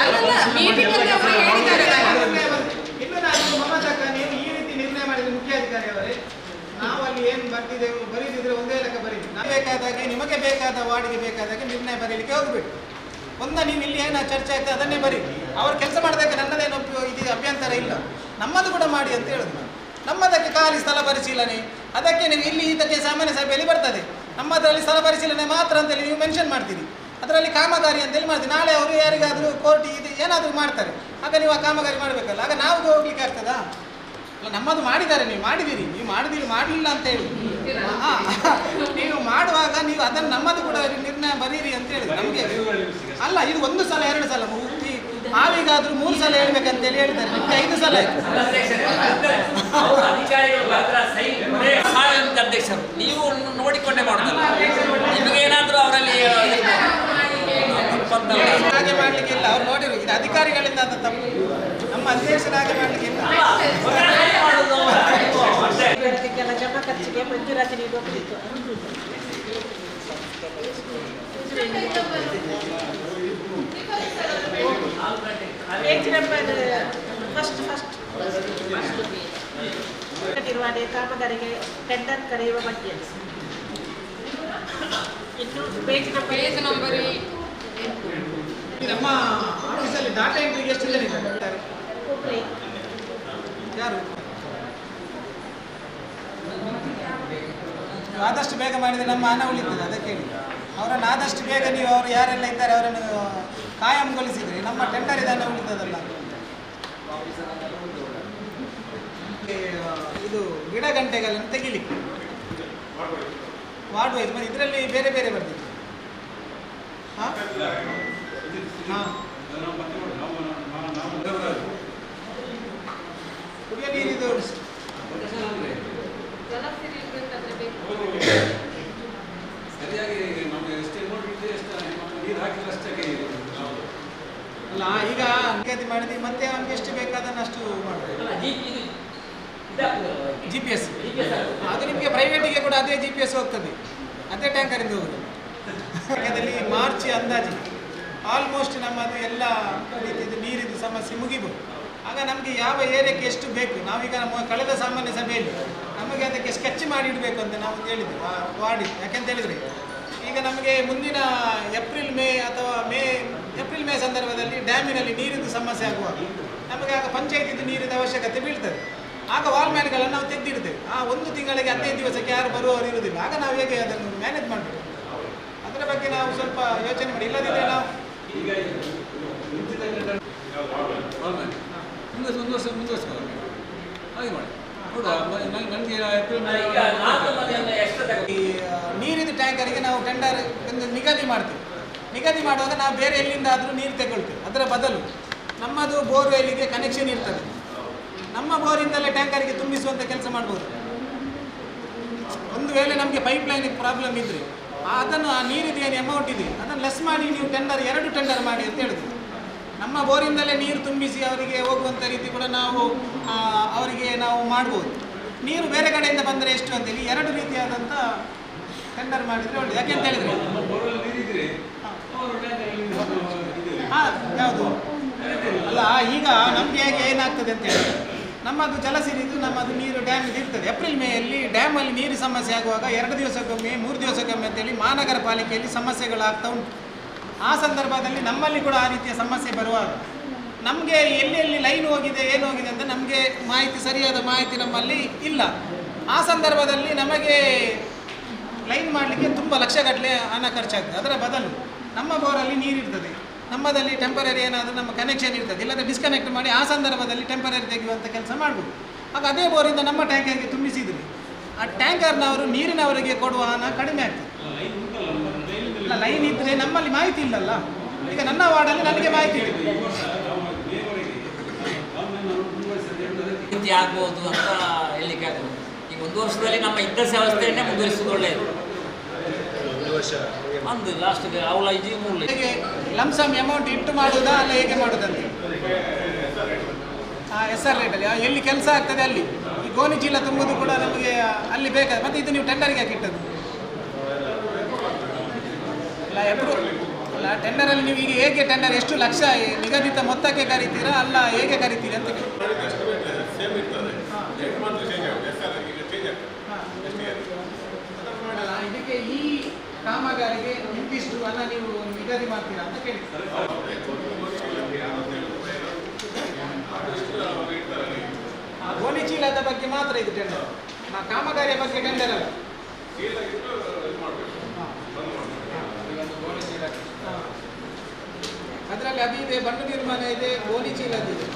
ಅಲ್ಲಲ್ಲ ಮೀಟಿಂಗ್ ಅಲ್ಲಿ ಅವರು ಹೇಳಿದ್ದಾರೆ. ನೀವು ಈ ರೀತಿ ನಿರ್ಣಯ ಮಾಡಿದ ಮುಖ್ಯಾಧಿಕಾರಿ ಅವರೇ ಅಲ್ಲಿ ಏನು ಬರ್ತಿದ್ದೆವು ಬರೀದಿದ್ರೆ ಒಂದೇ ಲೆಕ್ಕ ಬರೀರಿ. ಬೇಕಾದಾಗೆ ನಿಮಗೆ ಬೇಕಾದ ವಾರ್ಡಿಗೆ ಬೇಕಾದಾಗೆ ನಿರ್ಣಯ ಬರೀಲಿಕ್ಕೆ ಹೋಗ್ಬಿಟ್ಟು ನೀವು ಇಲ್ಲಿ ಏನು ಚರ್ಚೆ ಆಯ್ತು ಅದನ್ನೇ ಬರೀ. ಅವ್ರು ಕೆಲಸ ಮಾಡಿದಾಗ ನನ್ನದೇನು ಇದು ಅಭ್ಯಂತರ ಇಲ್ಲ, ನಮ್ಮದು ಕೂಡ ಮಾಡಿ ಅಂತ ಹೇಳುದು ನಾನು. ನಮ್ಮದಕ್ಕೆ ಖಾಲಿ ಸ್ಥಳ ಪರಿಶೀಲನೆ, ಅದಕ್ಕೆ ನೀವು ಇಲ್ಲಿ ಇದಕ್ಕೆ ಸಾಮಾನ್ಯ ಸಭೆಯಲ್ಲಿ ಬರ್ತದೆ. ನಮ್ಮದರಲ್ಲಿ ಸ್ಥಳ ಪರಿಶೀಲನೆ ಮಾತ್ರ ಅಂತೇಳಿ ನೀವು ಮೆನ್ಷನ್ ಮಾಡ್ತೀರಿ, ಅದರಲ್ಲಿ ಕಾಮಗಾರಿ ಅಂತೇಳಿ ಮಾಡ್ತೀವಿ. ನಾಳೆ ಅವರು ಯಾರಿಗಾದರೂ ಕೋರ್ಟ್ ಇದು ಏನಾದರೂ ಮಾಡ್ತಾರೆ, ಆಗ ನೀವು ಆ ಕಾಮಗಾರಿ ಮಾಡಬೇಕಲ್ಲ, ಆಗ ನಾವು ಹೋಗ್ಲಿಕ್ಕೆ ಆಗ್ತದಾ? ಅಲ್ಲ, ನಮ್ಮದು ಮಾಡಿದ್ದಾರೆ, ನೀವು ಮಾಡಿದ್ದೀರಿ, ನೀವು ಮಾಡಲಿಲ್ಲ ಅಂತ ಹೇಳಿ ನೀವು ಮಾಡುವಾಗ ನೀವು ಅದನ್ನು ನಮ್ಮದು ಕೂಡ ನಿರ್ಣಯ ಬರೀರಿ ಅಂತ ಹೇಳಿ ನಮಗೆ ಅಲ್ಲ. ಇದು 1 ಸಲ 2 ಸಲ ನಾವೀಗಾದ್ರೂ 3 ಸಲ ಹೇಳ್ಬೇಕಂತೇಳಿ ಹೇಳ್ತಾರೆ, ನಿಮ್ಗೆ 5 ಸಲ ಆಯ್ತು. ಅಧ್ಯಕ್ಷರು ನೀವು ನೋಡಿಕೊಂಡೇ ಮಾಡೋದಲ್ಲ, ನಿಮಗೇನಾದ್ರೂ ಅವರಲ್ಲಿ ಹಾಗೆ ಮಾಡ್ಲಿಕ್ಕೆ ಇಲ್ಲ. ಅವ್ರು ನೋಡಿರು ಇದು ಅಧಿಕಾರಿಗಳಿಂದ ಅಂತ ತಪ್ಪು, ನಮ್ಮ ಅಧ್ಯಕ್ಷರ ಹಾಗೆ ಮಾಡ್ಲಿಕ್ಕೆ ಇಲ್ಲ. ಕೆಲ ಜಮ ಖರ್ಚಿಗೆ ಮಂಜೂರಾತಿ ನೀಡುವ ಕುರಿತು ಪೇಜ್ ನಂಬರ್ ಫಸ್ಟ್ ನಿರ್ವಹಣೆ ಕಾಮಗಾರಿಗೆ ಟೆಂಡರ್ ಕರೆಯುವ ಬಗ್ಗೆ. ಇನ್ನು ಪೇಜ್ ನಂಬರ್ ನಮ್ಮ ಆಫೀಸಲ್ಲಿ ಡಾಟಾ ಎಂಟ್ರಿಗೆ ಎಷ್ಟು ಜನ ಇದ್ದಾರೆ? ಯಾರು? ಆದಷ್ಟು ಬೇಗ ಮಾಡಿದರೆ ನಮ್ಮ ಹಣ ಉಳಿತದೆ, ಅದಕ್ಕೆ ಹೇಳಿ. ಅವರನ್ನು ಆದಷ್ಟು ಬೇಗ ನೀವು ಅವರು ಯಾರೆಲ್ಲ ಇದ್ದಾರೆ ಅವರನ್ನು ಕಾಯಂಗೊಳಿಸಿದರೆ ನಮ್ಮ ಟೆಂಡರ್ ಹಣ ಉಳಿತದಲ್ಲ. ಇದು ಗಿಡ ಗಂಟೆಗಳನ್ನು ತೆಗಿಲಿಕ್ಕೆ ವಾರ್ಡ್ ವೈಸ್ ಮತ್ತು ಇದರಲ್ಲಿ ಬೇರೆ ಬೇರೆ ಬರ್ತಿದೆ. ಹಾಂ ಕುಡಿಯೋ ನೀರಿದು ಸರಿಯಾಗಿ ನಮಗೆ ಎಷ್ಟು ಅಮೌಂಟ್ ಎಷ್ಟು ನೀರು ಹಾಕಿದ್ರೆ ಅಷ್ಟೇ ಅಲ್ಲ. ಈಗ ನಿಗದಿ ಮಾಡಿದ್ವಿ, ಮತ್ತೆ ನಮ್ಗೆ ಎಷ್ಟು ಬೇಕಾದನ್ನು ಅಷ್ಟು ಮಾಡಬೇಕು. GPS ಅದು ನಿಮಗೆ ಪ್ರೈವೇಟಿಗೆ ಕೂಡ ಅದೇ GPS ಹೋಗ್ತದೆ, ಅದೇ ಟ್ಯಾಂಕರಿಂದ ಹೋಗುದು. ಹಾಗಾದಲ್ಲಿ ಮಾರ್ಚ್ ಅಂದಾಜು ಆಲ್ಮೋಸ್ಟ್ ನಮ್ಮದು ಎಲ್ಲ ರೀತಿಯದು ನೀರಿದು ಸಮಸ್ಯೆ ಮುಗಿಬೋದು. ಆಗ ನಮಗೆ ಯಾವ ಏರಿಯಾಕ್ಕೆ ಎಷ್ಟು ಬೇಕು, ನಾವೀಗ ನಮ್ಮ ಕಳೆದ ಸಾಮಾನ್ಯ ಸಭೆಯಲ್ಲಿ ನಮಗೆ ಅದಕ್ಕೆ ಸ್ಕೆಚ್ ಮಾಡಿ ಇಡಬೇಕು ಅಂತ ನಾವು ಹೇಳಿದ್ವಿ ವಾರ್ಡ್. ಯಾಕೆಂತ ಹೇಳಿದರೆ ಈಗ ನಮಗೆ ಮುಂದಿನ ಏಪ್ರಿಲ್ ಮೇ ಸಂದರ್ಭದಲ್ಲಿ ಡ್ಯಾಮಿನಲ್ಲಿ ನೀರಿದ್ದು ಸಮಸ್ಯೆ ಆಗುವಾಗ ನಮಗೆ ಆಗ ಪಂಚಾಯತಿದ್ದು ನೀರಿನ ಅವಶ್ಯಕತೆ ಬೀಳ್ತದೆ. ಆಗ ವಾಲ್ಮ್ಯಾನ್ಗಳನ್ನು ನಾವು ತೆಗೆದಿಡ್ತೇವೆ. ಆ 1 ತಿಂಗಳಿಗೆ 15 ದಿವಸಕ್ಕೆ ಯಾರು ಬರುವವರು ಇರುವುದಿಲ್ಲ. ಆಗ ನಾವು ಹೇಗೆ ಅದನ್ನು ಮ್ಯಾನೇಜ್ ಮಾಡಬೇಕು, ಅದರ ಬಗ್ಗೆ ನಾವು ಸ್ವಲ್ಪ ಯೋಚನೆ ಮಾಡಿ. ಇಲ್ಲದಿದ್ದರೆ ನಾವು ಈಗ ಮುಂದುವರಿಸ್ಬೋದು ಹಾಗೆ ಮಾಡಿ ನನಗೆ ಈ ನೀರಿನ ಟ್ಯಾಂಕರಿಗೆ ನಾವು ಟೆಂಡರ್ ಒಂದು ನಿಗದಿ ಮಾಡ್ತೇವೆ. ನಿಗದಿ ಮಾಡುವಾಗ ನಾವು ಬೇರೆ ಎಲ್ಲಿಂದಾದರೂ ನೀರು ತಗೊಳ್ತೇವೆ. ಅದರ ಬದಲು ನಮ್ಮದು ಬೋರ್ವೆಲ್ಲಿಗೆ ಕನೆಕ್ಷನ್ ಇರ್ತದೆ, ನಮ್ಮ ಬೋರಿಂದಲೇ ಟ್ಯಾಂಕರಿಗೆ ತುಂಬಿಸುವಂಥ ಕೆಲಸ ಮಾಡ್ಬೋದು. ಒಂದು ವೇಳೆ ನಮಗೆ ಪೈಪ್ಲೈನ್ ಪ್ರಾಬ್ಲಮ್ ಇದ್ದರೆ ಅದನ್ನು ಆ ನೀರಿದು ಏನು ಅಮೌಂಟ್ ಇದೆ ಅದನ್ನು ಲೆಸ್ ಮಾಡಿ ನೀವು 2 ಟೆಂಡರ್ ಮಾಡಿ ಅಂತ ಹೇಳಿದ್ರು. ನಮ್ಮ ಬೋರಿಂದಲೇ ನೀರು ತುಂಬಿಸಿ ಅವರಿಗೆ ಹೋಗುವಂಥ ರೀತಿ ಕೂಡ ನಾವು ಅವರಿಗೆ ನಾವು ಮಾಡ್ಬೋದು. ನೀರು ಬೇರೆ ಕಡೆಯಿಂದ ಬಂದರೆ ಎಷ್ಟು ಅಂತೇಳಿ 2 ರೀತಿಯಾದಂಥ ಟೆಂಡರ್ ಮಾಡಿದರೆ ಒಳ್ಳೆಯದು. ಯಾಕೆಂತ ಹೇಳಿದರೆ ಹಾಂ ಯಾವುದು ಅಲ್ಲ, ಈಗ ನಮಗೆ ಹೇಗೆ ಏನಾಗ್ತದೆ ಅಂತ ಹೇಳಿದ್ರೆ ನಮ್ಮದು ಜಲಸಿರಿದು ನಮ್ಮದು ನೀರು ಡ್ಯಾಮ್ ಇರ್ತದೆ. ಏಪ್ರಿಲ್ ಮೇಯಲ್ಲಿ ಡ್ಯಾಮಲ್ಲಿ ನೀರು ಸಮಸ್ಯೆ ಆಗುವಾಗ 2 ದಿವಸಕ್ಕೊಮ್ಮೆ 3 ದಿವಸಕ್ಕೊಮ್ಮೆ ಅಂತೇಳಿ ಮಹಾನಗರ ಪಾಲಿಕೆಯಲ್ಲಿ ಸಮಸ್ಯೆಗಳಾಗ್ತಾ ಉಂಟು. ಆ ಸಂದರ್ಭದಲ್ಲಿ ನಮ್ಮಲ್ಲಿ ಕೂಡ ಆ ರೀತಿಯ ಸಮಸ್ಯೆ ಬರುವಾಗ ನಮಗೆ ಎಲ್ಲೆಲ್ಲಿ ಲೈನ್ ಹೋಗಿದೆ ಏನು ಹೋಗಿದೆ ಅಂತ ನಮಗೆ ಸರಿಯಾದ ಮಾಹಿತಿ ನಮ್ಮಲ್ಲಿ ಇಲ್ಲ. ಆ ಸಂದರ್ಭದಲ್ಲಿ ನಮಗೆ ಲೈನ್ ಮಾಡಲಿಕ್ಕೆ ತುಂಬ ಲಕ್ಷಗಟ್ಟಲೆ ಹಣ ಖರ್ಚಾಗ್ತದೆ. ಅದರ ಬದಲು ನಮ್ಮ ಬೋರಲ್ಲಿ ನೀರಿರ್ತದೆ, ನಮ್ಮದಲ್ಲಿ ಟೆಂಪರರಿ ಏನಾದರೂ ನಮ್ಮ ಕನೆಕ್ಷನ್ ಇರ್ತದೆ, ಇಲ್ಲದೆ ಡಿಸ್ಕನೆಕ್ಟ್ ಮಾಡಿ ಆ ಸಂದರ್ಭದಲ್ಲಿ ಟೆಂಪರರಿ ತೆಗೆಯುವಂಥ ಕೆಲಸ ಮಾಡ್ಬೋದು. ಆಗ ಅದೇ ಬೋರಿಂದ ನಮ್ಮ ಟ್ಯಾಂಕರ್ಗೆ ತುಂಬಿಸಿದರೆ ಆ ಟ್ಯಾಂಕರ್ನವರು ನೀರಿನವರಿಗೆ ಕೊಡುವ ಹಣ ಕಡಿಮೆ ಆಗ್ತದೆ. ಇಲ್ಲ, ಲೈನ್ ಇದ್ದರೆ ನಮ್ಮಲ್ಲಿ ಮಾಹಿತಿ ಇಲ್ಲಲ್ಲ. ಈಗ ನನ್ನ ವಾರ್ಡಲ್ಲಿ ನನಗೆ ಮಾಹಿತಿ ಇದೆ ಆಗ್ಬೋದು ಅಂತ ಹೇಳಲಿಕ್ಕೆ ಆಗ್ಬೋದು. ಈಗ 1 ವರ್ಷದಲ್ಲಿ ನಮ್ಮ ಇದ್ದ ವ್ಯವಸ್ಥೆಯನ್ನೇ ಮುಂದುವರಿಸುವುದು ಒಳ್ಳೆಯದು. ಒಂದು ಲಾಸ್ಟ್ಗೆ ಅವಳ ಐಜಿ ಮೂಲ ಹೇಗೆ ಲಂಸಮ್ ಅಮೌಂಟ್ ಇಟ್ಟು ಮಾಡುವುದಾ ಅಲ್ಲ ಹೇಗೆ ಮಾಡುವುದಂತೆ SR ರೇಟಲ್ಲಿ ಎಲ್ಲಿ ಕೆಲಸ ಆಗ್ತದೆ ಅಲ್ಲಿ. ಈ ಗೋಣಿ ಚೀಲ ತುಂಬುದು ಕೂಡ ನಮಗೆ ಅಲ್ಲಿ ಬೇಕಾದ. ಮತ್ತು ಇದು ನೀವು ಟೆಂಡರ್ಗೆ ಹಾಕಿಟ್ಟದ್ದು ಅಲ್ಲ ಅಲ್ಲ, ಟೆಂಡರಲ್ಲಿ ನೀವು ಈಗ ಹೇಗೆ ಟೆಂಡರ್ ಎಷ್ಟು ಲಕ್ಷ ನಿಗದಿತ ಮೊತ್ತಕ್ಕೆ ಕರಿತೀರಾ ಅಲ್ಲ ಹೇಗೆ ಕರಿತೀರಿ ಅಂತ ಹಣ ನೀವು ನಿಗದಿ ಮಾಡ್ತೀರಾ ಅಂತ ಕೇಳಿದ್ದಾರೆ. ಗೋಣಿ ಚೀಲದ ಬಗ್ಗೆ ಮಾತ್ರ ಇದು ಟೆಂಡರ್, ಕಾಮಗಾರಿಯ ಬಗ್ಗೆ ಟೆಂಡರ್ ಅಲ್ಲ. ಅದರಲ್ಲಿ ಅದು ಇದೆ, ಬಣ್ಣು ನಿರ್ಮಾಣ ಇದೆ, ಗೋಣಿ ಚೀಲದಿದೆ.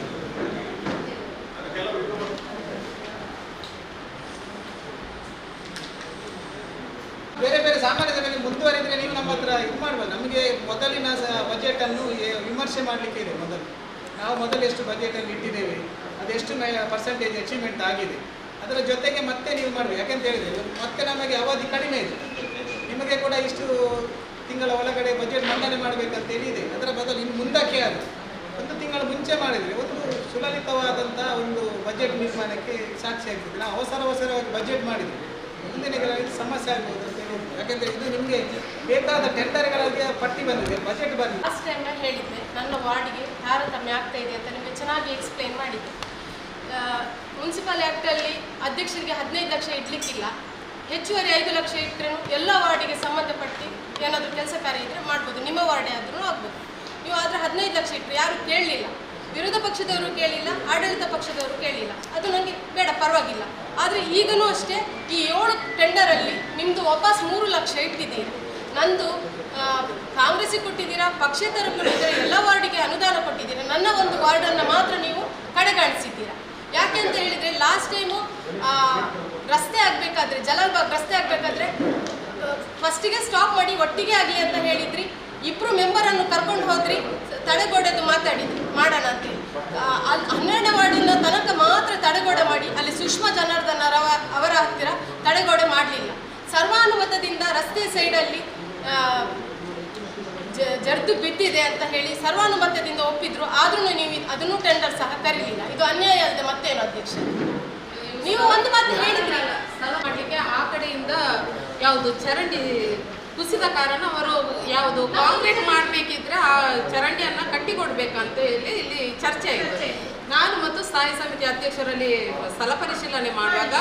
ಬೇರೆ ಬೇರೆ ಸಾಮಾನ್ಯದ ಮೇಲೆ ಮುಂದುವರಿದ್ರೆ ನೀವು ನಮ್ಮ ಹತ್ರ ಇದು ಮಾಡ್ಬೋದು. ನಮಗೆ ಮೊದಲಿನ ಬಜೆಟನ್ನು ವಿಮರ್ಶೆ ಮಾಡಲಿಕ್ಕೆ ಇದೆ. ಮೊದಲು ಎಷ್ಟು ಬಜೆಟನ್ನು ಇಟ್ಟಿದ್ದೇವೆ, ಅದೆಷ್ಟು ಪರ್ಸೆಂಟೇಜ್ ಅಚೀವ್ಮೆಂಟ್ ಆಗಿದೆ, ಅದರ ಜೊತೆಗೆ ಮತ್ತೆ ನೀವು ಮಾಡಬೇಕು. ಯಾಕೆಂತ ಹೇಳಿದರೆ ಮತ್ತೆ ನಮಗೆ ಅವಧಿ ಕಡಿಮೆ ಇದೆ, ನಿಮಗೆ ಕೂಡ ಇಷ್ಟು ತಿಂಗಳ ಒಳಗಡೆ ಬಜೆಟ್ ಮಂಡನೆ ಮಾಡಬೇಕಂತೇಳಿ ಇದೆ. ಅದರ ಬದಲು ಇನ್ನು ಮುಂದಕ್ಕೆ ಅದು 1 ತಿಂಗಳ ಮುಂಚೆ ಮಾಡಿದರೆ ಒಂದು ಸುಲಲಿತವಾದಂಥ ಒಂದು ಬಜೆಟ್ ನಿರ್ಮಾಣಕ್ಕೆ ಸಾಕ್ಷಿ ಆಗ್ತದೆ. ನಾವು ಅವಸರವಾಗಿ ಬಜೆಟ್ ಮಾಡಿದರೆ ಮುಂದಿನ ಸಮಸ್ಯೆ ಆಗ್ಬೋದು ಅಂತ ಹೇಳಿ. ಯಾಕೆಂದರೆ ಇದು ನಿಮಗೆ ಬೇಕಾದ ಟೆಂಡರ್ಗಳಿಗೆ ಪಟ್ಟಿ ಬಂದಿದೆ, ಬಜೆಟ್ ಬಂದಿದೆ. ಲಾಸ್ಟ್ ಟೈಮ್ ಹೇಳಿದ್ದೆ ನನ್ನ ವಾರ್ಡಿಗೆ ತಾರತಮ್ಯ ಆಗ್ತಾ ಇದೆ ಅಂತ ನಿಮಗೆ ಚೆನ್ನಾಗಿ ಎಕ್ಸ್ಪ್ಲೈನ್ ಮಾಡಿದ್ದೆ. ಮುನ್ಸಿಪಲ್ ಆ್ಯಕ್ಟಲ್ಲಿ ಅಧ್ಯಕ್ಷರಿಗೆ 15 ಲಕ್ಷ ಇಡಲಿಕ್ಕಿಲ್ಲ, ಹೆಚ್ಚುವರಿ 5 ಲಕ್ಷ ಇಟ್ಟರೆ ಎಲ್ಲ ವಾರ್ಡಿಗೆ ಸಂಬಂಧಪಟ್ಟು ಏನಾದರೂ ಕೆಲಸ ಕಾರ್ಯ ಇದ್ದರೆ ಮಾಡ್ಬೋದು, ನಿಮ್ಮ ವಾರ್ಡೇ ಆದರೂ ಆಗ್ಬೋದು. ನೀವು ಆದರೆ 15 ಲಕ್ಷ ಇಟ್ಟರೆ ಯಾರು ಕೇಳಲಿಲ್ಲ, ವಿರೋಧ ಪಕ್ಷದವರು ಕೇಳಿಲ್ಲ, ಆಡಳಿತ ಪಕ್ಷದವರು ಕೇಳಿಲ್ಲ. ಅದು ನನಗೆ ಬೇಡ, ಪರವಾಗಿಲ್ಲ. ಆದರೆ ಈಗಲೂ ಅಷ್ಟೇ ಈ 7 ಟೆಂಡರಲ್ಲಿ ನಿಮ್ಮದು ವಾಪಸ್ 3 ಲಕ್ಷ ಇಟ್ಟಿದ್ದೀರಿ. ನಂದು ಕಾಂಗ್ರೆಸ್ಸಿಗೆ ಕೊಟ್ಟಿದ್ದೀರಾ, ಪಕ್ಷೇತರ ಕೊಟ್ಟಿದ್ದೀರಾ, ಎಲ್ಲ ವಾರ್ಡಿಗೆ ಅನುದಾನ ಕೊಟ್ಟಿದ್ದೀರಾ. ನನ್ನ ಒಂದು ವಾರ್ಡನ್ನು ಮಾತ್ರ ನೀವು ಕಡೆಗಾಣಿಸಿದ್ದೀರಾ. ಯಾಕೆ ಅಂತ ಹೇಳಿದರೆ ಲಾಸ್ಟ್ ಟೈಮು ರಸ್ತೆ ಆಗಬೇಕಾದ್ರೆ, ಜಲಾಲ್ಬಾಗ್ ರಸ್ತೆ ಆಗಬೇಕಾದ್ರೆ ಫಸ್ಟಿಗೆ ಸ್ಟಾಪ್ ಮಾಡಿ ಒಟ್ಟಿಗೆ ಆಗಲಿ ಅಂತ ಹೇಳಿದ್ರಿ. 2 ಮೆಂಬರನ್ನು ಕರ್ಕೊಂಡು ಹೋದ್ರಿ, ತಡೆಗೋಡೆದು ಮಾತಾಡಿದ್ರಿ ಮಾಡೋಣ ಅಂತೇಳಿ. ಅಲ್ಲಿ 12ನೇ ವಾರ್ಡಿನ ತನಕ ಮಾತ್ರ ತಡೆಗೋಡೆ ಮಾಡಿ, ಅಲ್ಲಿ ಸುಷ್ಮಾ ಜನಾರ್ದನ್ ಅವರ ಹತ್ತಿರ ತಡೆಗೋಡೆ ಮಾಡಲಿಲ್ಲ. ಸರ್ವಾನುಮತದಿಂದ ರಸ್ತೆ ಸೈಡಲ್ಲಿ ಜರ್ದು ಬಿದ್ದಿದೆ ಅಂತ ಹೇಳಿ ಸರ್ವಾನುಮತದಿಂದ ಒಪ್ಪಿದ್ರು. ಆದ್ರೂ ನೀವು ಅದನ್ನು ಟೆಂಡರ್ ಸಹ ಕರೀಲಿಲ್ಲ. ಇದು ಅನ್ಯಾಯ ಅಲ್ಲದೆ ಮತ್ತೇನು ಅಧ್ಯಕ್ಷ? ನೀವು ಒಂದು ಮಾತು ಹೇಳಿದ್ರಿ ಸ್ಥಳ ಮಾಡಲಿಕ್ಕೆ ಆ ಕಡೆಯಿಂದ ಯಾವುದು ಚರಂಡಿ ಕುಸಿದ ಕಾರಣ ಅವರು ಯಾವುದು ಕಾಂಕ್ರೀಟ್ ಮಾಡಬೇಕಿದ್ರೆ ಆ ಚರಂಡಿಯನ್ನು ಕಟ್ಟಿಕೊಡ್ಬೇಕಂತ ಹೇಳಿ ಇಲ್ಲಿ ಚರ್ಚೆ ಆಗಿದೆ. ನಾನು ಮತ್ತು ಸ್ಥಾಯಿ ಸಮಿತಿ ಅಧ್ಯಕ್ಷರಲ್ಲಿ ಸ್ಥಳ ಪರಿಶೀಲನೆ ಮಾಡುವಾಗ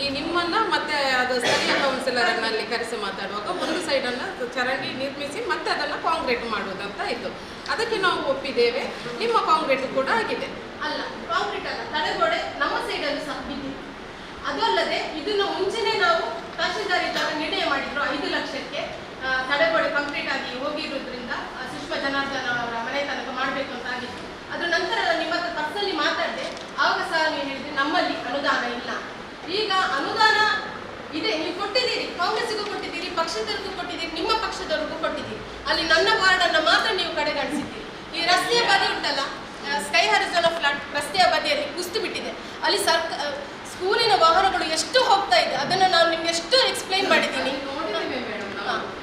ಈ ನಿಮ್ಮನ್ನ ಮತ್ತೆ ಅದು ಸ್ಥಳೀಯ ಕೌನ್ಸಿಲರನ್ನಲ್ಲಿ ಕರೆಸಿ ಮಾತಾಡುವಾಗ ಒಂದು ಸೈಡನ್ನು ಚರಂಡಿ ನಿರ್ಮಿಸಿ ಮತ್ತೆ ಅದನ್ನು ಕಾಂಕ್ರೀಟ್ ಮಾಡುವುದಂತ ಇತ್ತು. ಅದಕ್ಕೆ ನಾವು ಒಪ್ಪಿದ್ದೇವೆ. ನಿಮ್ಮ ಕಾಂಕ್ರೀಟ್ ಕೂಡ ಆಗಿದೆ. ಅಲ್ಲ, ಕಾಂಕ್ರೀಟ್ ಅಲ್ಲ, ತಡೆಗೋಡೆ ನಮ್ಮ ಸೈಡಲ್ಲಿ ಸಹ ಬಿದ್ದಿದೆ. ಅದು ಅಲ್ಲದೆ ಇದನ್ನು ಮುಂಚೆನೇ ನಾವು ತಹಶೀಲ್ದಾರ್ ಇದ್ದಾಗ ನಿರ್ಣಯ ಮಾಡಿದ್ರು 5 ಲಕ್ಷಕ್ಕೆ ತಡೆಗೋಡೆ ಕಂಪ್ಲೀಟ್ ಆಗಿ ಹೋಗಿರೋದ್ರಿಂದ ಸುಷ್ಮಾ ಜನಾರ್ದನ್ ಅವರ ಮನೆ ತನಕ ಮಾಡಬೇಕು ಅಂತ ಆಗಿತ್ತು. ಅದ್ರ ನಂತರ ನಿಮ್ಮ ಹತ್ರ ಪರ್ಸನಲಿ ಮಾತಾಡಿದೆ. ಆವಾಗ ಸಹ ನೀವು ಹೇಳಿದ್ರಿ ನಮ್ಮಲ್ಲಿ ಅನುದಾನ ಇಲ್ಲ. ಈಗ ಅನುದಾನ ಇದೆ, ನೀವು ಕೊಟ್ಟಿದ್ದೀರಿ, ಕಾಂಗ್ರೆಸ್ಸಿಗೂ ಕೊಟ್ಟಿದ್ದೀರಿ, ಪಕ್ಷದವರಿಗೂ ಕೊಟ್ಟಿದ್ದೀರಿ, ನಿಮ್ಮ ಪಕ್ಷದವರಿಗೂ ಕೊಟ್ಟಿದ್ದೀರಿ. ಅಲ್ಲಿ ನನ್ನ ವಾರ್ಡನ್ನು ಮಾತ್ರ ನೀವು ಕಡೆಗಣಿಸಿದ್ದೀರಿ. ಈ ರಸ್ತೆಯ ಬದಿ ಉಂಟಲ್ಲ, ಸ್ಕೈ ಹಾರಿಜಾನಲ್ ಫ್ಲಾಟ್ ರಸ್ತೆಯ ಬದಿಯಲ್ಲಿ ಕುಸಿದು ಬಿಟ್ಟಿದೆ. ಅಲ್ಲಿ ಸ್ಕೂಲಿನ ವಾಹನಗಳು ಎಷ್ಟು ಹೋಗ್ತಾ ಇದೆ ಅದನ್ನು ನಾನು ನಿಮ್ಗೆ ಎಷ್ಟು ಎಕ್ಸ್ಪ್ಲೈನ್ ಮಾಡಿದ್ದೀನಿ.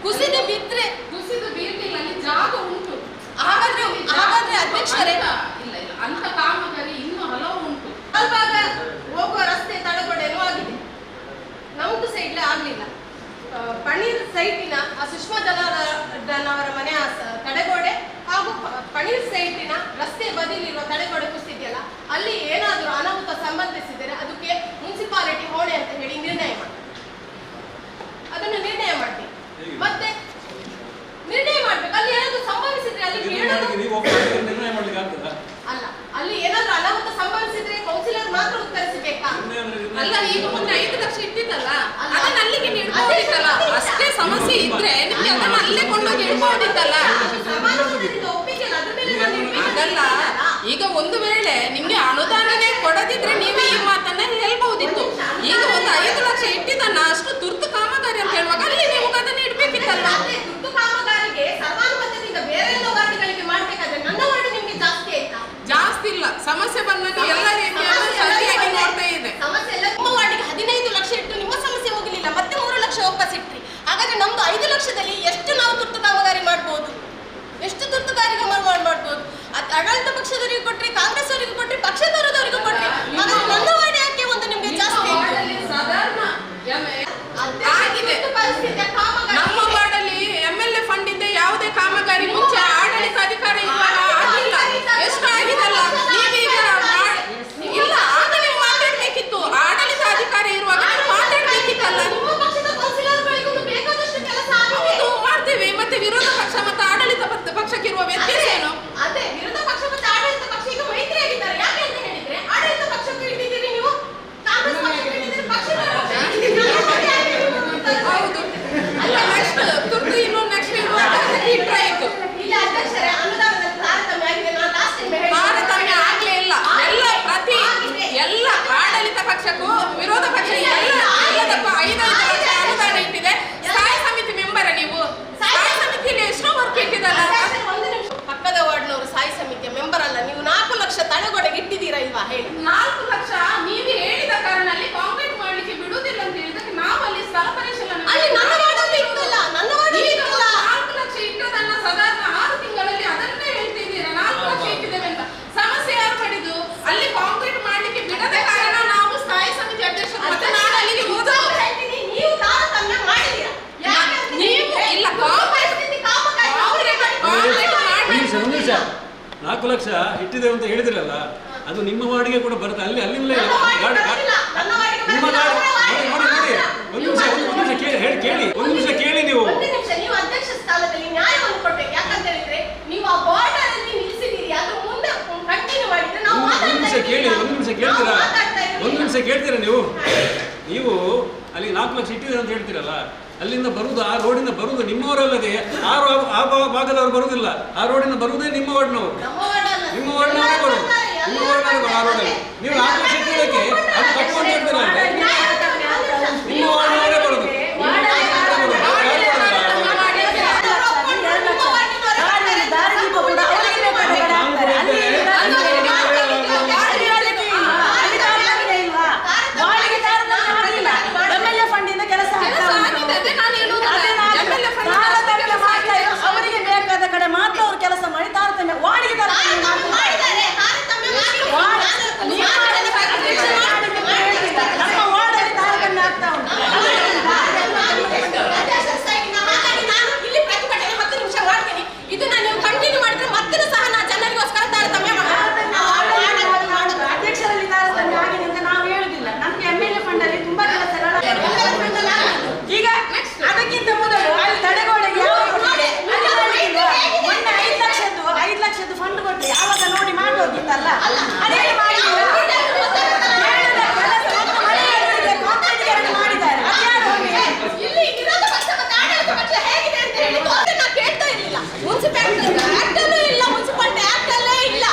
ಕುಸಿದು ಬಿದ್ದರೆ ಕುಸಿದು ಬೀರ್ಲಿಲ್ಲ, ಅಲ್ಲಿ ಜಾಗ ಉಂಟು. ಹಾಗಾದ್ರೆ ಅಧ್ಯಕ್ಷರೇ ಇಲ್ಲ ಅಂತ ಕಾಮಗಾರಿ ಇನ್ನೂ ಹಲವು ಉಂಟು. ಅಲ್ವಾಗ ಹೋಗುವ ರಸ್ತೆ ತಡೆಗೋಡೆನೂ ಆಗಿದೆ, ನಮ್ದು ಸೈಡ್ಲೆ ಆಗ್ಲಿಲ್ಲ. ಪಣೀರ್ ಸೈಟಿನ ಸುಷ್ಮಾ ಜನಾರ್ದನ್ ಅವರ ಮನೆಯ ತಡೆಗೋಡೆ ಹಾಗೂ ಪಣೀರ್ ಸೈಟಿನ ರಸ್ತೆ ಬದಿಲಿರುವ ತಡೆಗೋಡೆ ಕುಸಿದೆಯಲ್ಲ, ಅಲ್ಲಿ ಏನಾದರೂ ಅನಾಹುತ ಸಂಬಂಧಿಸಿದರೆ ಅದಕ್ಕೆ ಮುನ್ಸಿಪಾಲಿಟಿ ಹೊಣೆ ಅಂತ ಹೇಳಿ ನಿರ್ಣಯ ಮಾಡಿ, ಅದನ್ನು ನಿರ್ಣಯ ಮಾಡಿ ಮತ್ತೆ ನಿರ್ಣಯ ಮಾಡ್ಬೇಕು. ಅಲ್ಲಿ ಏನಾದರೂ ಸಂಭವಿಸಿದ್ರೆ ಅಲ್ಲಿ ಅಲ್ಲ, ಅಲ್ಲಿ ಏನಾದರೂ ಅನಾಹುತ ಸಂಭವಿಸಿದ್ರೆ ಕೌನ್ಸಿಲರ್ ಮಾತ್ರ ಉತ್ತರಿಸಬೇಕಾ? ಅಲ್ಲ, ಈಗ ಮುಂದೆ 5 ಲಕ್ಷ ಇಟ್ಟಿದ್ದಲ್ಲ, ಅದನ್ನ ಅಲ್ಲಿಗೆ ಇಡ್ಬೋದಿತ್ತಲ್ಲ. ಅಷ್ಟೇ ಸಮಸ್ಯೆ ಇದ್ರೆ ನಿಮ್ಗೆ ಅದನ್ನ ಅಲ್ಲೇ ಕೊಂಡೋಗಿ ಇಡ್ಬೋದಿತ್ತಲ್ಲ. ಅದಲ್ಲ, ಈಗ ಒಂದು ವೇಳೆ ನಿಮ್ಗೆ ಅನುದಾನನೇ ಕೊಡದಿದ್ರೆ ನೀವು ಈ ಮಾತನ್ನ ಹೇಳ್ಬಹುದಿತ್ತು. ಈಗ ಒಂದು 5 ಲಕ್ಷ ಇಟ್ಟಿದ್ದನ್ನ ಅಷ್ಟು ತುರ್ತು ಕಾಮಗಾರಿ ಅಂತ ಹೇಳುವಾಗ ಅಲ್ಲಿ ನೀವು ಅದನ್ನ ಇಡ್ಬೇಕಿತ್ತಲ್ಲ. ತುರ್ತು ಕಾಮಗಾರಿಗೆ ಸರ್ವಾನುಮತದಿಂದ ಬೇರೆ ಎಲ್ಲ ವಾರ್ಡ್ಗಳಿಗೆ ಮಾಡ್ಬೇಕಾದ್ರೆ ನನ್ನ ವಾರ್ಡ್ ನಿಮ್ಗೆ ಜಾಸ್ತಿ ಆಯ್ತಾ? ಜಾಸ್ತಿ ಇಲ್ಲ, ಸಮಸ್ಯೆ ಬಂದಾಗ ಎಲ್ಲ ರೀತಿಯಾಗಿ ಸರಿಯಾಗಿ ನೋಡ್ತಾ ಇದೆ. ಸಮಸ್ಯೆ ಎಲ್ಲ ನಿಮ್ಮ ವಾರ್ಡಿಗೆ 15 ಲಕ್ಷ ಇಟ್ಟು ನಿಮ್ಮ ಸಮಸ್ಯೆ ಹೋಗಲಿಲ್ಲ, ಮತ್ತೆ 3 ಲಕ್ಷ ವಾಪಸ್ ಇಟ್ರಿ. ಹಾಗಾದ್ರೆ ನಮ್ದು 5 ಲಕ್ಷದಲ್ಲಿ ಎಷ್ಟು ನಾವು ತುರ್ತು ಕಾಮಗಾರಿ ಮಾಡ್ಬೋದು? ಎಷ್ಟು ತುರ್ತು ಕಾಮಗಾರಿ ಮಾಡ್ಬೋದು? ಆಡಳಿತ ಪಕ್ಷದವರಿಗೆ ಕೊಟ್ರಿ, ಕಾಂಗ್ರೆಸ್ ಅವರಿಗೆ ಕೊಟ್ರಿ, ಪಕ್ಷದವರದವರಿಗೂ ಕೊಟ್ರಿ. ಹಾಗಾದ್ರೆ ನನ್ನ ವಾರ್ಡ್ ಯಾಕೆ ಒಂದು ನಿಮ್ಗೆ ಜಾಸ್ತಿ ಸಾಧಾರಣ ಆಗಿದೆ. ನಮ್ಮ ವಾರ್ಡಲ್ಲಿ MLA ಫಂಡ್ ಇಂದ ಯಾವುದೇ ಕಾಮಗಾರಿ ಮುಂಚೆ ಆಡಳಿತ ಅಧಿಕಾರಿ ಆಗಿಲ್ಲ. ಎಷ್ಟು ಆಗಿದಲ್ಲ, ನೀವೀಗ ಇಲ್ಲ, ಆಗ ನೀವು ಮಾತಾಡ್ಬೇಕಿತ್ತು. ಆಡಳಿತ ಅಧಿಕಾರಿ ಇರುವಾಗ ನೀವು ಮಾತಾಡ್ಬೇಕಿತ್ತಲ್ಲ. ನಿಮ್ಮ ಪಕ್ಷದ ಕೌನ್ಸಿಲರ್ಗಳಿಗೂ ಬೇಕಾದಷ್ಟು ಕೆಲಸ ಆಗಿದೆ. ಹೌದು, ಮಾಡ್ತೇವೆ. ಮತ್ತೆ ವಿರೋಧ ಪಕ್ಷ 4 ಲಕ್ಷ ಇಟ್ಟಿದ್ದೇವೆ ಅಂತ ಹೇಳಿದ್ರಲ್ಲ, ಅದು ನಿಮ್ಮ ವಾರ್ಡಿಗೆ ಕೂಡ ಬರುತ್ತೆ. ಅಲ್ಲಿಂದಲೇ ನಿಮ್ಮ ಒಂದು ನಿಮಿಷ ಕೇಳಿ ನೀವು. ನೀವು ಅಧ್ಯಕ್ಷ ಸ್ಥಾನದಲ್ಲಿ ನ್ಯಾಯವನ್ನು ಕೊಡ್ಬೇಕು. ಯಾಕಂತ ಹೇಳಿದ್ರೆ ನೀವು ಆ ಬಾರ್ಡರ್ ಅಲ್ಲಿ ನಿಲ್ಲಿಸಿದ್ದೀರಿ, ಅದು ಮುಂದೆ ಕಂಟಿನ್ಯೂ ಮಾಡಿದ್ರೆ ನಾವು ಒಂದು ನಿಮಿಷ ಕೇಳ್ತೀರಾ ನೀವು ಅಲ್ಲಿ 4 ಲಕ್ಷ ಇಟ್ಟಿದ್ದೀರ ಅಂತ ಹೇಳ್ತೀರಲ್ಲ, ಅಲ್ಲಿಂದ ಬರುವುದು, ಆ ರೋಡಿಂದ ಬರುವುದು ನಿಮ್ಮವರಲ್ಲದೆ ಆ ಭಾಗದವರು ಬರುವುದಿಲ್ಲ. ಆ ರೋಡಿಂದ ಬರುವುದೇ ನಿಮ್ಮ ವಾರ್ಡ್ನವರು, ನಿಮ್ಮ ವಾರ್ಡ್ನವರೇ ಬರುವುದು, ನಿಮ್ಮ ವಾರ್ಡ್ನವರು ಆ ರೋಡಲ್ಲಿ. ನೀವು 4 ಲಕ್ಷ ಇಟ್ಟಿದ್ದಕ್ಕೆ ಅದು ತಪ್ಪು ಅಂತ ಹೇಳ್ತೀರ, ನಿಮ್ಮ ವಾರ್ಡ್ನವರೇ ಬರುವುದು. ಅವರಿಗೆ ಬೇಕಾದ ಕಡೆ ಮಾತ್ರ ಅವರು ಕೆಲಸ ಮಾಡಿ ತಾರತಮ್ಯ ವಾರ್ಡಿಗೆ ನಮ್ಮ ವಾರ್ಡಲ್ಲಿ ತಾರತಮ್ಯ ಆಗ್ತಾ ಉಂಟು. ಇದನ್ನ ನೀವು ಕಂಟಿನ್ಯೂ ಮಾಡಿದ್ರೆ ಮತ್ತೆ ಸಹ ನಾ ಜನರಿಗೋಸ್ಕರ ತಾರತಮ್ಯ ಅಧ್ಯಕ್ಷರಲ್ಲಿ ತಾರತಮ್ಯ ಆಗಿದೆ ಅಂತ ನಾವು ಹೇಳುದಿಲ್ಲ. ನಮ್ಗೆ MLA ಫಂಡ್ ಅಲ್ಲಿ ತುಂಬಾ ಕೆಲಸಗಳು ಈಗ ಅದಕ್ಕಿಂತ ಮೊದಲು ಅಲ್ಲಿ ತಡೆಗೋಡೆಗೆ ಮೊನ್ನೆ 5 ಲಕ್ಷದ್ದು ಫಂಡ್ ಕೊಟ್ಟು ಯಾವಾಗ ನೋಡಿ ಮಾಡ್ಬೋದಿತ್ತಲ್ಲ, ಅದೇ ಮಾಡಿದ್ದಾರೆ. ಇಲ್ಲಿ ವಿರೋಧ ಪಕ್ಷ ಮತ್ತು ಆಡಳಿತ ಪಕ್ಷ ಹೇಗಿದೆ ಅಂತ ಹೇಳಿ ನಾ ಕೇಳ್ತಾ ಇರ್ಲಿಲ್ಲ. ಮುನ್ಸಿಪಾಲಿಟಿ ಆಕ್ಟ್ ಅಲ್ಲೂ ಇಲ್ಲ, ಮುನ್ಸಿಪಾಲಿಟಿ ಆಕ್ಟ್ ಅಲ್ಲೇ ಇಲ್ಲ.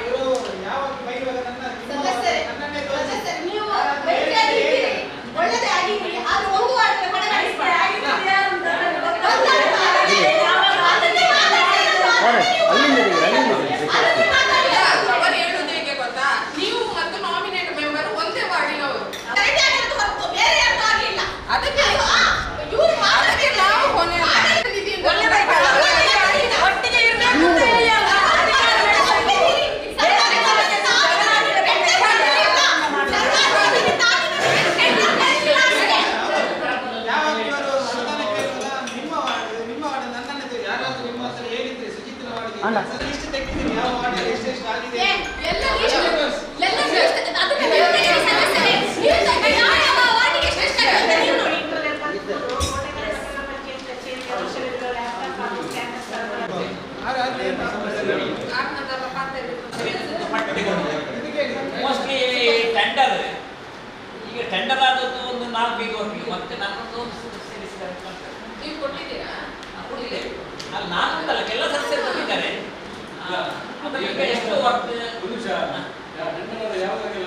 ಇವರು ಯಾವಾಗ ಬೈಯುವಾಗ ನೀವು ಒಳ್ಳೆದೇ ಆಗಿರಿ, ಆದ್ರೆ ಒಂದು ವಾರ್ಡ್ ಕಡೆ ಅವರು ಹೇಳುವುದು ಹೇಗೆ ಗೊತ್ತಾ, ನೀವು ಮತ್ತು ನಾಮಿನೇಟ್ ಮೆಂಬರ್ ಒಂದೇ ವಾರ್ಡಿನವರು, ಬೇರೆ ಯಾರು ಆಗಲಿಲ್ಲ. ಅದಕ್ಕೆ ಇವರು ಮಾತ್ರಕ್ಕೆ ನಾವು ಹೊಣೆ ಒಟ್ಟಿಗೆ ಇರಬೇಕು ಅಂತ ಹೇಳಿ ಇಷ್ಟು ತೆಗೆದಿದ್ದೀರಿ, ಯಾವ ವಾರ್ಡಲ್ಲಿ ಎಷ್ಟೆಷ್ಟು ಆಗಿದೆ ಮೋಸ್ಟ್ಲಿ ಟೆಂಡರ್, ಈಗ ಟೆಂಡರ್ ಆದದ್ದು ಒಂದು 4-5 ವರ್ಷ, ಮತ್ತೆ ನನ್ನೊಂದು ಸೇರಿಸಿದ್ದಾರೆ. ನೀವು ಕೊಟ್ಟಿದ್ದೀರಾ? ಕೊಟ್ಟಿದ್ದೇವೆ. ಅಲ್ಲಿ ನಾನಲ್ಲ, ಎಲ್ಲ ಸದಸ್ಯರು ಕೊಟ್ಟಿದ್ದಾರೆ. ಅದು ಈಗ ಎಷ್ಟು ಯಾವಾಗಲೆಲ್ಲ